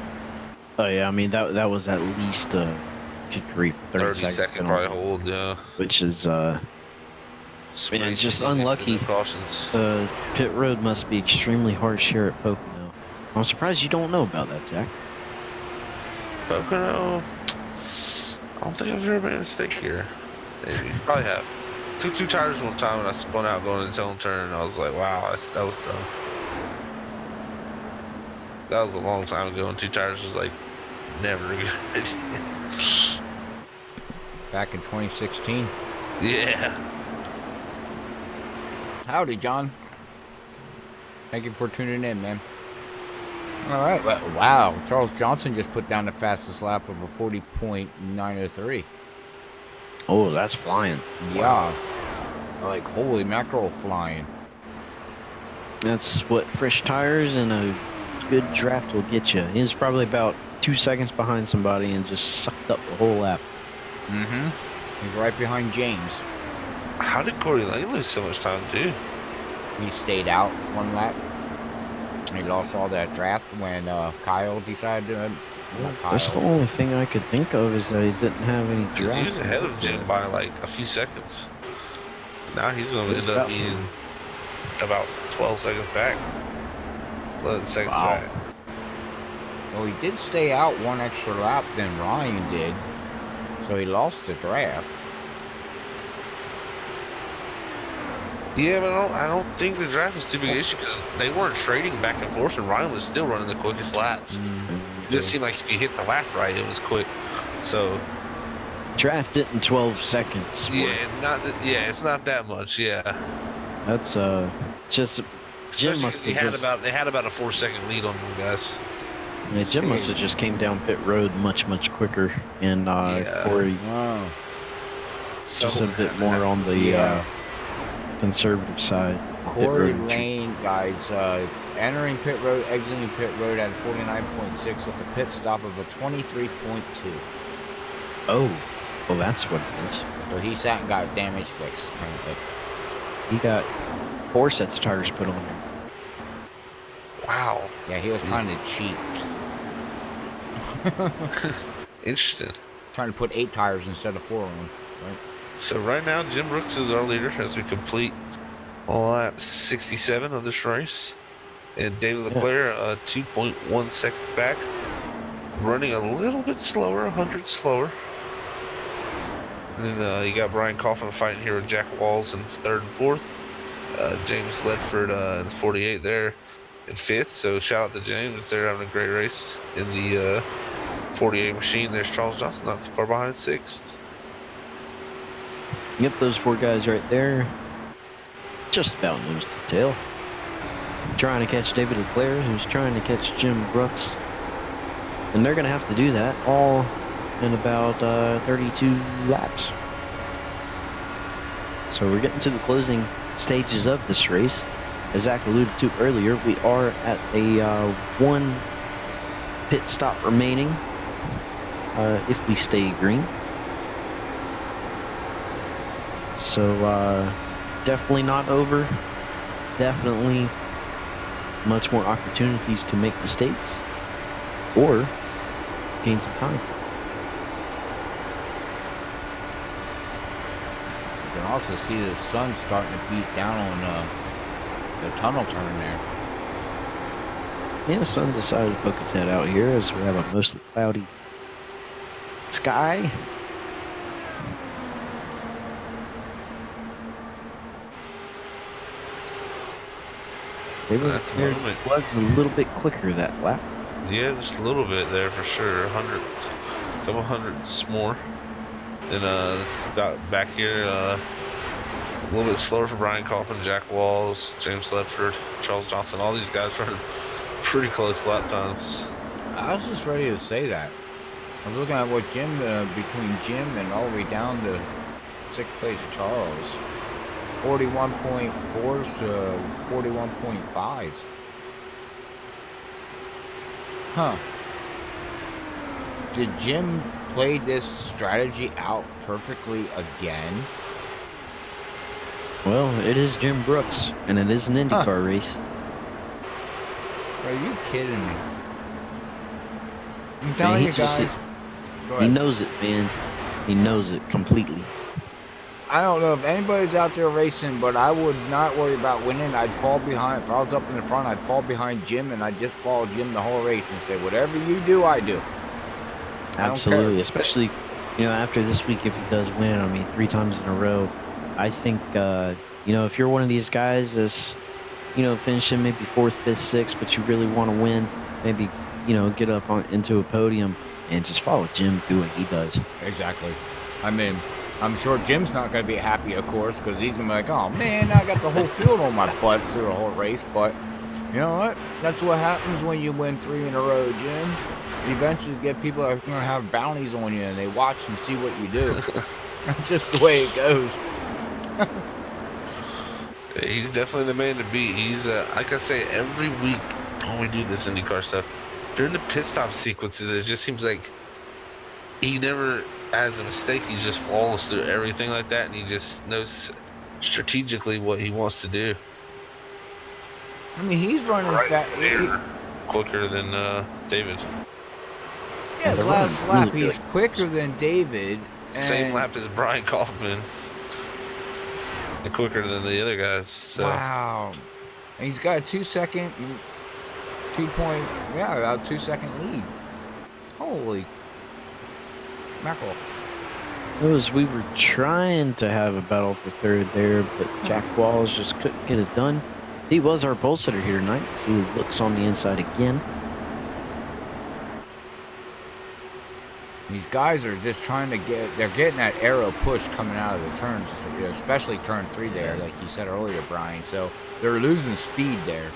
Speaker 2: Oh yeah, I mean that was at least good grief, 30
Speaker 3: second probably hold, yeah.
Speaker 2: Which is man, it's just unlucky.
Speaker 3: Cautions.
Speaker 2: Pit road must be extremely harsh here at Pocono. I'm surprised you don't know about that, Zach.
Speaker 3: Pocono, I don't think I've ever made a mistake here. Maybe, probably have. Took 2 tires one time and I spun out going into tail turn, and I was like, wow, that was dumb. That was a long time ago, and 2 tires was like never a good idea.
Speaker 1: Back in 2016.
Speaker 3: Yeah.
Speaker 1: Howdy, John. Thank you for tuning in, man. All right. Well, wow. Charles Johnson just put down the fastest lap of a 40.903.
Speaker 2: Oh, that's flying.
Speaker 1: Yeah.
Speaker 2: Wow.
Speaker 1: Like, holy mackerel, flying.
Speaker 2: That's what fresh tires and a good draft will get you. He's probably about 2 seconds behind somebody and just sucked up the whole lap.
Speaker 1: Mm-hmm. He's right behind James.
Speaker 3: How did Corey Lane lose so much time, too?
Speaker 1: He stayed out 1 lap. He lost all that draft when Kyle decided to...
Speaker 2: That's the only thing I could think of is that he didn't have any
Speaker 3: Because
Speaker 2: draft.
Speaker 3: he was ahead of Jim by like a few seconds. Now he's going to end up being about 12 seconds back. 11 seconds back.
Speaker 1: Well, he did stay out 1 extra lap than Ryan did. So he lost the draft.
Speaker 3: Yeah, but I don't think the draft was too big an issue because they weren't trading back and forth, and Ryan was still running the quickest laps. It just seemed like if you hit the lap right, it was quick. So
Speaker 2: Draft it in 12 seconds.
Speaker 3: Yeah, it's not that much. Yeah,
Speaker 2: that's just Jim must have
Speaker 3: they had about a 4-second lead on them guys.
Speaker 2: Yeah, Jim must have just came down pit road much quicker, and Corey just a bit more on the conservative side.
Speaker 1: Corey Lane, guys, entering pit road, exiting pit road at 49.6 with a pit stop of a 23.2.
Speaker 2: Oh, well, that's what it is.
Speaker 1: So he sat and got damage fixed, apparently.
Speaker 2: He got 4 sets of tires put on him.
Speaker 3: Wow.
Speaker 1: Yeah, he was trying to cheat.
Speaker 3: Interesting.
Speaker 1: Trying to put 8 tires instead of 4 on them, right?
Speaker 3: So right now, Jim Brooks is our leader as we complete lap 67 of this race. And David Leclerc, 2.1 seconds back. Running a little bit slower, 100 slower. And then you got Brian Kaufman fighting here with Jack Walls in 3rd and 4th. James Ledford in 48 there in 5th. So shout out to James. They're having a great race in the 48 machine. There's Charles Johnson not too far behind 6th.
Speaker 2: Yep, those 4 guys right there. Just about nose to tail. Trying to catch David Leclerc, who's trying to catch Jim Brooks. And they're going to have to do that all in about 32 laps. So we're getting to the closing stages of this race. As Zach alluded to earlier, we are at a 1 pit stop remaining if we stay green. So definitely not over. Definitely much more opportunities to make mistakes or gain some time.
Speaker 1: You can also see the sun starting to beat down on the tunnel turn there.
Speaker 2: Yeah, sun decided to poke its head out here as we have a mostly cloudy sky.
Speaker 3: At the moment.
Speaker 2: Was a little bit quicker that lap.
Speaker 3: Yeah, just a little bit there for sure. Couple hundreds more. Then got back here a little bit slower for Brian Coffin, Jack Walls, James Ledford, Charles Johnson. All these guys running pretty close lap times.
Speaker 1: I was just ready to say that. I was looking at what Jim, between Jim and all the way down to 6th place Charles. 41.4s to 41.5s. Huh. Did Jim play this strategy out perfectly again?
Speaker 2: Well, it is Jim Brooks, and it is an IndyCar race.
Speaker 1: Are you kidding me? I'm telling you guys.
Speaker 2: He knows it, man. He knows it completely.
Speaker 1: I don't know if anybody's out there racing, but I would not worry about winning. I'd fall behind. If I was up in the front, I'd fall behind Jim, and I'd just follow Jim the whole race and say, whatever you do, I do.
Speaker 2: Absolutely. Especially, after this week, if he does win, I mean, 3 times in a row, I think, if you're one of these guys that's, finishing maybe 4th, 5th, 6th, but you really want to win, maybe, get up into a podium and just follow Jim, do what he does.
Speaker 1: Exactly. I mean, I'm sure Jim's not going to be happy, of course, because he's going to be like, oh, man, I got the whole field on my butt through the whole race. But you know what? That's what happens when you win 3 in a row, Jim. You eventually get people that are going to have bounties on you, and they watch and see what you do. That's just the way it goes.
Speaker 3: He's definitely the man to beat. He's, like I say, every week when we do this IndyCar stuff, during the pit stop sequences, it just seems like he never has a mistake. He just follows through everything like that, and he just knows strategically what he wants to do.
Speaker 1: I mean, he's running
Speaker 3: quicker than David.
Speaker 1: Yeah, his last lap, he's quicker than David.
Speaker 3: Same lap as Brian Kaufman. And quicker than the other guys. So.
Speaker 1: Wow. And he's got a 2-second, about 2-second lead. Holy mackerel.
Speaker 2: We were trying to have a battle for 3rd there, but Jack Walls just couldn't get it done. He was our pole sitter here tonight. See, he looks on the inside again.
Speaker 1: These guys are just trying to they're getting that arrow push coming out of the turns, especially turn 3 there, like you said earlier, Brian. So they're losing speed there.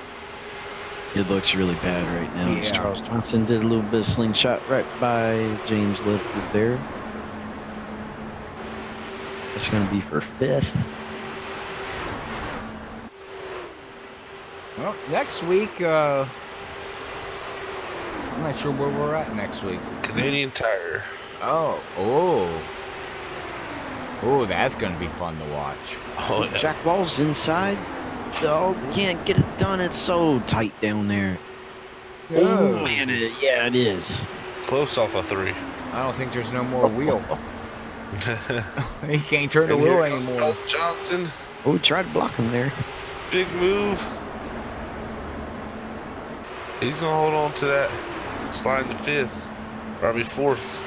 Speaker 2: It looks really bad right now.
Speaker 1: Yeah.
Speaker 2: Charles Johnson did a little bit of slingshot right by James Ledford there. It's going to be for 5th.
Speaker 1: Well, next week, I'm not sure where we're at next week.
Speaker 3: Canadian Tire.
Speaker 1: Oh, that's going to be fun to watch.
Speaker 3: Oh, yeah.
Speaker 2: Jack Wall's inside. Oh, can't get it done. It's so tight down there. Oh, man. Yeah, it is.
Speaker 3: Close off a 3.
Speaker 1: I don't think there's no more wheel. He can't turn the wheel anymore.
Speaker 3: Johnson.
Speaker 2: Oh, tried to block him there.
Speaker 3: Big move. He's going to hold on to that. Slide to 5th. Probably 4th.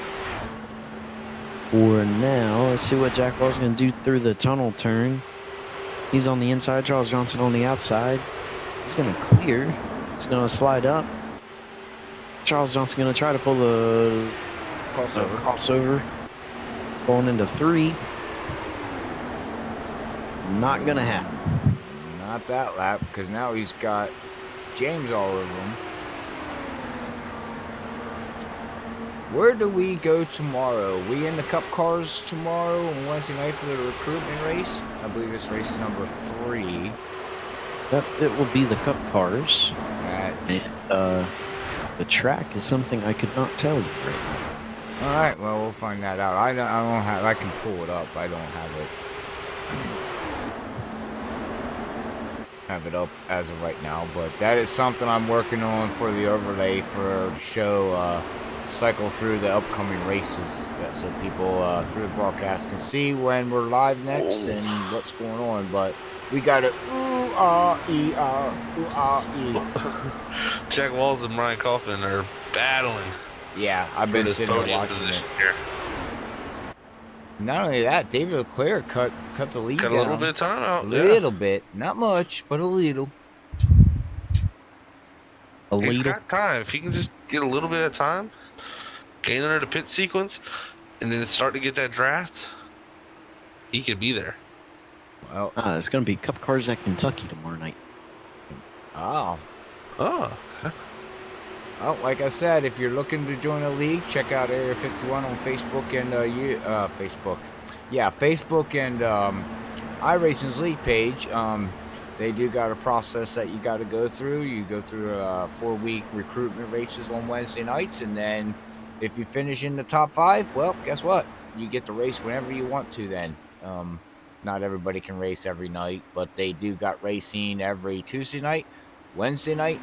Speaker 2: For now, let's see what Jack Wall's going to do through the tunnel turn. He's on the inside. Charles Johnson on the outside. He's going to clear. He's going to slide up. Charles Johnson going to try to pull the crossover. Going into 3. Not going to happen.
Speaker 1: Not that lap, because now he's got James all over him. Where do we go tomorrow? We in the Cup cars tomorrow on Wednesday night for the recruitment race. I believe it's race number 3.
Speaker 2: Yep, it will be the Cup cars.
Speaker 1: And
Speaker 2: the track is something I could not tell you right now.
Speaker 1: all right, well, we'll find that out. I don't have. I can pull it up. I don't have it up as of right now, but that is something I'm working on for the overlay for the show. Cycle through the upcoming races so people through the broadcast can see when we're live next and what's going on. But we got it.
Speaker 3: Jack Walls and Brian Kaufman are battling
Speaker 1: Yeah, I've
Speaker 3: for
Speaker 1: been
Speaker 3: this
Speaker 1: sitting here
Speaker 3: podium
Speaker 1: watching it.
Speaker 3: position here.
Speaker 1: Not only that, David Leclerc cut the lead
Speaker 3: Got a
Speaker 1: down.
Speaker 3: little bit of time out.
Speaker 1: A little bit. Not much, but a little.
Speaker 3: He's got time. If he can just get a little bit of time, gain under the pit sequence, and then start to get that draft, he could be there.
Speaker 1: Well,
Speaker 2: It's going to be Cup Cars at Kentucky tomorrow night.
Speaker 1: oh.
Speaker 3: Oh, okay.
Speaker 1: Well, like I said, if you're looking to join a league, check out Area 51 on Facebook and Facebook and iRacing's league page. They do got a process that you got to go through. You go through 4-week recruitment races on Wednesday nights, and then if you finish in the top 5, well, guess what? You get to race whenever you want to. Then, not everybody can race every night, but they do got racing every Tuesday night, Wednesday night,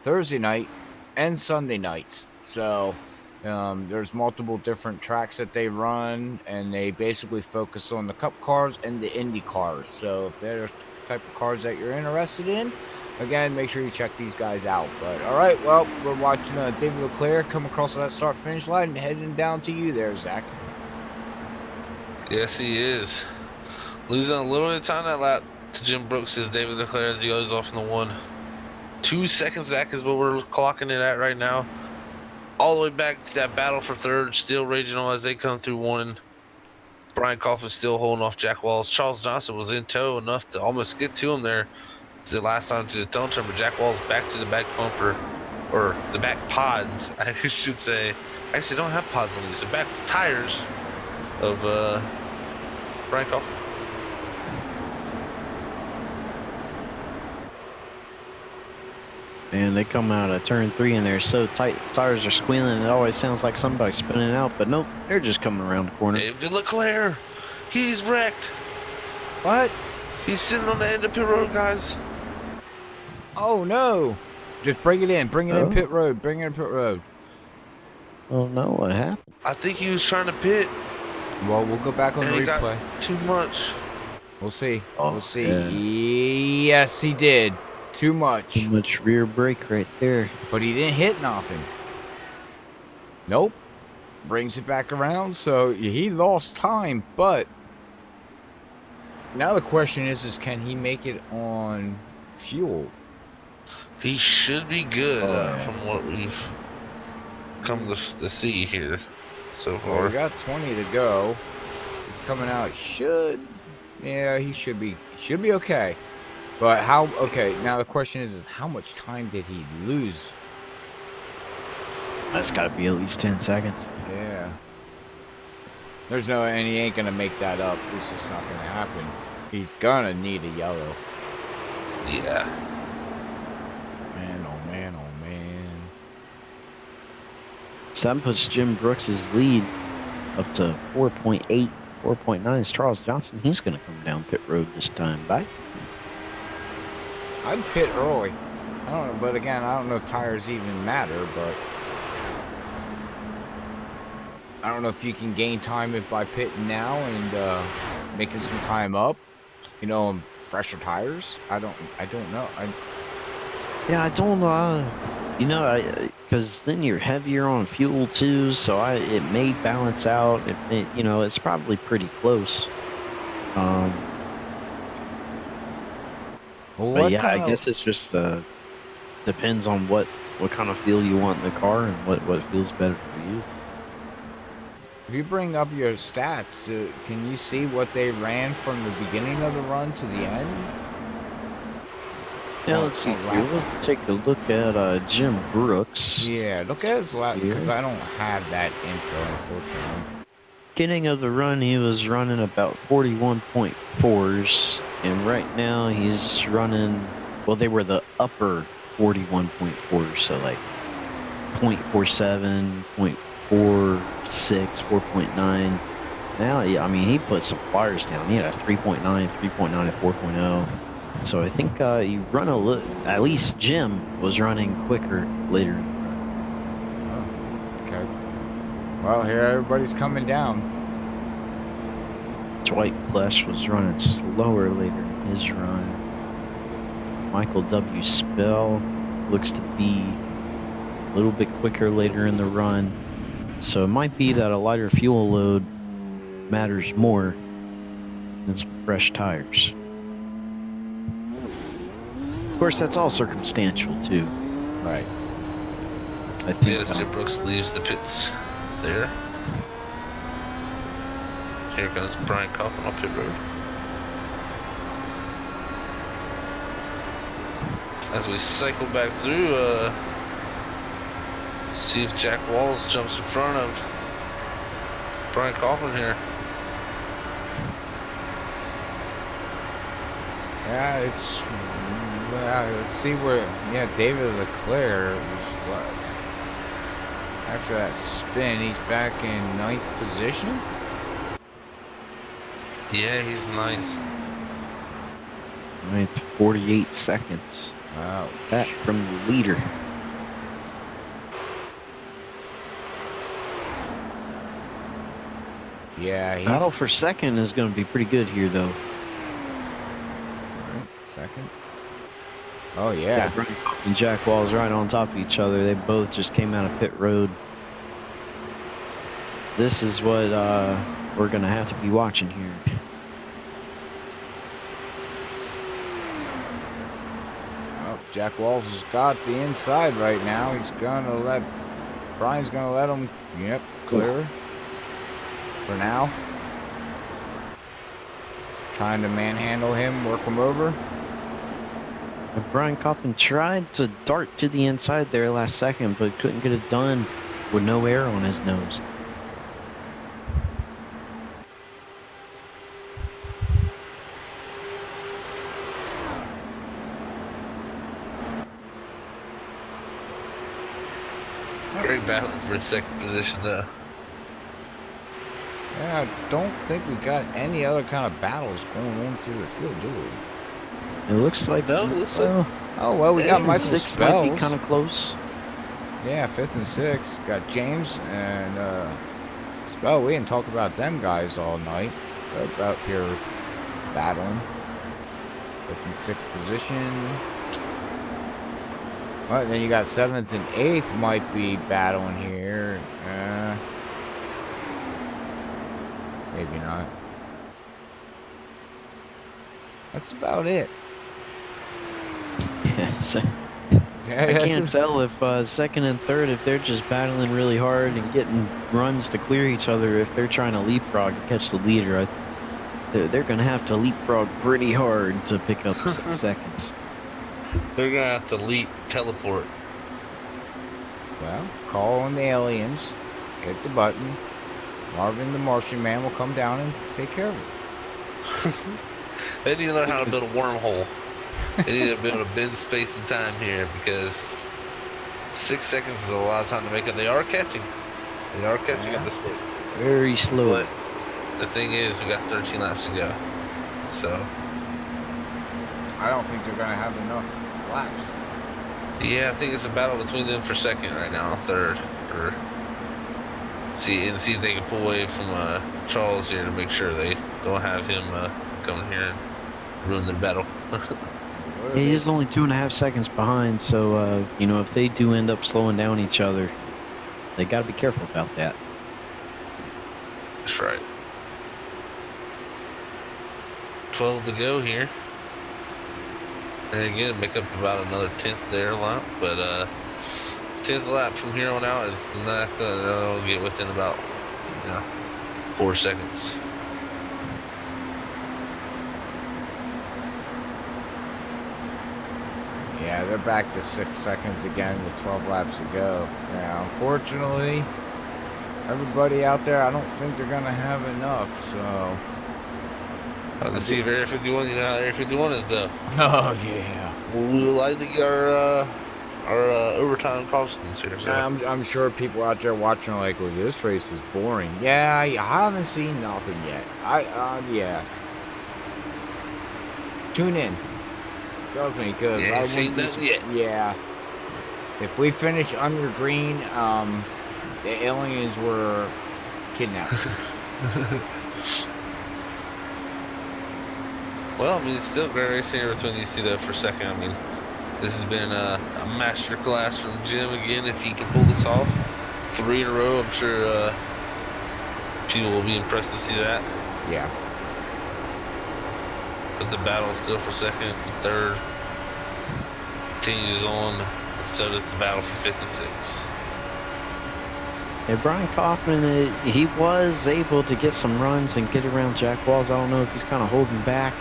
Speaker 1: Thursday night, and Sunday nights. So there's multiple different tracks that they run, and they basically focus on the Cup cars and the Indy cars. So if there's type of cars that you're interested in, again, make sure you check these guys out. But all right, well, we're watching David Leclerc come across that start finish line and heading down to you there, Zach.
Speaker 3: Yes, he is. Losing a little bit of time that lap to Jim Brooks as David Leclerc as he goes off in the 1. 2 seconds back is what we're clocking it at right now. All the way back to that battle for third, still raging on as they come through 1. Brian Kaufman still holding off Jack Walls. Charles Johnson was in tow enough to almost get to him there the last time to the tone turn, but Jack Walls back to the back bumper, or the back pods, I should say. Actually, don't have pods on these. The back tires of Brian Kaufman.
Speaker 2: And they come out of turn 3 and they're so tight, tires are squealing. It always sounds like somebody's spinning out, but nope, they're just coming around the corner.
Speaker 3: David Leclerc, he's wrecked.
Speaker 1: What?
Speaker 3: He's sitting on the end of pit road, guys.
Speaker 1: Oh no! Just bring it in. Bring it in pit road. Bring it in pit road.
Speaker 2: Oh no, what happened?
Speaker 3: I think he was trying to pit.
Speaker 1: Well, we'll go back on the
Speaker 3: and he
Speaker 1: replay.
Speaker 3: got too much.
Speaker 1: We'll see.
Speaker 2: Oh,
Speaker 1: we'll see.
Speaker 2: yeah.
Speaker 1: Yes, he did. Too much.
Speaker 2: Too much rear brake right there.
Speaker 1: But he didn't hit nothing. Nope. Brings it back around. So he lost time, but now the question is can he make it on fuel?
Speaker 3: He should be good from what we've come to see here so
Speaker 1: Well,
Speaker 3: far.
Speaker 1: we got 20 to go. He's coming out. Yeah, he should be okay. But how? Okay, now the question is how much time did he lose?
Speaker 2: That's got to be at least 10 seconds.
Speaker 1: Yeah. There's no, and he ain't gonna make that up. It's just not gonna happen. He's gonna need a yellow.
Speaker 3: Yeah.
Speaker 1: Man, oh man, oh man.
Speaker 2: So that puts Jim Brooks's lead up to 4.8, 4.9 is Charles Johnson. He's going to come down pit road this time. Bye.
Speaker 1: I'd pit early. I don't know, but again, I don't know if tires even matter, but I don't know if you can gain time by pitting now and making some time up. You know, fresher tires. I don't know.
Speaker 2: Yeah, I don't know. You know, because then you're heavier on fuel too, so it may balance out. You know, it's probably pretty close. But yeah, I guess it's just depends on what kind of feel you want in the car and what feels better for you.
Speaker 1: If you bring up your stats, can you see what they ran from the beginning of the run to the end?
Speaker 2: Yeah, let's see here. We'll take a look at Jim Brooks.
Speaker 1: Yeah, look at his lap, because I don't have that info, unfortunately.
Speaker 2: Beginning of the run, he was running about 41.4s, and right now he's running, well, they were the upper 41.4s, so like 0.47, 0.46, 4.9. Now, yeah, I mean, he put some flyers down. He had a 3.9, 3.9, and 4.0. So I think you run a little, at least Jim was running quicker later.
Speaker 1: Oh, okay. Well, here everybody's coming down.
Speaker 2: Dwight Flesh was running slower later in his run. Michael W. Spell looks to be a little bit quicker later in the run. So it might be that a lighter fuel load matters more than some fresh tires. Of course, that's all circumstantial too.
Speaker 1: Right.
Speaker 2: I think
Speaker 3: Chip Brooks leaves the pits there. Here comes Brian Coffin up pit road. As we cycle back through, see if Jack Walls jumps in front of Brian Coffin here.
Speaker 1: Yeah, it's. Let's see where. Yeah, David Leclerc was what? After that spin, he's back in 9th position.
Speaker 3: Yeah, he's 9th.
Speaker 2: 9th, 48 seconds.
Speaker 1: Wow.
Speaker 2: Back from the leader.
Speaker 1: Yeah, he's.
Speaker 2: Battle for second is going to be pretty good here, though.
Speaker 1: Second. Oh yeah.
Speaker 2: Brian and Jack Walls right on top of each other. They both just came out of pit road. This is what we're going to have to be watching here.
Speaker 1: Oh, Jack Walls has got the inside right now. He's gonna let Brian's gonna let him. Yep, clear for now. Trying to manhandle him, work him over.
Speaker 2: Brian Coffin tried to dart to the inside there last second, but couldn't get it done with no air on his nose.
Speaker 3: Great battling for second position though.
Speaker 1: Yeah, I don't think we got any other kind of battles going on through the field, do we?
Speaker 2: It looks like
Speaker 3: No, it looks like
Speaker 1: Oh well, we got Michael
Speaker 2: six might be
Speaker 1: Spells.
Speaker 2: kind of close.
Speaker 1: Yeah, 5th and 6th. Got James and Spell. We didn't talk about them guys all night. They're out here battling. 5th and 6th position. Well, then you got 7th and 8th might be battling here. Maybe not. That's about it.
Speaker 2: Yeah, so
Speaker 1: Yeah,
Speaker 2: I can't tell if second and third, if they're just battling really hard and getting runs to clear each other, if they're trying to leapfrog to catch the leader. They're going to have to leapfrog pretty hard to pick up 6 seconds.
Speaker 3: they're gonna have to teleport.
Speaker 1: Well, call on the aliens. Hit the button. Marvin the Martian Man will come down and take care of it.
Speaker 3: They need to learn how to build a wormhole. They need to be able to bend space and time here because 6 seconds is a lot of time to make it. They are catching. They are catching at this point.
Speaker 2: Very slow.
Speaker 3: But the thing is, we got 13 laps to go. So
Speaker 1: I don't think they're going to have enough laps.
Speaker 3: yeah, I think it's a battle between them for second right now, third. Or see if they can pull away from Charles here to make sure they don't have him coming here and ruin their battle.
Speaker 2: He is only 2.5 seconds behind, so you know, if they do end up slowing down each other, they got to be careful about that.
Speaker 3: That's right. 12 to go here. And again, make up about another 10th there lap, but 10th lap from here on out is not going to get within about 4 seconds.
Speaker 1: Yeah, they're back to 6 seconds again with 12 laps to go. Yeah, unfortunately, everybody out there, I don't think they're going to have enough, so...
Speaker 3: Let's see if Area 51, you know how Area 51 is though.
Speaker 1: Oh, yeah.
Speaker 3: We'll likely get our overtime costings here. So.
Speaker 1: I'm sure people out there watching are like, well, this race is boring. Yeah, I haven't seen nothing yet. Yeah. Tune in. Trust me, because
Speaker 3: Yeah,
Speaker 1: I
Speaker 3: seen
Speaker 1: wouldn't
Speaker 3: nothing yet.
Speaker 1: Yeah. If we finish under green, the aliens were kidnapped.
Speaker 3: Well, I mean, it's still great racing here between these two, though, for second. I mean, this has been a master class from Jim again, if he can pull this off. 3 in a row, I'm sure people will be impressed to see that.
Speaker 1: Yeah.
Speaker 3: But the battle still for second and third continues on, and so does the battle for 5th and 6th.
Speaker 2: Yeah, Brian Kaufman, he was able to get some runs and get around Jack Walls. I don't know if he's kind of holding back,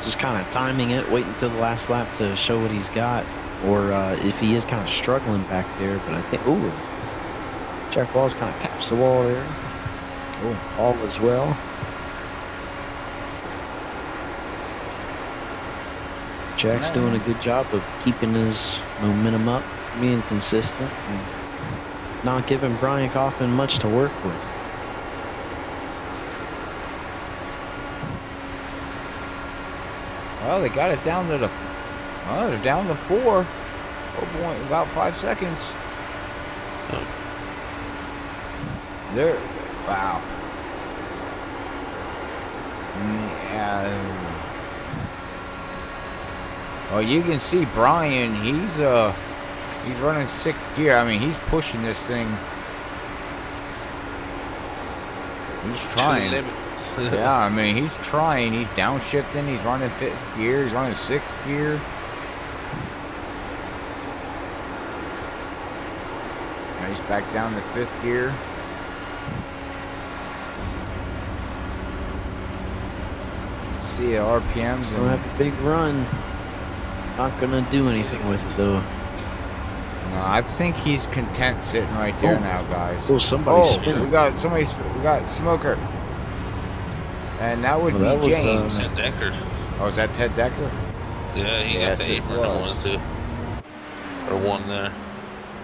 Speaker 2: just kind of timing it, waiting until the last lap to show what he's got, or if he is kind of struggling back there. But I think, ooh, Jack Walls kind of taps the wall there. Oh, all as well. Jack's doing a good job of keeping his momentum up, being consistent, and not giving Brian Kaufman much to work with.
Speaker 1: Well, they got it down to they're down to 4. About 5 seconds. They're, wow. Yeah. Well, you can see Brian, he's running 6th gear. I mean, he's pushing this thing. He's trying. Yeah, I mean, he's trying. He's downshifting. He's running 5th gear. He's running 6th gear. Now he's back down to 5th gear. See the RPMs.
Speaker 2: Gonna have a big run. Not gonna do anything with it though.
Speaker 1: No, I think he's content sitting right there now, guys.
Speaker 2: Oh, somebody's spinning.
Speaker 1: We got Smoker. And that would be James.
Speaker 3: Ted Decker.
Speaker 1: Oh, is that Ted Decker?
Speaker 3: Yeah, he got the apron on 1 too. Or 1 there.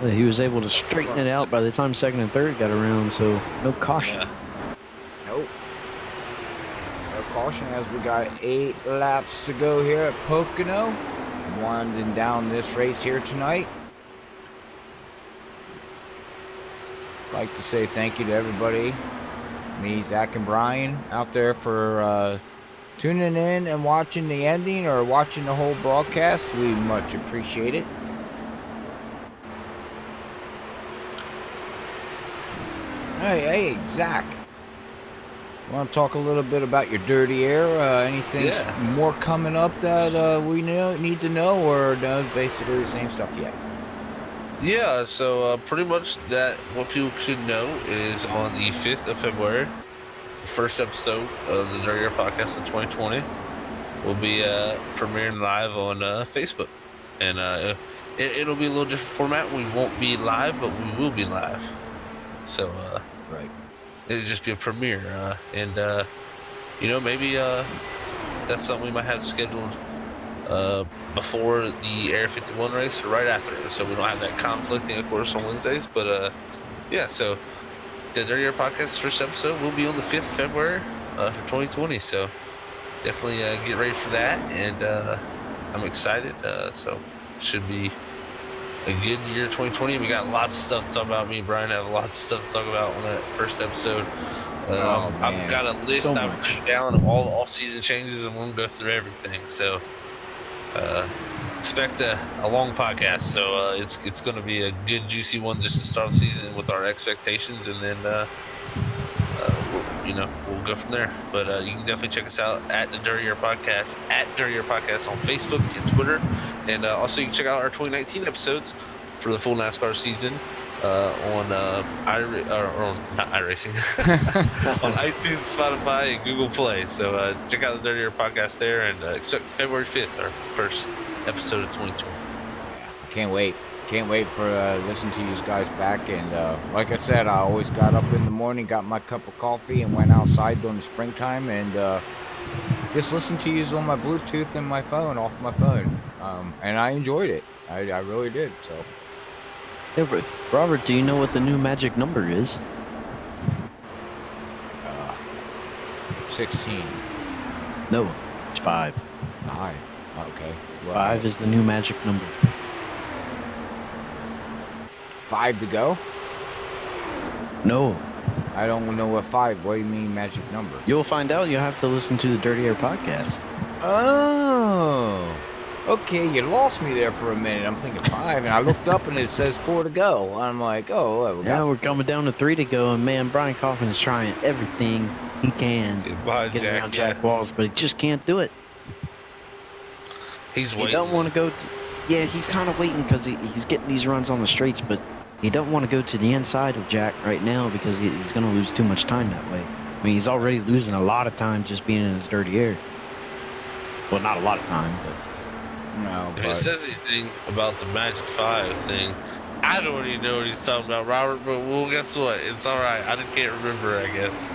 Speaker 2: Yeah, he was able to straighten it out by the time 2nd and 3rd got around, so no caution.
Speaker 3: Yeah.
Speaker 1: Nope. No caution as we got 8 laps to go here at Pocono. Winding down this race here tonight. I'd like to say thank you to everybody, me, Zach, and Brian, out there for tuning in and watching the ending or watching the whole broadcast. We much appreciate it. Hey, Zach. Want to talk a little bit about your dirty air? Anything more coming up that we need to know, or no, basically the same stuff yet?
Speaker 3: Yeah, so pretty much that what people should know is on the 5th of February, the first episode of the Dirty Air Podcast in 2020 will be premiering live on Facebook. And it'll be a little different format. We won't be live, but we will be live. So,
Speaker 1: right.
Speaker 3: It'll just be a premiere, and maybe that's something we might have scheduled before the Air 51 race or right after, so we don't have that conflicting, of course, on Wednesdays. But yeah, so the Dirty Air Podcast first episode will be on the 5th of February for 2020. So definitely get ready for that, and I'm excited. So it should be a good year 2020. We got lots of stuff to talk about. Me and Brian have lots of stuff to talk about on that first episode. I've got a list I've written down of all off-season changes, and we'll go through everything. So expect a long podcast. So it's going to be a good, juicy one just to start the season with our expectations, and then we'll go from there. But you can definitely check us out at the Dirty Air Podcast, on Facebook and Twitter. And also you can check out our 2019 episodes for the full NASCAR season on iRacing, on iTunes, Spotify, and Google Play. So check out the Dirty Air Podcast there, and expect February 5th, our first episode of 2020.
Speaker 1: Can't wait. Can't wait for listening to you guys back. And like I said, I always got up in the morning, got my cup of coffee, and went outside during the springtime, and just listened to you on my Bluetooth and my phone, off my phone. And I enjoyed it. I really did. So.
Speaker 2: Yeah, but Robert, do you know what the new magic number is?
Speaker 1: 16.
Speaker 2: No, it's 5.
Speaker 1: 5. Okay. Well,
Speaker 2: 5 is the new magic number.
Speaker 1: 5 to go?
Speaker 2: No.
Speaker 1: I don't know what 5. What do you mean magic number?
Speaker 2: You'll find out. You'll have to listen to the Dirty Air Podcast.
Speaker 1: Oh. Okay, you lost me there for a minute. I'm thinking 5, and I looked up and it says 4 to go. I'm like, oh, well, we
Speaker 2: Yeah,
Speaker 1: got
Speaker 2: we're coming down to 3 to go, and man, Brian Kaufman is trying everything he can
Speaker 3: Get by
Speaker 2: get
Speaker 3: Jack,
Speaker 2: around
Speaker 3: yeah.
Speaker 2: Jack Walls, but he just can't do it.
Speaker 3: He's
Speaker 2: He
Speaker 3: waiting.
Speaker 2: don't want to go. Yeah, he's kind of waiting because he's getting these runs on the straights, but he don't want to go to the inside of Jack right now because he's going to lose too much time that way. I mean, he's already losing a lot of time just being in his dirty air. Well, not a lot of time, but.
Speaker 1: no,
Speaker 3: If it
Speaker 1: but
Speaker 3: says anything about the Magic 5 thing, I don't even know what he's talking about, Robert, but well, guess what? It's alright. I just can't remember, I guess.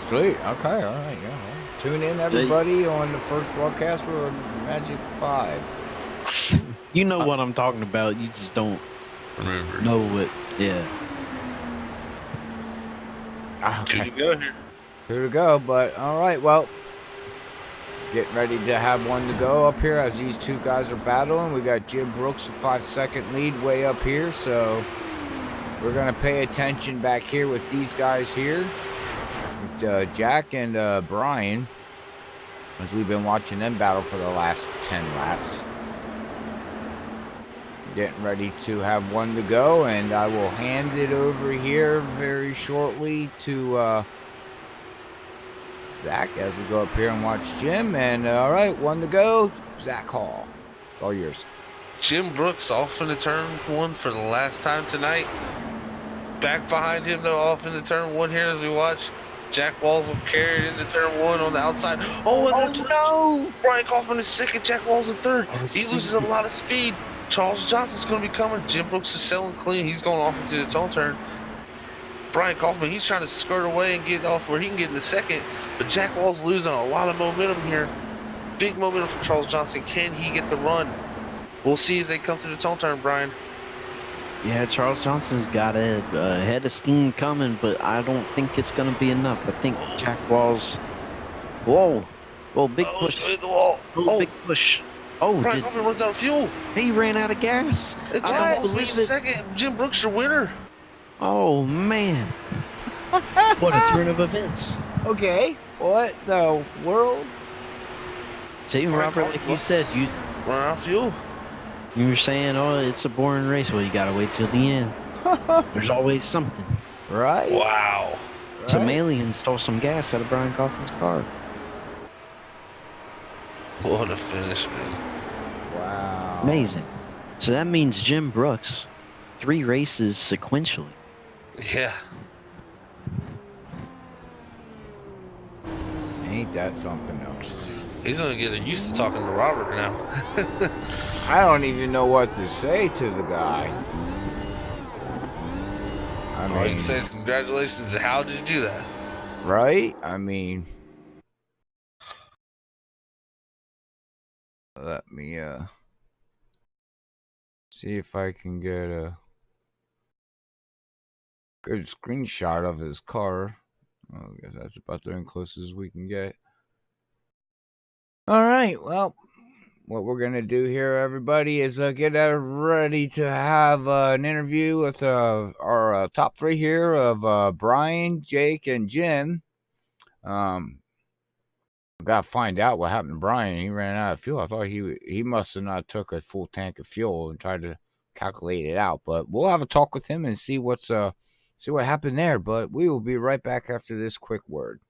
Speaker 1: sweet. Okay, all right, yeah. Well, tune in, everybody, on the first broadcast for Magic 5.
Speaker 2: You know what I'm talking about. You just don't
Speaker 3: Remember.
Speaker 2: know what. Yeah.
Speaker 3: Two
Speaker 1: Okay,
Speaker 3: to go here.
Speaker 1: 2 to go, but all right, well, getting ready to have 1 to go up here as these 2 guys are battling. We got Jim Brooks, a 5-second lead way up here, so we're going to pay attention back here with these guys here, with Jack and Brian, as we've been watching them battle for the last 10 laps. Getting ready to have 1 to go, and I will hand it over here very shortly to Zach as we go up here and watch Jim. And all right, 1 to go. Zach Hall, it's all yours.
Speaker 3: Jim Brooks off into turn 1 for the last time tonight. Back behind him, though, off into turn 1 here as we watch. Jack Walls will carry it into turn 1 on the outside. Oh, and no! Brian Kaufman is second, Jack Walls in third. He loses a lot of speed. Charles Johnson's going to be coming. Jim Brooks is selling clean. He's going off into his own turn. Brian Kaufman, he's trying to skirt away and get off where he can get in the second. But Jack Walls losing a lot of momentum here. Big momentum from Charles Johnson. Can he get the run? We'll see as they come through the tone turn, Brian.
Speaker 2: Yeah, Charles Johnson's got a head of steam coming, but I don't think it's going to be enough. I think Jack Walls. Whoa. Whoa, big push.
Speaker 3: He's hit the wall.
Speaker 2: Oh, big push. Oh,
Speaker 3: Brian Kaufman runs out of fuel.
Speaker 2: he ran out of gas.
Speaker 3: And
Speaker 2: I
Speaker 3: Jack
Speaker 2: don't
Speaker 3: Walls
Speaker 2: believe
Speaker 3: leaves
Speaker 2: it.
Speaker 3: second. Jim Brooks, your winner.
Speaker 2: Oh, man. What a turn of events.
Speaker 1: Okay, what the world?
Speaker 2: See, Robert, like you said,
Speaker 3: Run out of fuel.
Speaker 2: you were saying, oh, it's a boring race. Well, you got to wait till the end. There's always something.
Speaker 1: Right?
Speaker 3: Wow.
Speaker 2: Some alien stole some gas out of Brian Kaufman's car.
Speaker 3: What a finish, man.
Speaker 1: Wow.
Speaker 2: Amazing. So that means Jim Brooks, 3 races sequentially.
Speaker 3: Yeah.
Speaker 1: Ain't that something else?
Speaker 3: He's gonna get used to talking to Robert now.
Speaker 1: I don't even know what to say to the guy. I
Speaker 3: All you
Speaker 1: mean,
Speaker 3: can say is congratulations. How did you do that?
Speaker 1: right? I mean, let me see if I can get a good screenshot of his car. I guess that's about the closest we can get. All right, well, what we're gonna do here, everybody, is get ready to have an interview with our top 3 here of Brian, Jake, and Jim. Gotta find out what happened to Brian. He ran out of fuel. I thought he must have not took a full tank of fuel and tried to calculate it out. But we'll have a talk with him and see what happened there. But we will be right back after this quick word.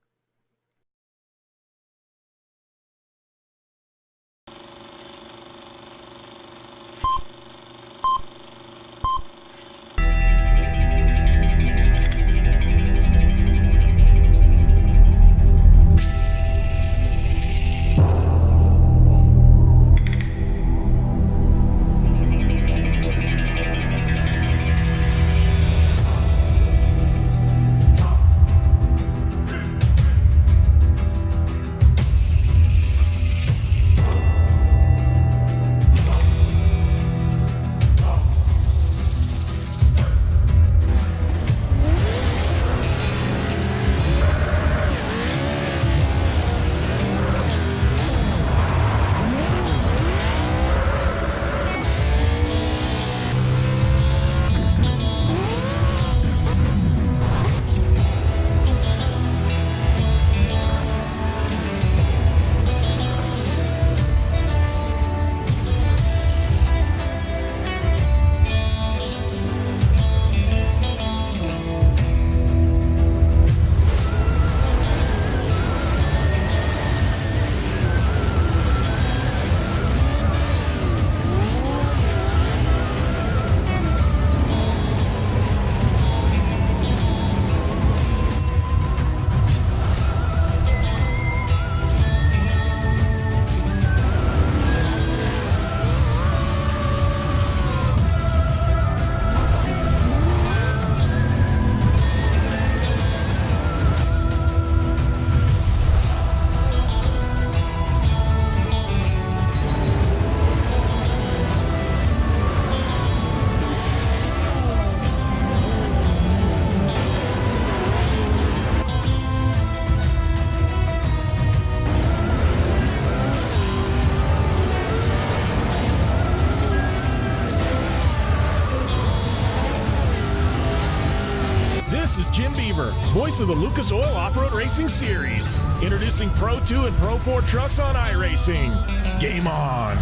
Speaker 6: Jim Beaver, voice of the Lucas Oil Off-Road Racing Series. Introducing Pro 2 and Pro 4 trucks on iRacing. Game on!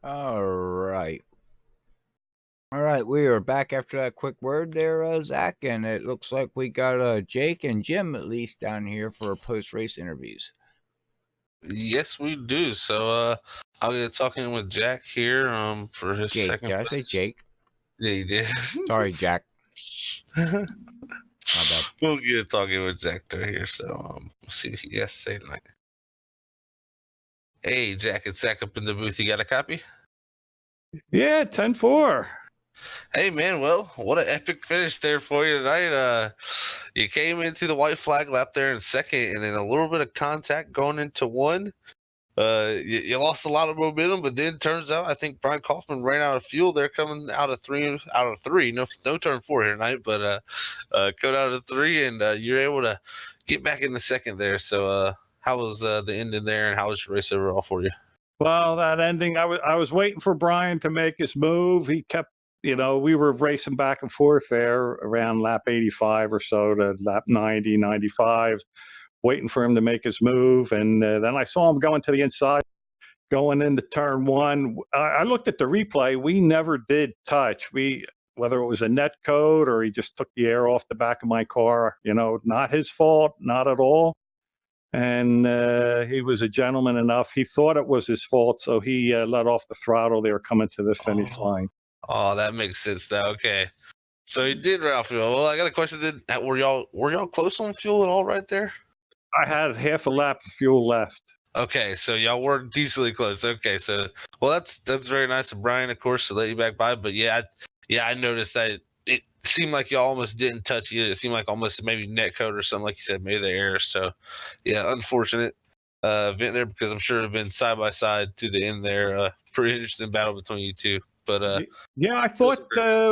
Speaker 1: All right. All right, we are back after that quick word there, Zach, and it looks like we got Jake and Jim at least down here for post-race interviews.
Speaker 3: Yes, we do. So I'll get talking with Jack here for his
Speaker 1: Jake,
Speaker 3: second
Speaker 1: did I
Speaker 3: place.
Speaker 1: say Jake?
Speaker 3: Yeah, you did.
Speaker 1: Sorry, Jack. My bad.
Speaker 3: We'll get talking with Jack here. So we'll see what he has to say tonight. Hey, Jack, it's Zach up in the booth. You got a copy?
Speaker 7: Yeah, 10-4.
Speaker 3: Hey, man, well, what an epic finish there for you tonight. You came into the white flag lap there in second, and then a little bit of contact going into one. You lost a lot of momentum, but then turns out I think Brian Kaufman ran out of fuel there coming out of three. No turn four here tonight, but cut out of three, and you're able to get back in the second there. So how was the ending there, and how was your race overall for you?
Speaker 7: Well, that ending, I was waiting for Brian to make his move. He kept, we were racing back and forth there around lap 85 or so to lap 90, 95, waiting for him to make his move. And then I saw him going to the inside, going into turn one. I looked at the replay. We never did touch. Whether it was a net code or he just took the air off the back of my car, not his fault, not at all. And he was a gentleman enough. He thought it was his fault, so he let off the throttle there coming to the finish line.
Speaker 3: Oh, that makes sense now. Okay. So he did run out fuel. Well, I got a question. Were y'all close on fuel at all right there?
Speaker 7: I had half a lap of fuel left.
Speaker 3: Okay, so y'all were decently close. Okay, so that's very nice of Brian, of course, to let you back by. But I noticed that it seemed like y'all almost didn't touch you. It seemed like almost maybe net code or something, like you said, maybe the air. So yeah, unfortunate event there, because I'm sure it'd have been side by side to the end there. Pretty interesting battle between you two. But
Speaker 7: yeah, I thought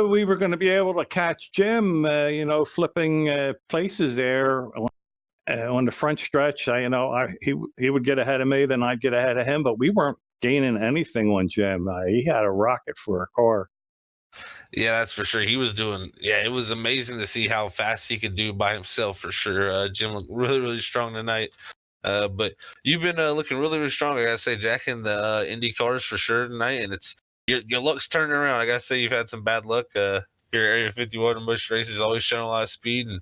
Speaker 7: we were going to be able to catch Jim, flipping places there on the front stretch. He would get ahead of me, then I'd get ahead of him, but we weren't gaining anything on Jim. He had a rocket for a car.
Speaker 3: Yeah, that's for sure. He was doing. Yeah, it was amazing to see how fast he could do by himself. For sure, Jim looked really, really strong tonight. But you've been looking really, really strong. I gotta say, Jack, in the Indy cars for sure tonight, and it's your luck's turning around. I gotta say, you've had some bad luck. Your Area 51 in most races always showing a lot of speed, and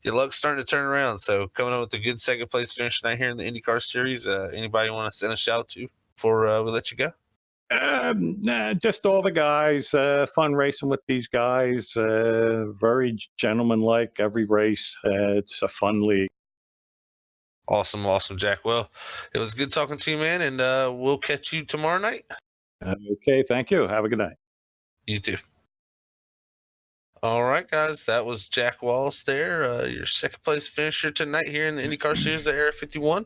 Speaker 3: your luck's starting to turn around. So coming up with a good second place finish tonight here in the IndyCar Series. Anybody want to send a shout to before we let you go?
Speaker 7: Just all the guys. Fun racing with these guys. Very gentlemanlike every race. It's a fun league.
Speaker 3: Awesome, Jack. Well, it was good talking to you, man, and we'll catch you tomorrow night.
Speaker 7: Okay, thank you. Have a good night.
Speaker 3: You too. All right, guys, that was Jack Wallace there, your second place finisher tonight here in the IndyCar Series at Area 51.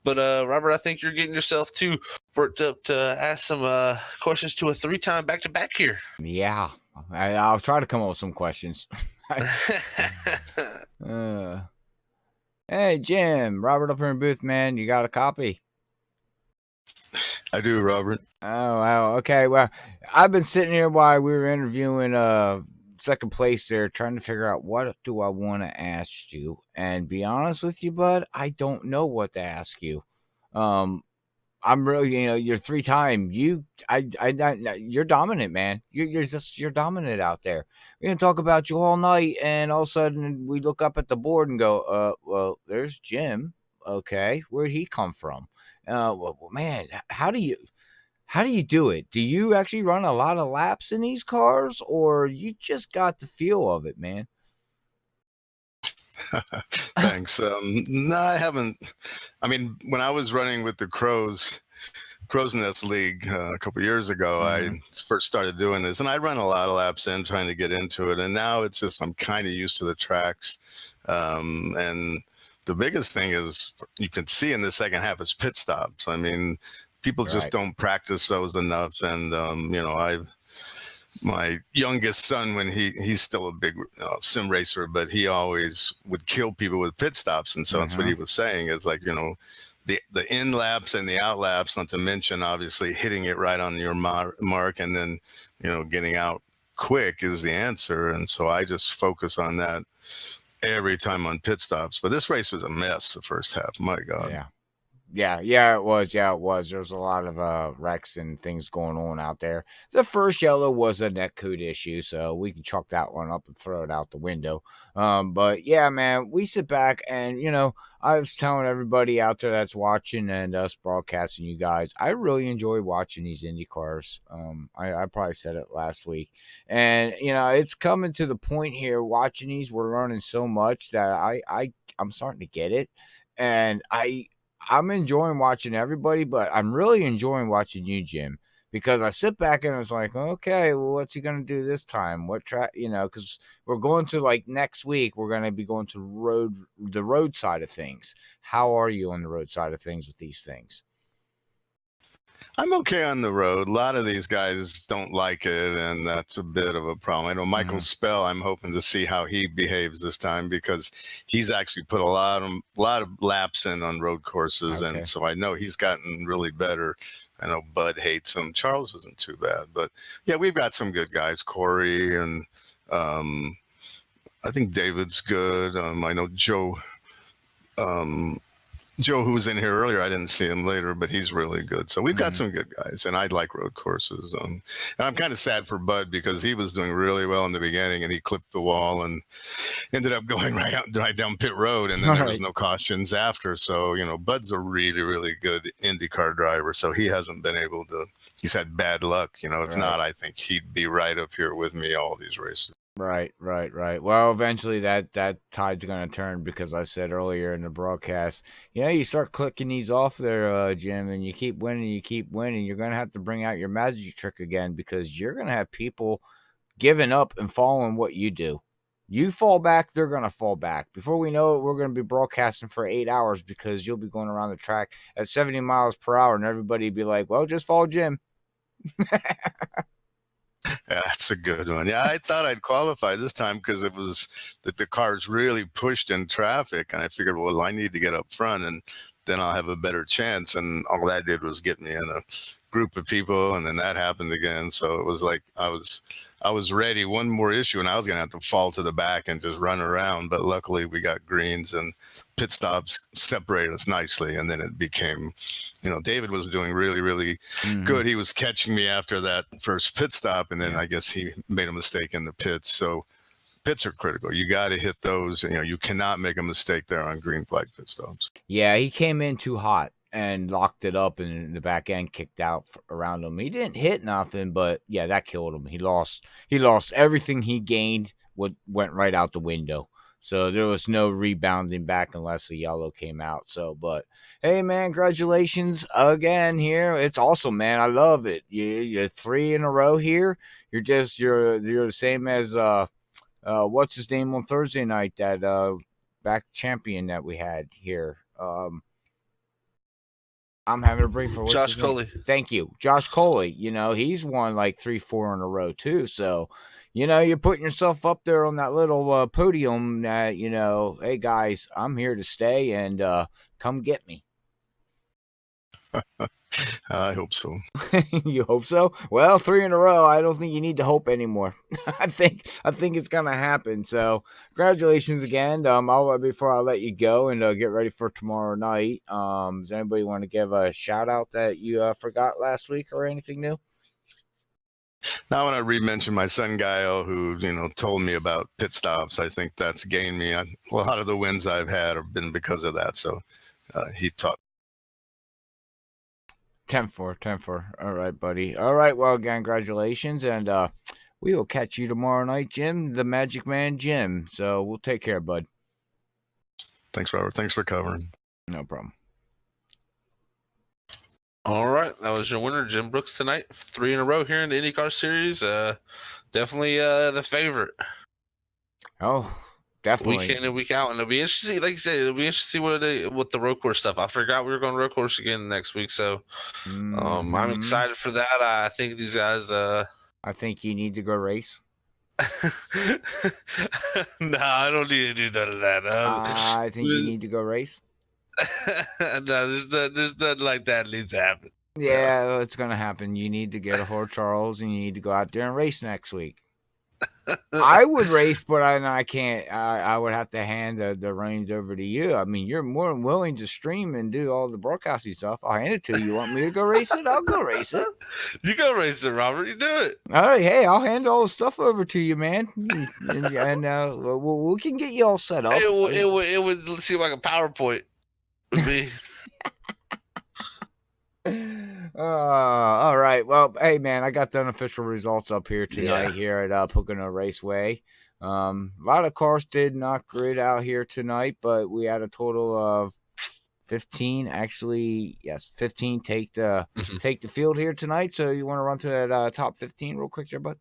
Speaker 3: But Robert, I think you're getting yourself too worked up to ask some questions to a three-time back-to-back here.
Speaker 1: Yeah, I'll try to come up with some questions. Hey, Jim, Robert up here in booth, man. You got a copy?
Speaker 8: I do, Robert.
Speaker 1: Oh, wow. Okay, well, I've been sitting here while we were interviewing second place there, trying to figure out what do I want to ask you. And be honest with you, bud, I don't know what to ask you. I'm really, you're three-time. You're dominant, man. You're dominant out there. We're gonna talk about you all night, and all of a sudden we look up at the board and go, well, there's Jim. Okay, where'd he come from? Well, man, how do you do it? Do you actually run a lot of laps in these cars, or you just got the feel of it, man?
Speaker 8: Thanks. No, I haven't. I mean, when I was running with the Crow's Nest League a couple years ago, I first started doing this, and I run a lot of laps in trying to get into it. And now it's just I'm kind of used to the tracks. And the biggest thing is you can see in the second half is pit stops. I mean, people just don't practice those enough. And, my youngest son, when he's still a big sim racer, but he always would kill people with pit stops. And so that's what he was saying is like, the in laps and the out laps, not to mention obviously hitting it right on your mark and then, getting out quick is the answer. And so I just focus on that every time on pit stops. But this race was a mess the first half. My God.
Speaker 1: Yeah, it was. Yeah, it was. There was a lot of wrecks and things going on out there. The first yellow was a netcode issue, so we can chalk that one up and throw it out the window. But yeah, man, we sit back and, I was telling everybody out there that's watching and us broadcasting, you guys, I really enjoy watching these Indy cars. I probably said it last week. And, it's coming to the point here, watching these, we're learning so much that I'm starting to get it. And I'm enjoying watching everybody, but I'm really enjoying watching you, Jim, because I sit back and it's like, okay, well, what's he going to do this time? What track, because we're going to, like, next week, we're going to be going to the road side of things. How are you on the road side of things with these things?
Speaker 8: I'm okay on the road. A lot of these guys don't like it, and that's a bit of a problem. I know Michael Spell, I'm hoping to see how he behaves this time because he's actually put a lot of laps in on road courses, and so I know he's gotten really better. I know Bud hates him. Charles wasn't too bad, but yeah, we've got some good guys. Corey and I think David's good. I know Joe. Joe, who was in here earlier, I didn't see him later, but he's really good. So we've got some good guys, and I like road courses. And I'm kind of sad for Bud because he was doing really well in the beginning, and he clipped the wall and ended up going right down pit road, and then there was no cautions after. So, Bud's a really, really good IndyCar driver, so he hasn't been able to – he's had bad luck. If not, I think he'd be right up here with me all these races.
Speaker 1: Right. Well, eventually that tide's going to turn because I said earlier in the broadcast, you start clicking these off there, Jim, and you keep winning, you're going to have to bring out your magic trick again because you're going to have people giving up and following what you do. You fall back, they're going to fall back. Before we know it, we're going to be broadcasting for 8 hours because you'll be going around the track at 70 miles per hour and everybody be like, well, just follow Jim.
Speaker 8: Yeah, that's a good one. Yeah, I thought I'd qualify this time because it was that the cars really pushed in traffic. And I figured, well, I need to get up front and then I'll have a better chance. And all that did was get me in a group of people. And then that happened again. So it was like I was ready. One more issue and I was going to have to fall to the back and just run around. But luckily we got greens and pit stops separated us nicely. And then it became, David was doing really, really good. He was catching me after that first pit stop. And then I guess he made a mistake in the pits. So pits are critical. You got to hit those. You cannot make a mistake there on green flag pit stops.
Speaker 1: Yeah, he came in too hot and locked it up and the back end kicked out around him. He didn't hit nothing, but yeah, that killed him. He lost everything he gained. Went right out the window. So there was no rebounding back unless the yellow came out. So, but hey, man, congratulations again here. It's awesome, man. I love it. You're 3 in a row here. You're the same as what's his name on Thursday night? That back champion that we had here. I'm having a brain for
Speaker 3: Josh Coley.
Speaker 1: Thank you, Josh Coley. He's won like 3-4 in a row too. So. You're putting yourself up there on that little podium that, hey, guys, I'm here to stay and come get me.
Speaker 8: I hope so.
Speaker 1: You hope so? Well, 3 in a row. I don't think you need to hope anymore. I think it's going to happen. So congratulations again. Before I let you go and get ready for tomorrow night, does anybody want to give a shout out that you forgot last week or anything new?
Speaker 8: Now, when I re-mention my son Gael, who told me about pit stops, I think that's gained me. A lot of the wins I've had have been because of that. So he taught.
Speaker 1: 10-4. All right, buddy. All right. Well, again, congratulations, and we will catch you tomorrow night, Jim, the Magic Man, Jim. So we'll take care, bud.
Speaker 8: Thanks, Robert. Thanks for covering.
Speaker 1: No problem.
Speaker 3: All right, that was your winner, Jim Brooks, tonight. 3 in a row here in the IndyCar Series. Definitely the favorite.
Speaker 1: Oh, definitely.
Speaker 3: Week in and week out, and it'll be interesting. Like you said, it'll be interesting to see what the road course stuff. I forgot we were going road course again next week, so I'm excited for that. I think these guys.
Speaker 1: I think you need to go race.
Speaker 3: Nah, I don't need to do none of that.
Speaker 1: I think you need to go race.
Speaker 3: No, there's nothing like that needs to happen.
Speaker 1: Yeah, it's gonna happen. You need to get a hold of Charles, and you need to go out there and race next week. I would race, but I can't. I would have to hand the reins over to you. I mean, you're more than willing to stream and do all the broadcasting stuff. I'll hand it to you. You want me to go race it? I'll go race it.
Speaker 3: You go race it, Robert. You do it.
Speaker 1: All right, hey, I'll hand all the stuff over to you, man, and we can get you all set up.
Speaker 3: It would seem like a PowerPoint with me.
Speaker 1: All right. Well, hey, man, I got the unofficial results up here tonight here at Pocono Raceway. A lot of cars did not grid out here tonight, but we had a total of 15. Actually, yes, 15 take the field here tonight. So you want to run to that top 15 real quick there, bud?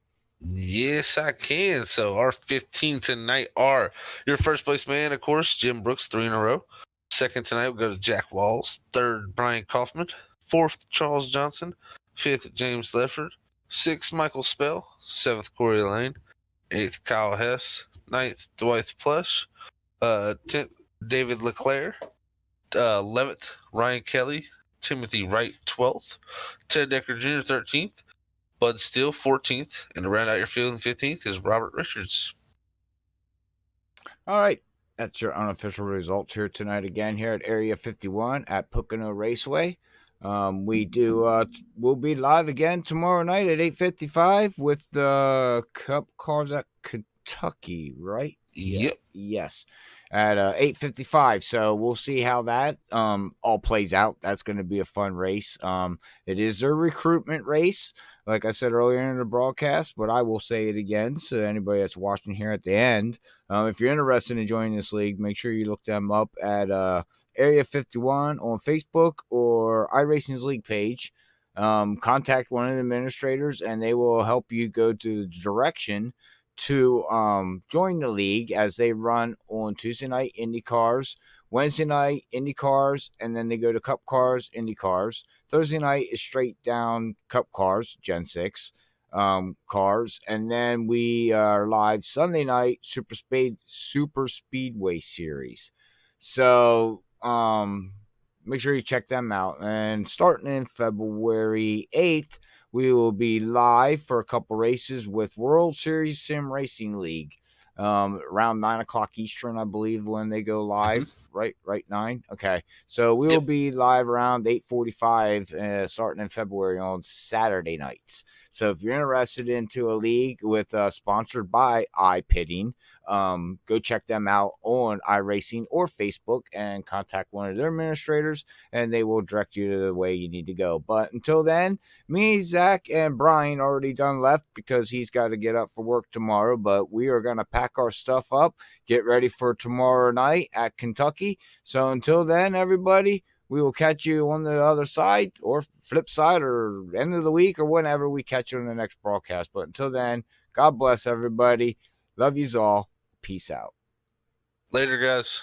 Speaker 3: Yes, I can. So our 15 tonight are your first place man, of course, Jim Brooks, 3 in a row. Second tonight, we'll go to Jack Walls. Third, Brian Kaufman. Fourth, Charles Johnson. Fifth, James Lefford. Sixth, Michael Spell. Seventh, Corey Lane. Eighth, Kyle Hess. Ninth, Dwight Plush. 10th, David Leclerc. 11th, Ryan Kelly. Timothy Wright, 12th. Ted Decker Jr., 13th. Bud Steele, 14th. And to round out your field in 15th is Robert Richards.
Speaker 1: All right. That's your unofficial results here tonight again here at Area 51 at Pocono Raceway. We'll be live again tomorrow night at 8:55 with the Cup Cars at Kentucky, right?
Speaker 3: Yep.
Speaker 1: Yes. At 8:55. So we'll see how that all plays out. That's going to be a fun race. It is a recruitment race, like I said earlier in the broadcast, but I will say it again. So anybody that's watching here at the end, if you're interested in joining this league, make sure you look them up at Area 51 on Facebook or iRacing's league page. Contact one of the administrators, and they will help you go to the direction to join the league, as they run on Tuesday night Indy cars, Wednesday night Indy cars, and then they go to Cup cars, Indy cars. Thursday night is straight down Cup cars, Gen 6 cars, and then we are live Sunday night Super Speedway series. So make sure you check them out. And starting in February 8th, we will be live for a couple races with World Series Sim Racing League. Around 9 o'clock Eastern, I believe, when they go live. Right, 9. Okay, so we will be live around 8:45, starting in February on Saturday nights. So if you're interested into a league with sponsored by iPitting, go check them out on iRacing or Facebook and contact one of their administrators, and they will direct you to the way you need to go. But until then, me, Zach, and Brian already done left because he's got to get up for work tomorrow. But we are going to pack our stuff up, get ready for tomorrow night at Kentucky. So until then, everybody, we will catch you on the other side or flip side or end of the week or whenever we catch you on the next broadcast. But until then, God bless everybody. Love yous all. Peace out.
Speaker 3: Later, guys.